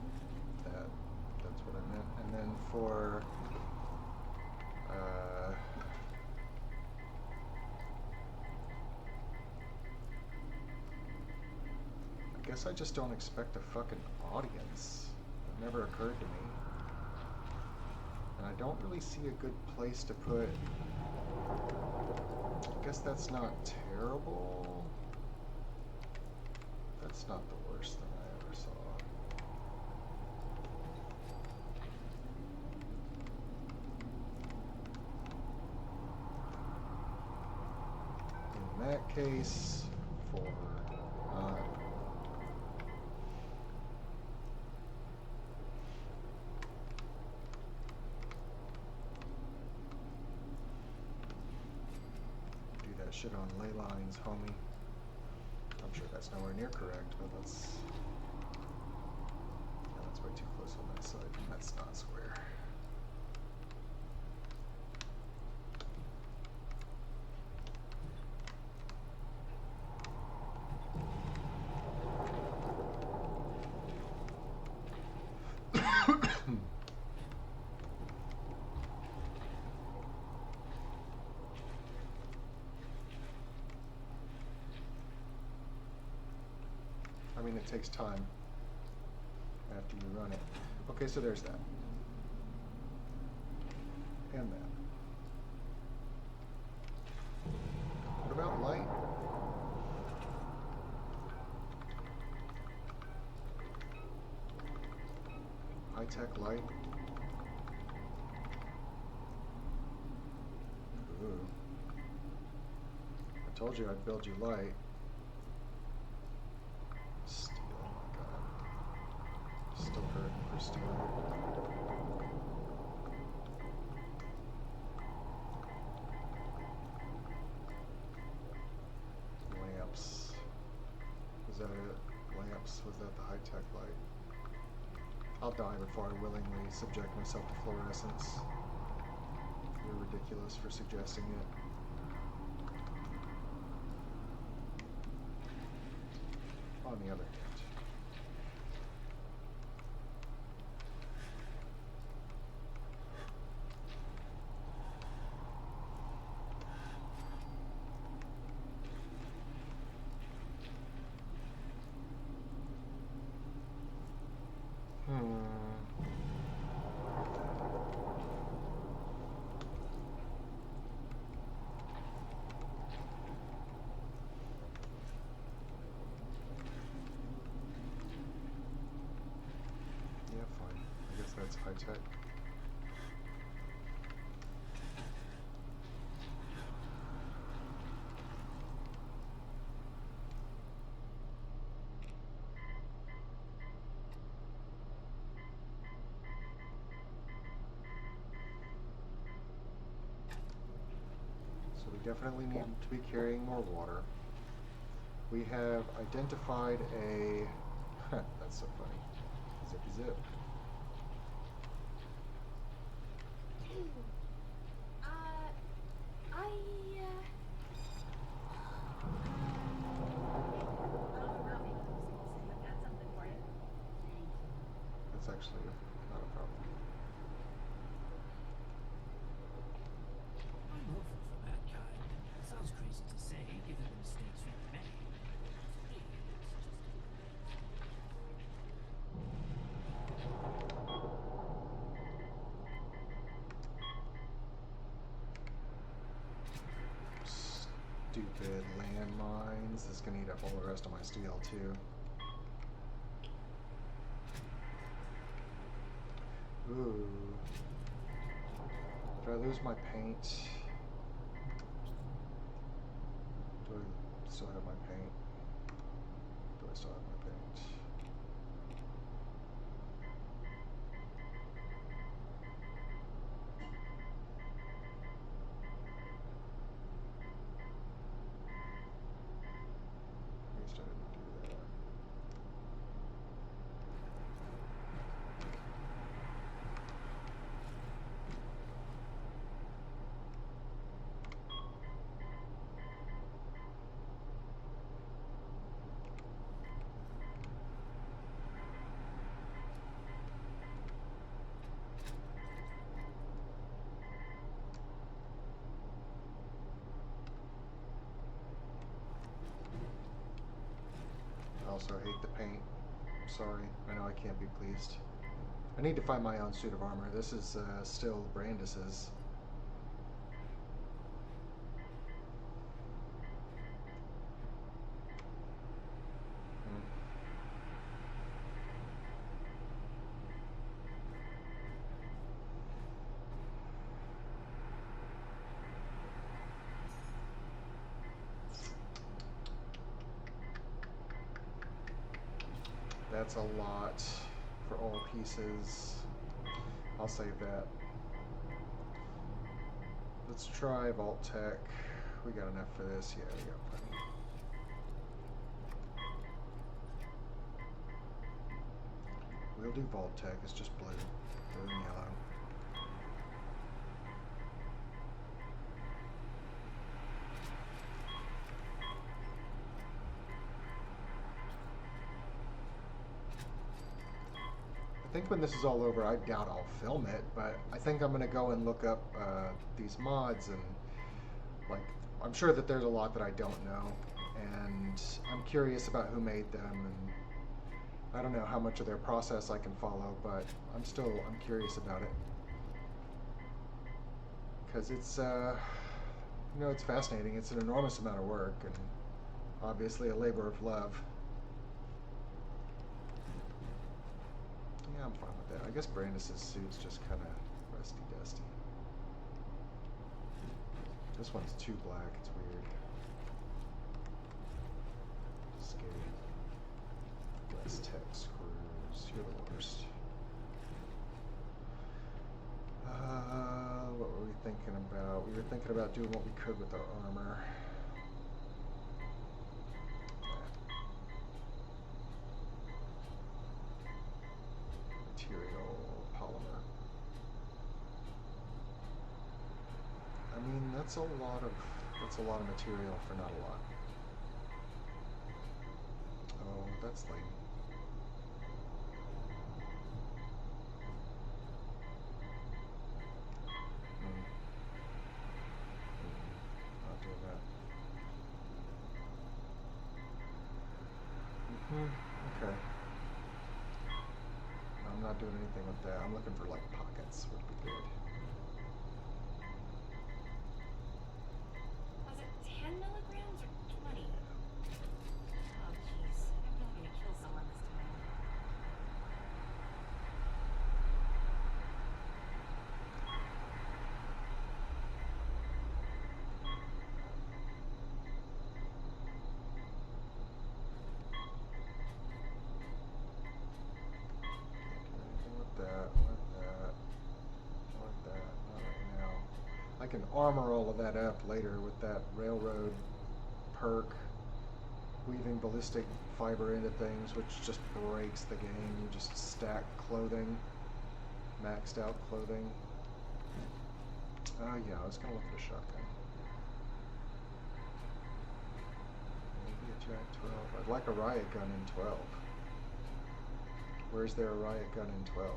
[SPEAKER 1] that's what I meant. And then for I guess I just don't expect a fucking audience. It never occurred to me. And I don't really see a good place to put. I guess that's not terrible. That's not the worst thing I ever saw. In that case, for do that shit on ley lines, homie. I'm sure that's nowhere near correct, but that's way too close on that side, and that's not square. I mean, it takes time after you run it. Okay, so there's that. And that. What about light? High-tech light. Ooh. I told you I'd build you light. Steel, oh my god. Still hurting for steel. Lamps. Was that it? Lamps. Was that the high-tech light? I'll die before I willingly subject myself to fluorescence. You're ridiculous for suggesting it. On the other hand, yeah, fine. I guess that's high tech. So we definitely need to be carrying more water. We have identified a. That's so funny. Zippy zip. That's actually not a problem.
[SPEAKER 2] I'm hopeful for that kind. It sounds crazy to say, given the mistakes we've made.
[SPEAKER 1] Stupid landmines. This is gonna eat up all the rest of my steel too. Ooh. Did I lose my paint? Do I still have my paint? Do I still have my paint? also hate the paint. I'm sorry. I know I can't be pleased. I need to find my own suit of armor. This is still Brandis's. That's a lot for all pieces. I'll save that. Let's try Vault Tech. We got enough for this? Yeah, we got plenty. We'll do Vault Tech. It's just blue and yellow. I think when this is all over, I doubt I'll film it, but I think I'm gonna go and look up these mods, and like, I'm sure that there's a lot that I don't know, and I'm curious about who made them, and I don't know how much of their process I can follow, but I'm curious about it, because it's you know, it's fascinating. It's an enormous amount of work, and obviously a labor of love. Yeah, I'm fine with that. I guess Brandis's suit's just kind of rusty-dusty. This one's too black. It's weird. Scary. Less tech screws. You're the worst. What were we thinking about? We were thinking about doing what we could with our armor. Material, polymer. I mean, that's a lot of material for not a lot. Oh, that's lame. Not doing that. Okay. I'm not doing anything with that. I'm looking for like pockets would be good.
[SPEAKER 15] Was it 10 milligrams or 20? Oh, jeez. I'm really gonna kill someone this time.
[SPEAKER 1] I can armor all of that up later with that railroad perk, weaving ballistic fiber into things, which just breaks the game. You just stack clothing, maxed out clothing. Oh yeah, I was gonna look at a shotgun. Maybe a JAK 12. I'd like a riot gun in 12. Where's there a riot gun in 12?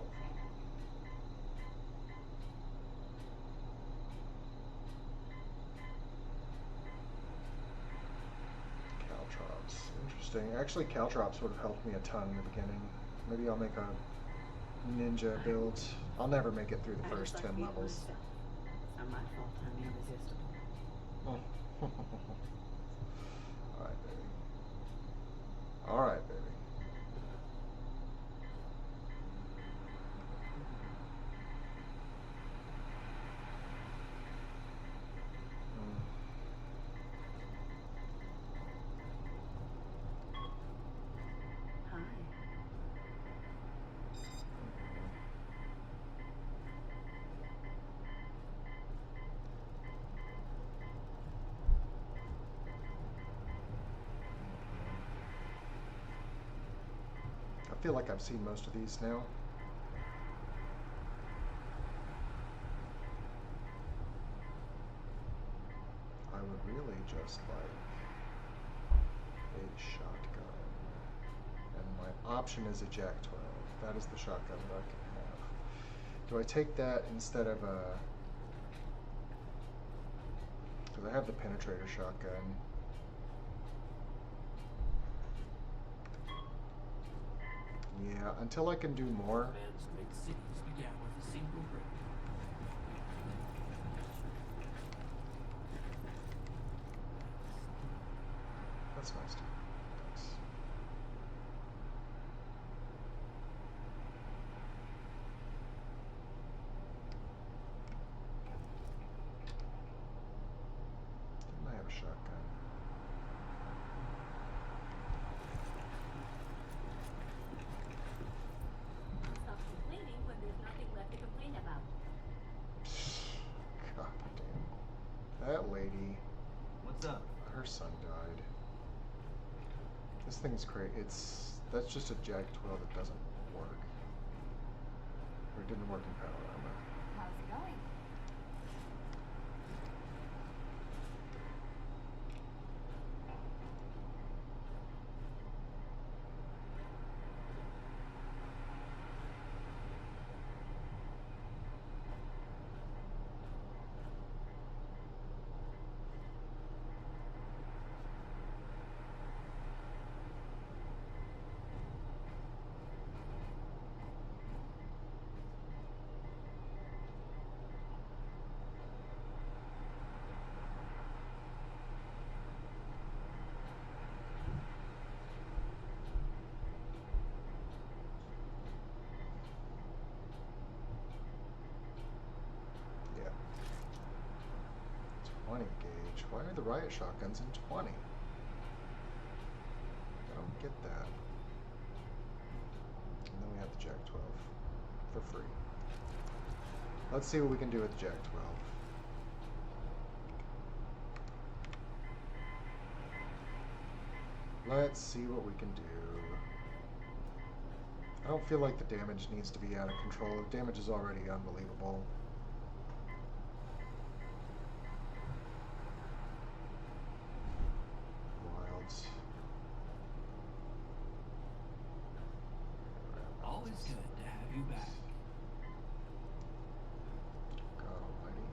[SPEAKER 1] Interesting. Actually, caltrops would have helped me a ton in the beginning. Maybe I'll make a ninja build. I'll never make it through the first 10 levels.
[SPEAKER 17] It's not my fault. I'm irresistible.
[SPEAKER 1] Oh. Alright, baby. Alright, baby. I feel like I've seen most of these now. I would really just like a shotgun. And my option is a JAK 12. That is the shotgun that I can have. Do I take that instead of a... Because I have the penetrator shotgun. Yeah, until I can do more.
[SPEAKER 2] Man's great cities began with a single brick.
[SPEAKER 1] That's nice. Thanks. Didn't I have a shotgun?
[SPEAKER 11] Stop complaining when there's nothing left to complain about.
[SPEAKER 1] God damn. That lady.
[SPEAKER 18] What's up?
[SPEAKER 1] Her son died. This thing's crazy. That's just a Jag 12 that doesn't work. Or it didn't work in panorama.
[SPEAKER 15] How's it going?
[SPEAKER 1] Yeah. 20 gauge. Why are the riot shotguns in 20? I don't get that. And then we have the Jag 12 for free. Let's see what we can do with the Jag 12. Let's see what we can do. I don't feel like the damage needs to be out of control. The damage is already unbelievable. Wilds.
[SPEAKER 2] Always good to have you back.
[SPEAKER 1] God almighty.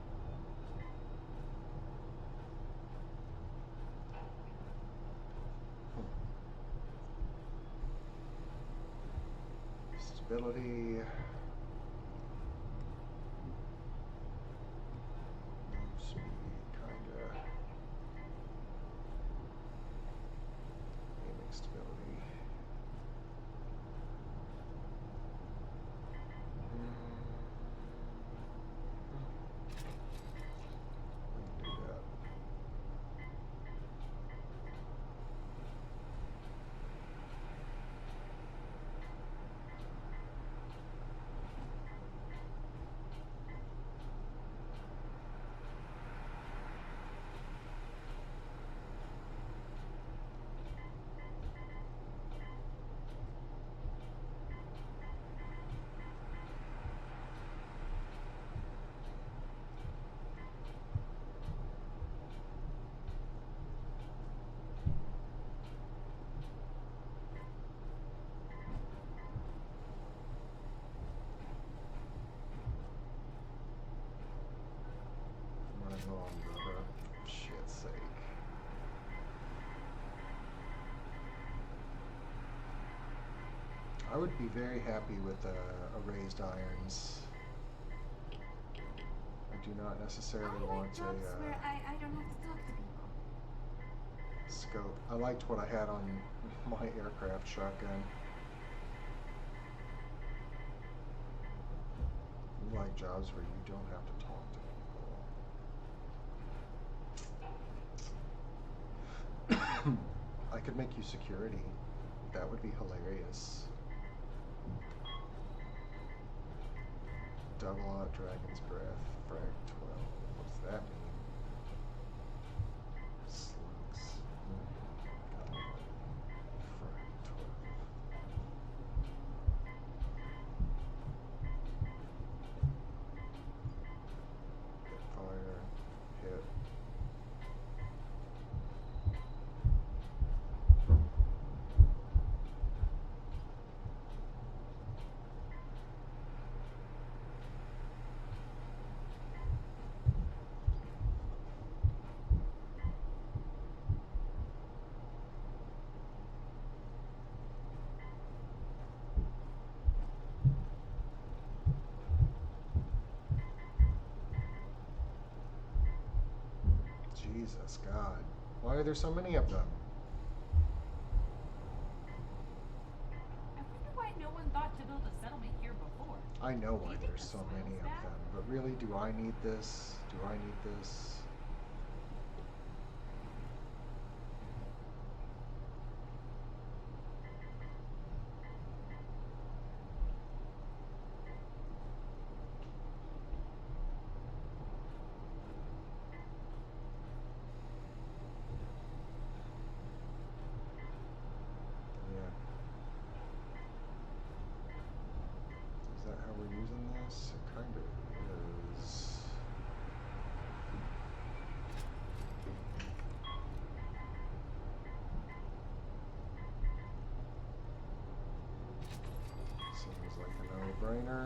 [SPEAKER 1] Stability. Move speed, kinda. Aiming stability. We can do that. I'm running low on rubber. Shit's sake. I would be very happy with a raised irons. I do not necessarily
[SPEAKER 15] I
[SPEAKER 1] want
[SPEAKER 15] like jobs where
[SPEAKER 1] a
[SPEAKER 15] I don't have to talk to people.
[SPEAKER 1] scope. I liked what I had on my aircraft shotgun. You like jobs where you don't have to talk to people. I could make you security. That would be hilarious. Double out Dragon's Breath, Frag 12. What's that mean? Slugs. Frag 12. Fire. Hit. Jesus, God. Why are there so many of them?
[SPEAKER 11] I wonder why no one thought to build a settlement here before.
[SPEAKER 1] I know why
[SPEAKER 11] Do you think
[SPEAKER 1] there's
[SPEAKER 11] the
[SPEAKER 1] so many
[SPEAKER 11] soil's
[SPEAKER 1] of
[SPEAKER 11] bad?
[SPEAKER 1] them, but really, do I need this? Do I need this? Yeah. Is that how we're using this? It kind of is. Seems like a no-brainer.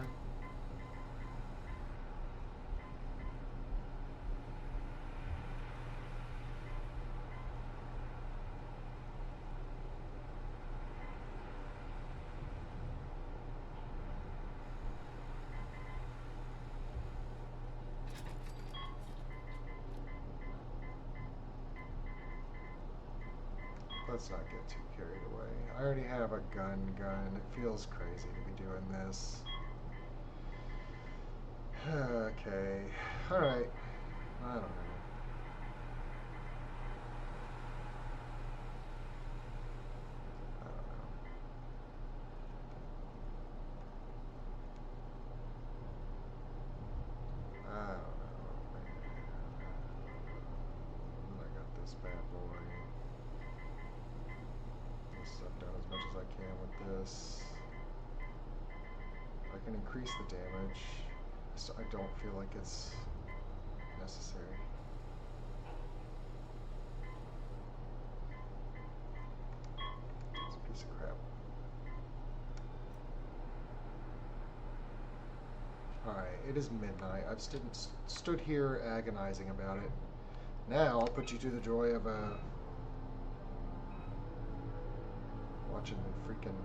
[SPEAKER 1] Let's not get too carried away. I already have a gun. It feels crazy to be doing this. Okay. Alright. I don't know. I don't know. I don't know, man. I got this bad boy. I've done as much as I can with this. I can increase the damage. I don't feel like it's necessary. It's a piece of crap. Alright, it is midnight. I've stood here agonizing about it. Now I'll put you to the joy of watching me freaking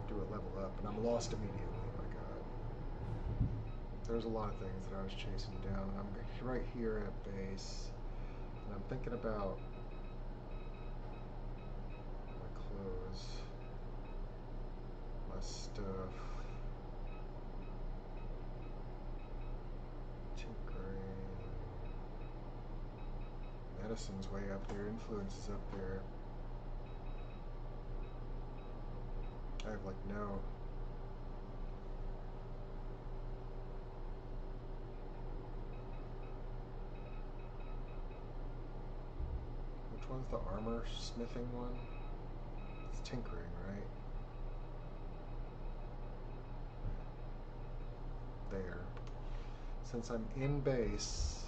[SPEAKER 1] do a level up, and I'm lost immediately. Oh my God. There's a lot of things that I was chasing down, and I'm right here at base, and I'm thinking about my clothes, my stuff, tinkering. Medicine's way up there, influence is up there. I have like no. Which one's the armor smithing one? It's tinkering, right? There. Since I'm in base,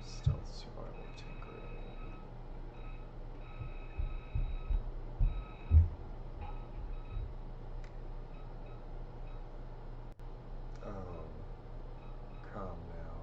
[SPEAKER 1] stealth, survival, tinkering. Oh, come now.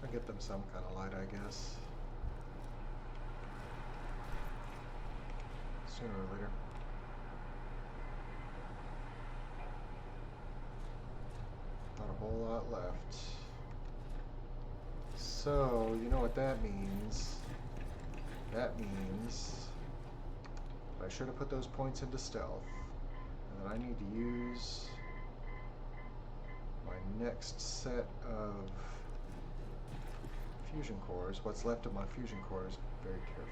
[SPEAKER 1] I get them some kind of light, I guess. Sooner or later. Not a whole lot left. So, you know what that means? That means I should have put those points into stealth. And then I need to use my next set of fusion cores, what's left of my fusion cores, very carefully.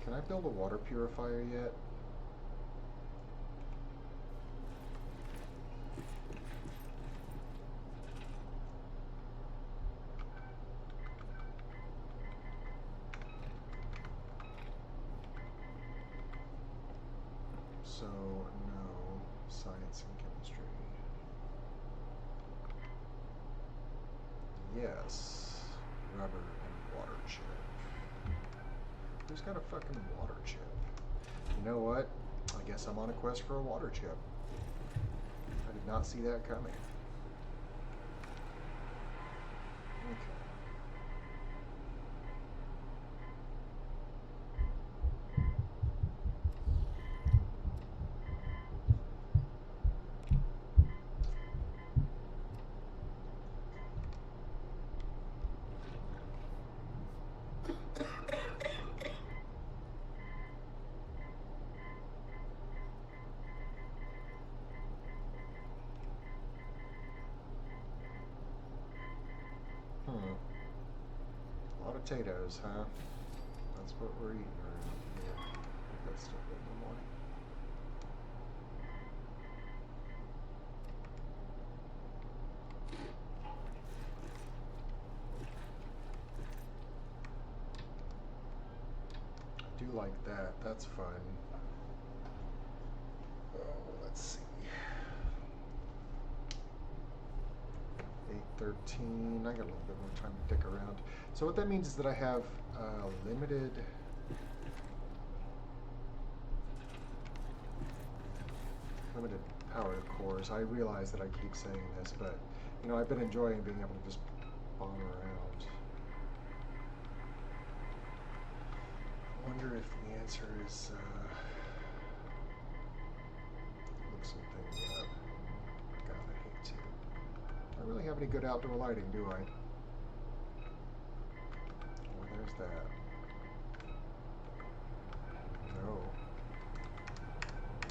[SPEAKER 1] Can I build a water purifier yet? So, no, science and chemistry. Yes, rubber and water chip. Who's got a fucking water chip? You know what? I guess I'm on a quest for a water chip. I did not see that coming. Okay. A lot of potatoes, huh? That's what we're eating around here. I think that's still good in the morning. I do like that. That's fun. Oh, let's see. 8:13. I got a little bit more time to dick around. So what that means is that I have limited power cores. I realize that I keep saying this, but you know, I've been enjoying being able to just bomb around. I wonder if the answer is look some things up. God, I hate to. I don't really have any good outdoor lighting, do I? Oh, there's that. No.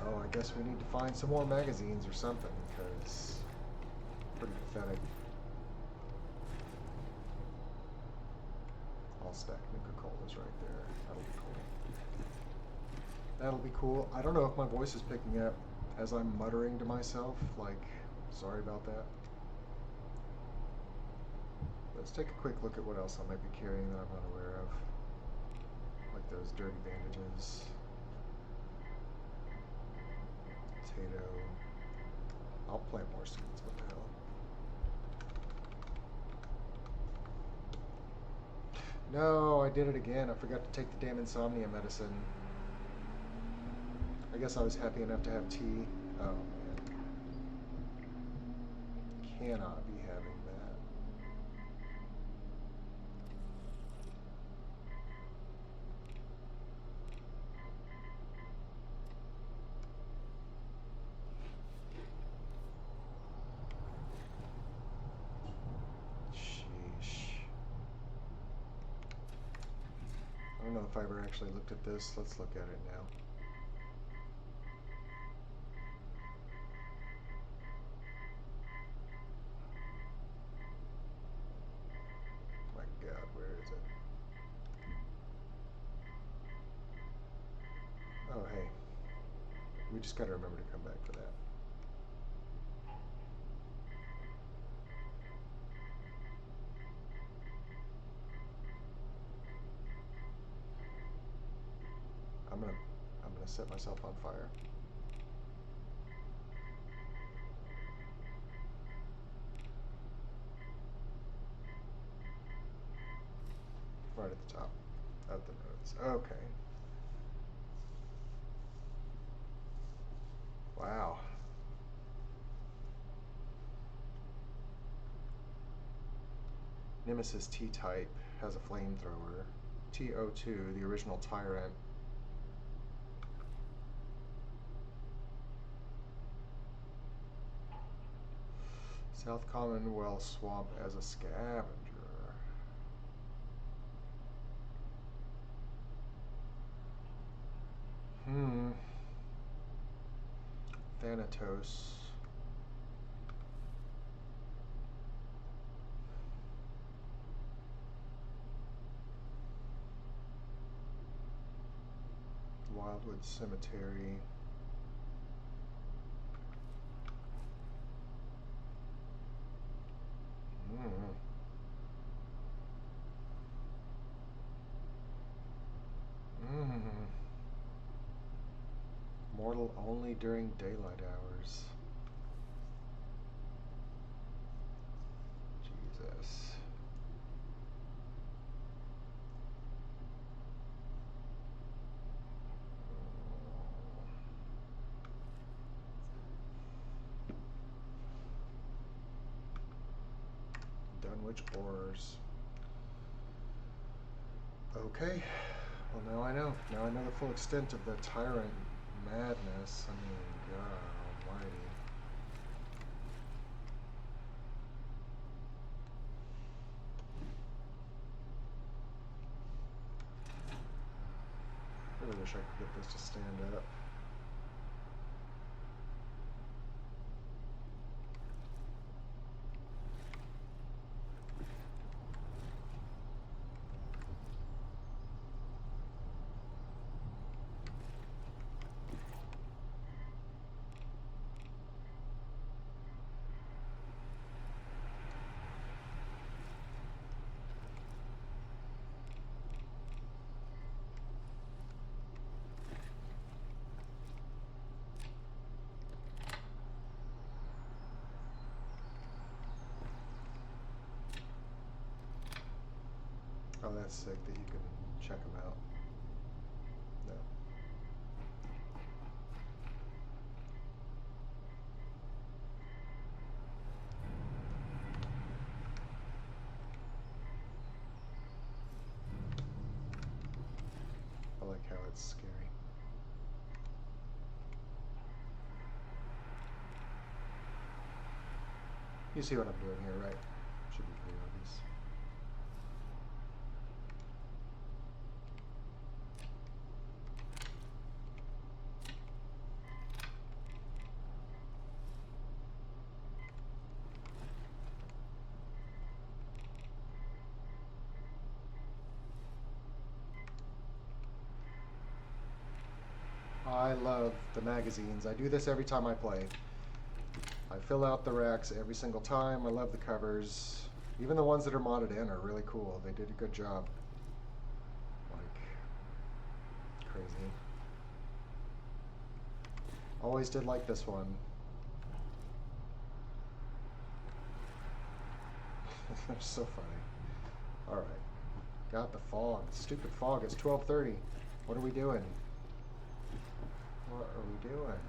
[SPEAKER 1] Oh, I guess we need to find some more magazines or something, because pretty pathetic. I'll stack Nuka-Colas right there. That'll be cool. That'll be cool. I don't know if my voice is picking up as I'm muttering to myself, like, sorry about that. Let's take a quick look at what else I might be carrying that I'm unaware of. Like those dirty bandages. Potato. I'll plant more seeds, what the hell. No, I did it again. I forgot to take the damn insomnia medicine. I guess I was happy enough to have tea. Oh, man. Cannot be having that. Sheesh. I don't know if I ever actually looked at this. Let's look at it now. My God, where is it? Oh, hey. We just gotta remember to come back for that. I'm gonna set myself on fire. Right at the top of the notes. Okay. Wow. Nemesis T-type has a flamethrower. TO2, the original Tyrant. South Commonwealth Swamp as a scavenger. Thanatos. Wildwood Cemetery. Mortal only during daylight hours. Jesus. Dunwich Ores. Okay. Well, now I know. Now I know the full extent of the tyrant madness. I mean, God almighty. Really wish I could get this to stand up. Oh, that's sick that you can check them out. No. I like how it's scary. You see what I'm doing here, right? Should be pretty obvious. I love the magazines. I do this every time I play. I fill out the racks every single time. I love the covers. Even the ones that are modded in are really cool. They did a good job. Like, crazy. Always did like this one. They're so funny. Alright. Got the fog. Stupid fog. It's 12:30. What are we doing? What are we doing?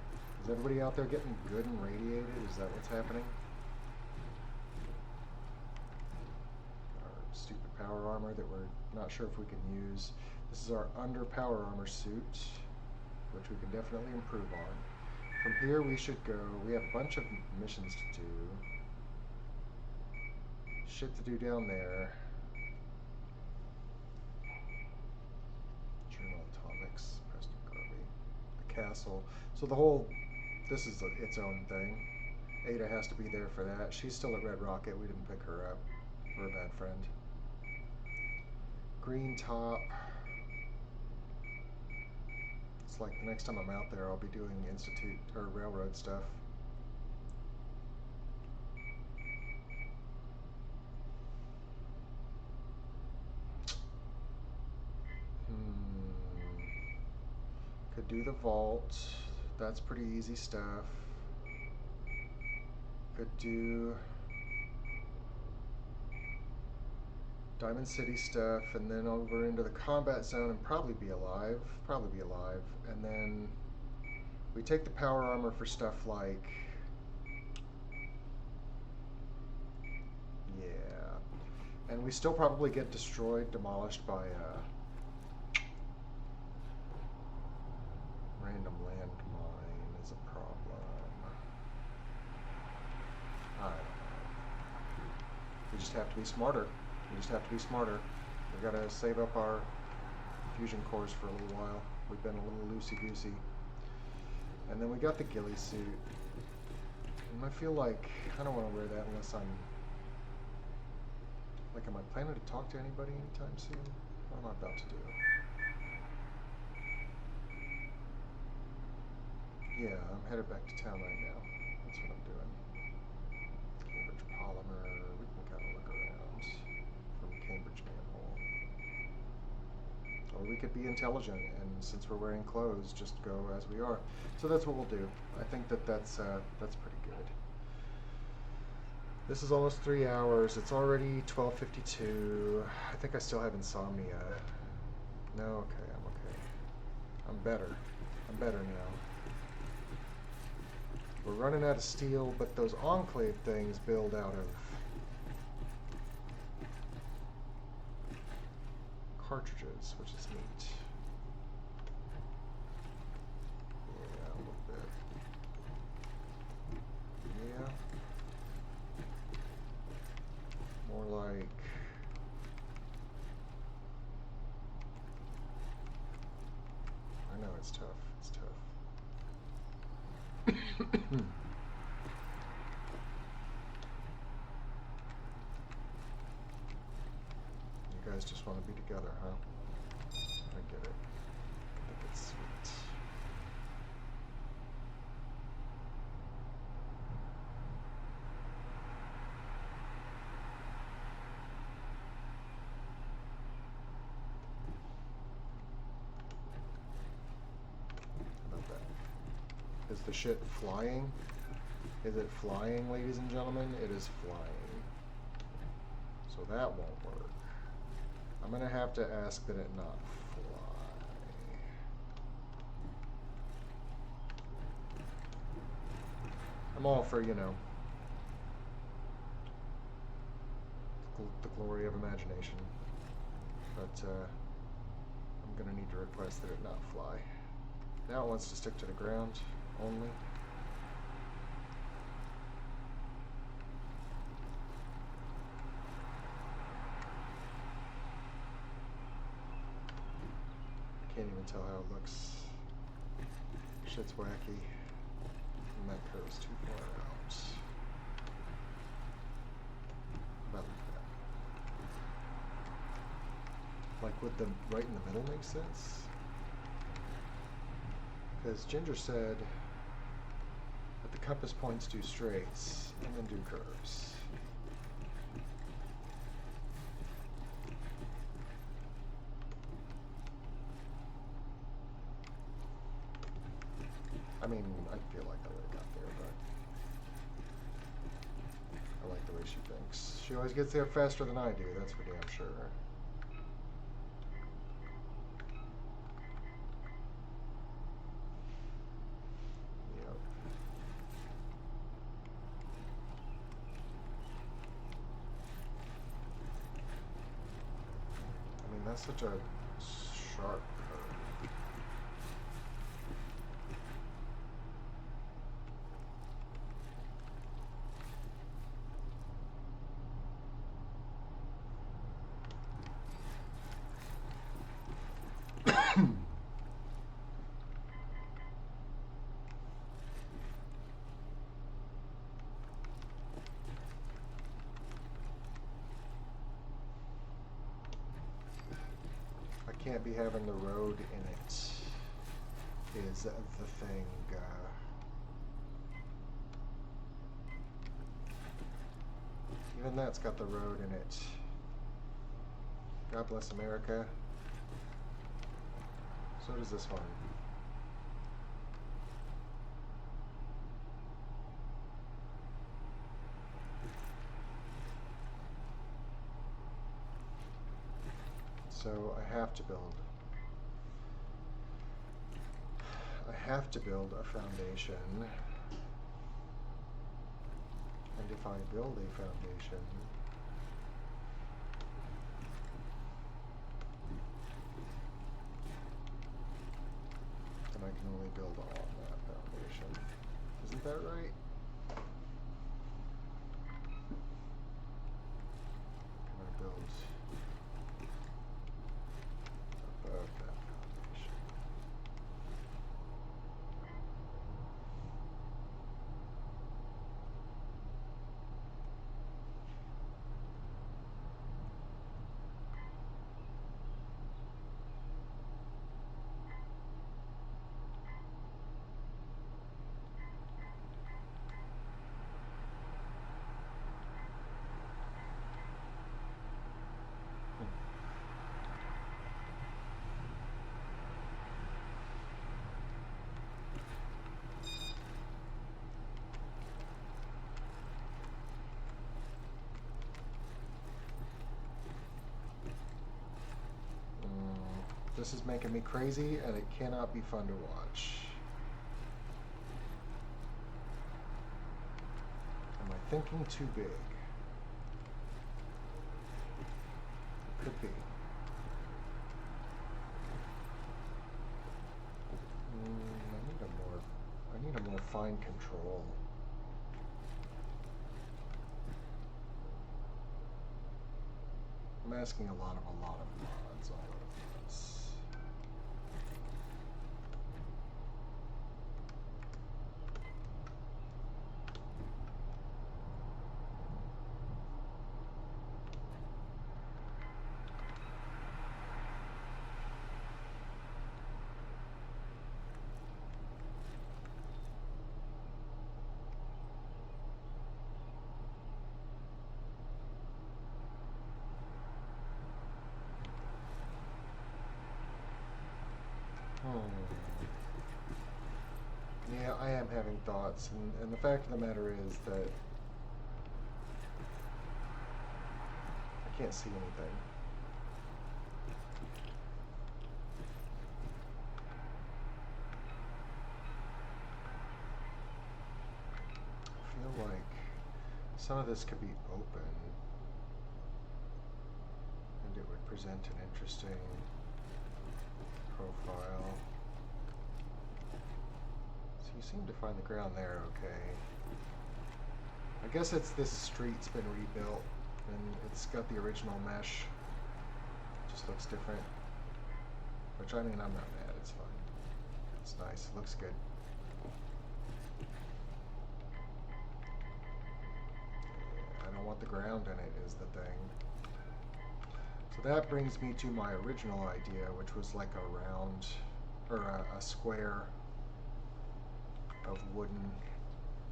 [SPEAKER 1] Is everybody out there getting good and radiated? Is that what's happening? Our stupid power armor that we're not sure if we can use. This is our under power armor suit, which we can definitely improve on. From here we should go. We have a bunch of missions to do. Shit to do down there. Journal Atomics, Preston Garvey. The castle. So the whole, this is its own thing. Ada has to be there for that. She's still at Red Rocket. We didn't pick her up. We're a bad friend. Green Top. It's like the next time I'm out there, I'll be doing institute or railroad stuff. Could do the vault. That's pretty easy stuff. Could do Diamond City stuff, and then over into the combat zone and probably be alive. And then we take the power armor for stuff like, yeah. And we still probably get destroyed, demolished by random landmine is a problem. I don't know. We just have to be smarter. We gotta save up our fusion cores for a little while. We've been a little loosey-goosey. And then we got the ghillie suit. And I feel like I don't want to wear that unless I'm... Like, am I planning to talk to anybody anytime soon? What am I about to do? Yeah, I'm headed back to town right now. That's what I'm doing. Cambridge Polymer. We can kind of look around from Cambridge Manhole. Or we could be intelligent, and since we're wearing clothes, just go as we are. So that's what we'll do. I think that that's pretty good. This is almost 3 hours. It's already 12:52. I think I still have insomnia. No, okay, I'm okay. I'm better. I'm better now. We're running out of steel, but those enclave things build out of cartridges, which is neat. Yeah, a little bit. Yeah. More like... I know, it's tough. It's tough. You guys just want to be together, huh? I get it. I think it's sweet. How about that? Is the shit flying? Is it flying, ladies and gentlemen? It is flying. So that won't work. I'm gonna have to ask that it not fly. I'm all for, you know, the glory of imagination. But I'm gonna need to request that it not fly. Now it wants to stick to the ground only. Can't even tell how it looks. Shit's wacky. And that curve's too far out. About like that. Like, would the right in the middle make sense? Because Ginger said that the compass points do straights and then do curves. I mean, I feel like I would have got there, but I like the way she thinks. She always gets there faster than I do, that's for damn sure. Yep. I mean, that's such a sharp curve. I can't be having the road in it, is the thing. Even that's got the road in it. God bless America. So does this one. So I have to build a foundation. And if I build a foundation, then I can only build on that foundation. Isn't that right? Can I build above that foundation? This is making me crazy, and it cannot be fun to watch. Am I thinking too big? Could be. I need a more fine control. I'm asking a lot of mods all over this. Yeah, I am having thoughts, and the fact of the matter is that I can't see anything. I feel like some of this could be open, and it would present an interesting profile. So you seem to find the ground there okay. I guess it's this street's been rebuilt and it's got the original mesh. It just looks different. Which, I mean, I'm not mad, it's fine. It's nice, it looks good. Yeah, I don't want the ground in it is the thing. So that brings me to my original idea, which was like a round, or a square of wooden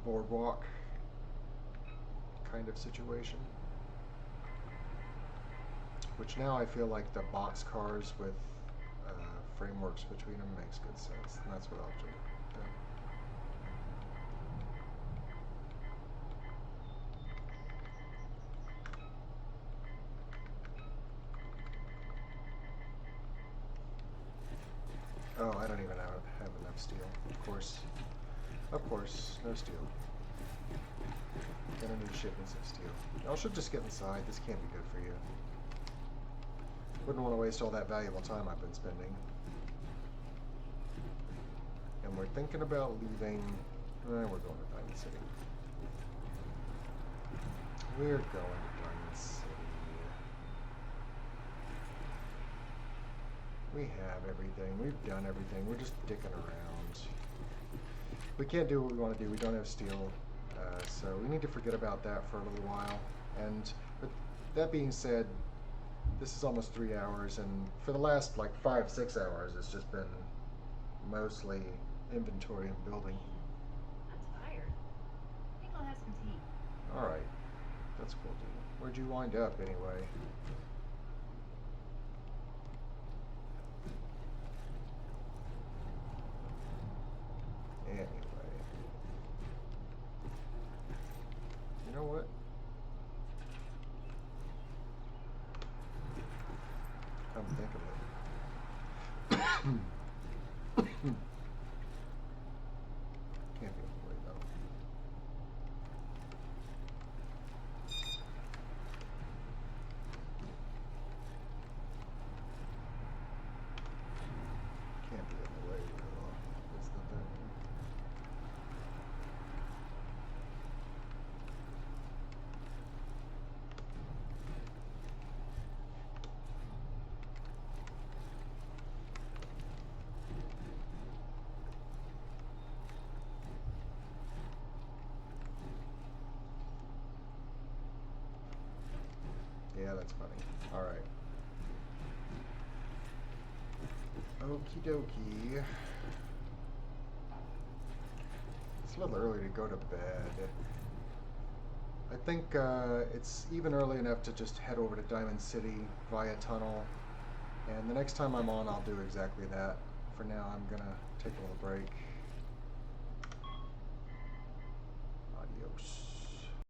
[SPEAKER 1] boardwalk kind of situation. Which now I feel like the box cars with frameworks between them makes good sense, and that's what I'll do. Oh, I don't even have enough steel. Of course, no steel. Gonna need shipments of steel. Y'all should just get inside. This can't be good for you. Wouldn't want to waste all that valuable time I've been spending. And we're thinking about leaving. We're going to Diamond City. We're going to Diamond City. We have everything. We've done everything. We're just dicking around. We can't do what we want to do. We don't have steel. So we need to forget about that for a little while. And but that being said, this is almost 3 hours, and for the last like 5-6 hours, it's just been mostly inventory and building.
[SPEAKER 11] I'm tired. I think I'll have some tea.
[SPEAKER 1] All right, that's cool, dude. Where'd you wind up anyway? Anyway, you know what? Come think of it. Can't be able to wait though. Can't be in the way though, is the thing. Yeah, that's funny. Alright. Okie dokie. It's a little early to go to bed. I think it's even early enough to just head over to Diamond City via tunnel. And the next time I'm on, I'll do exactly that. For now, I'm gonna take a little break.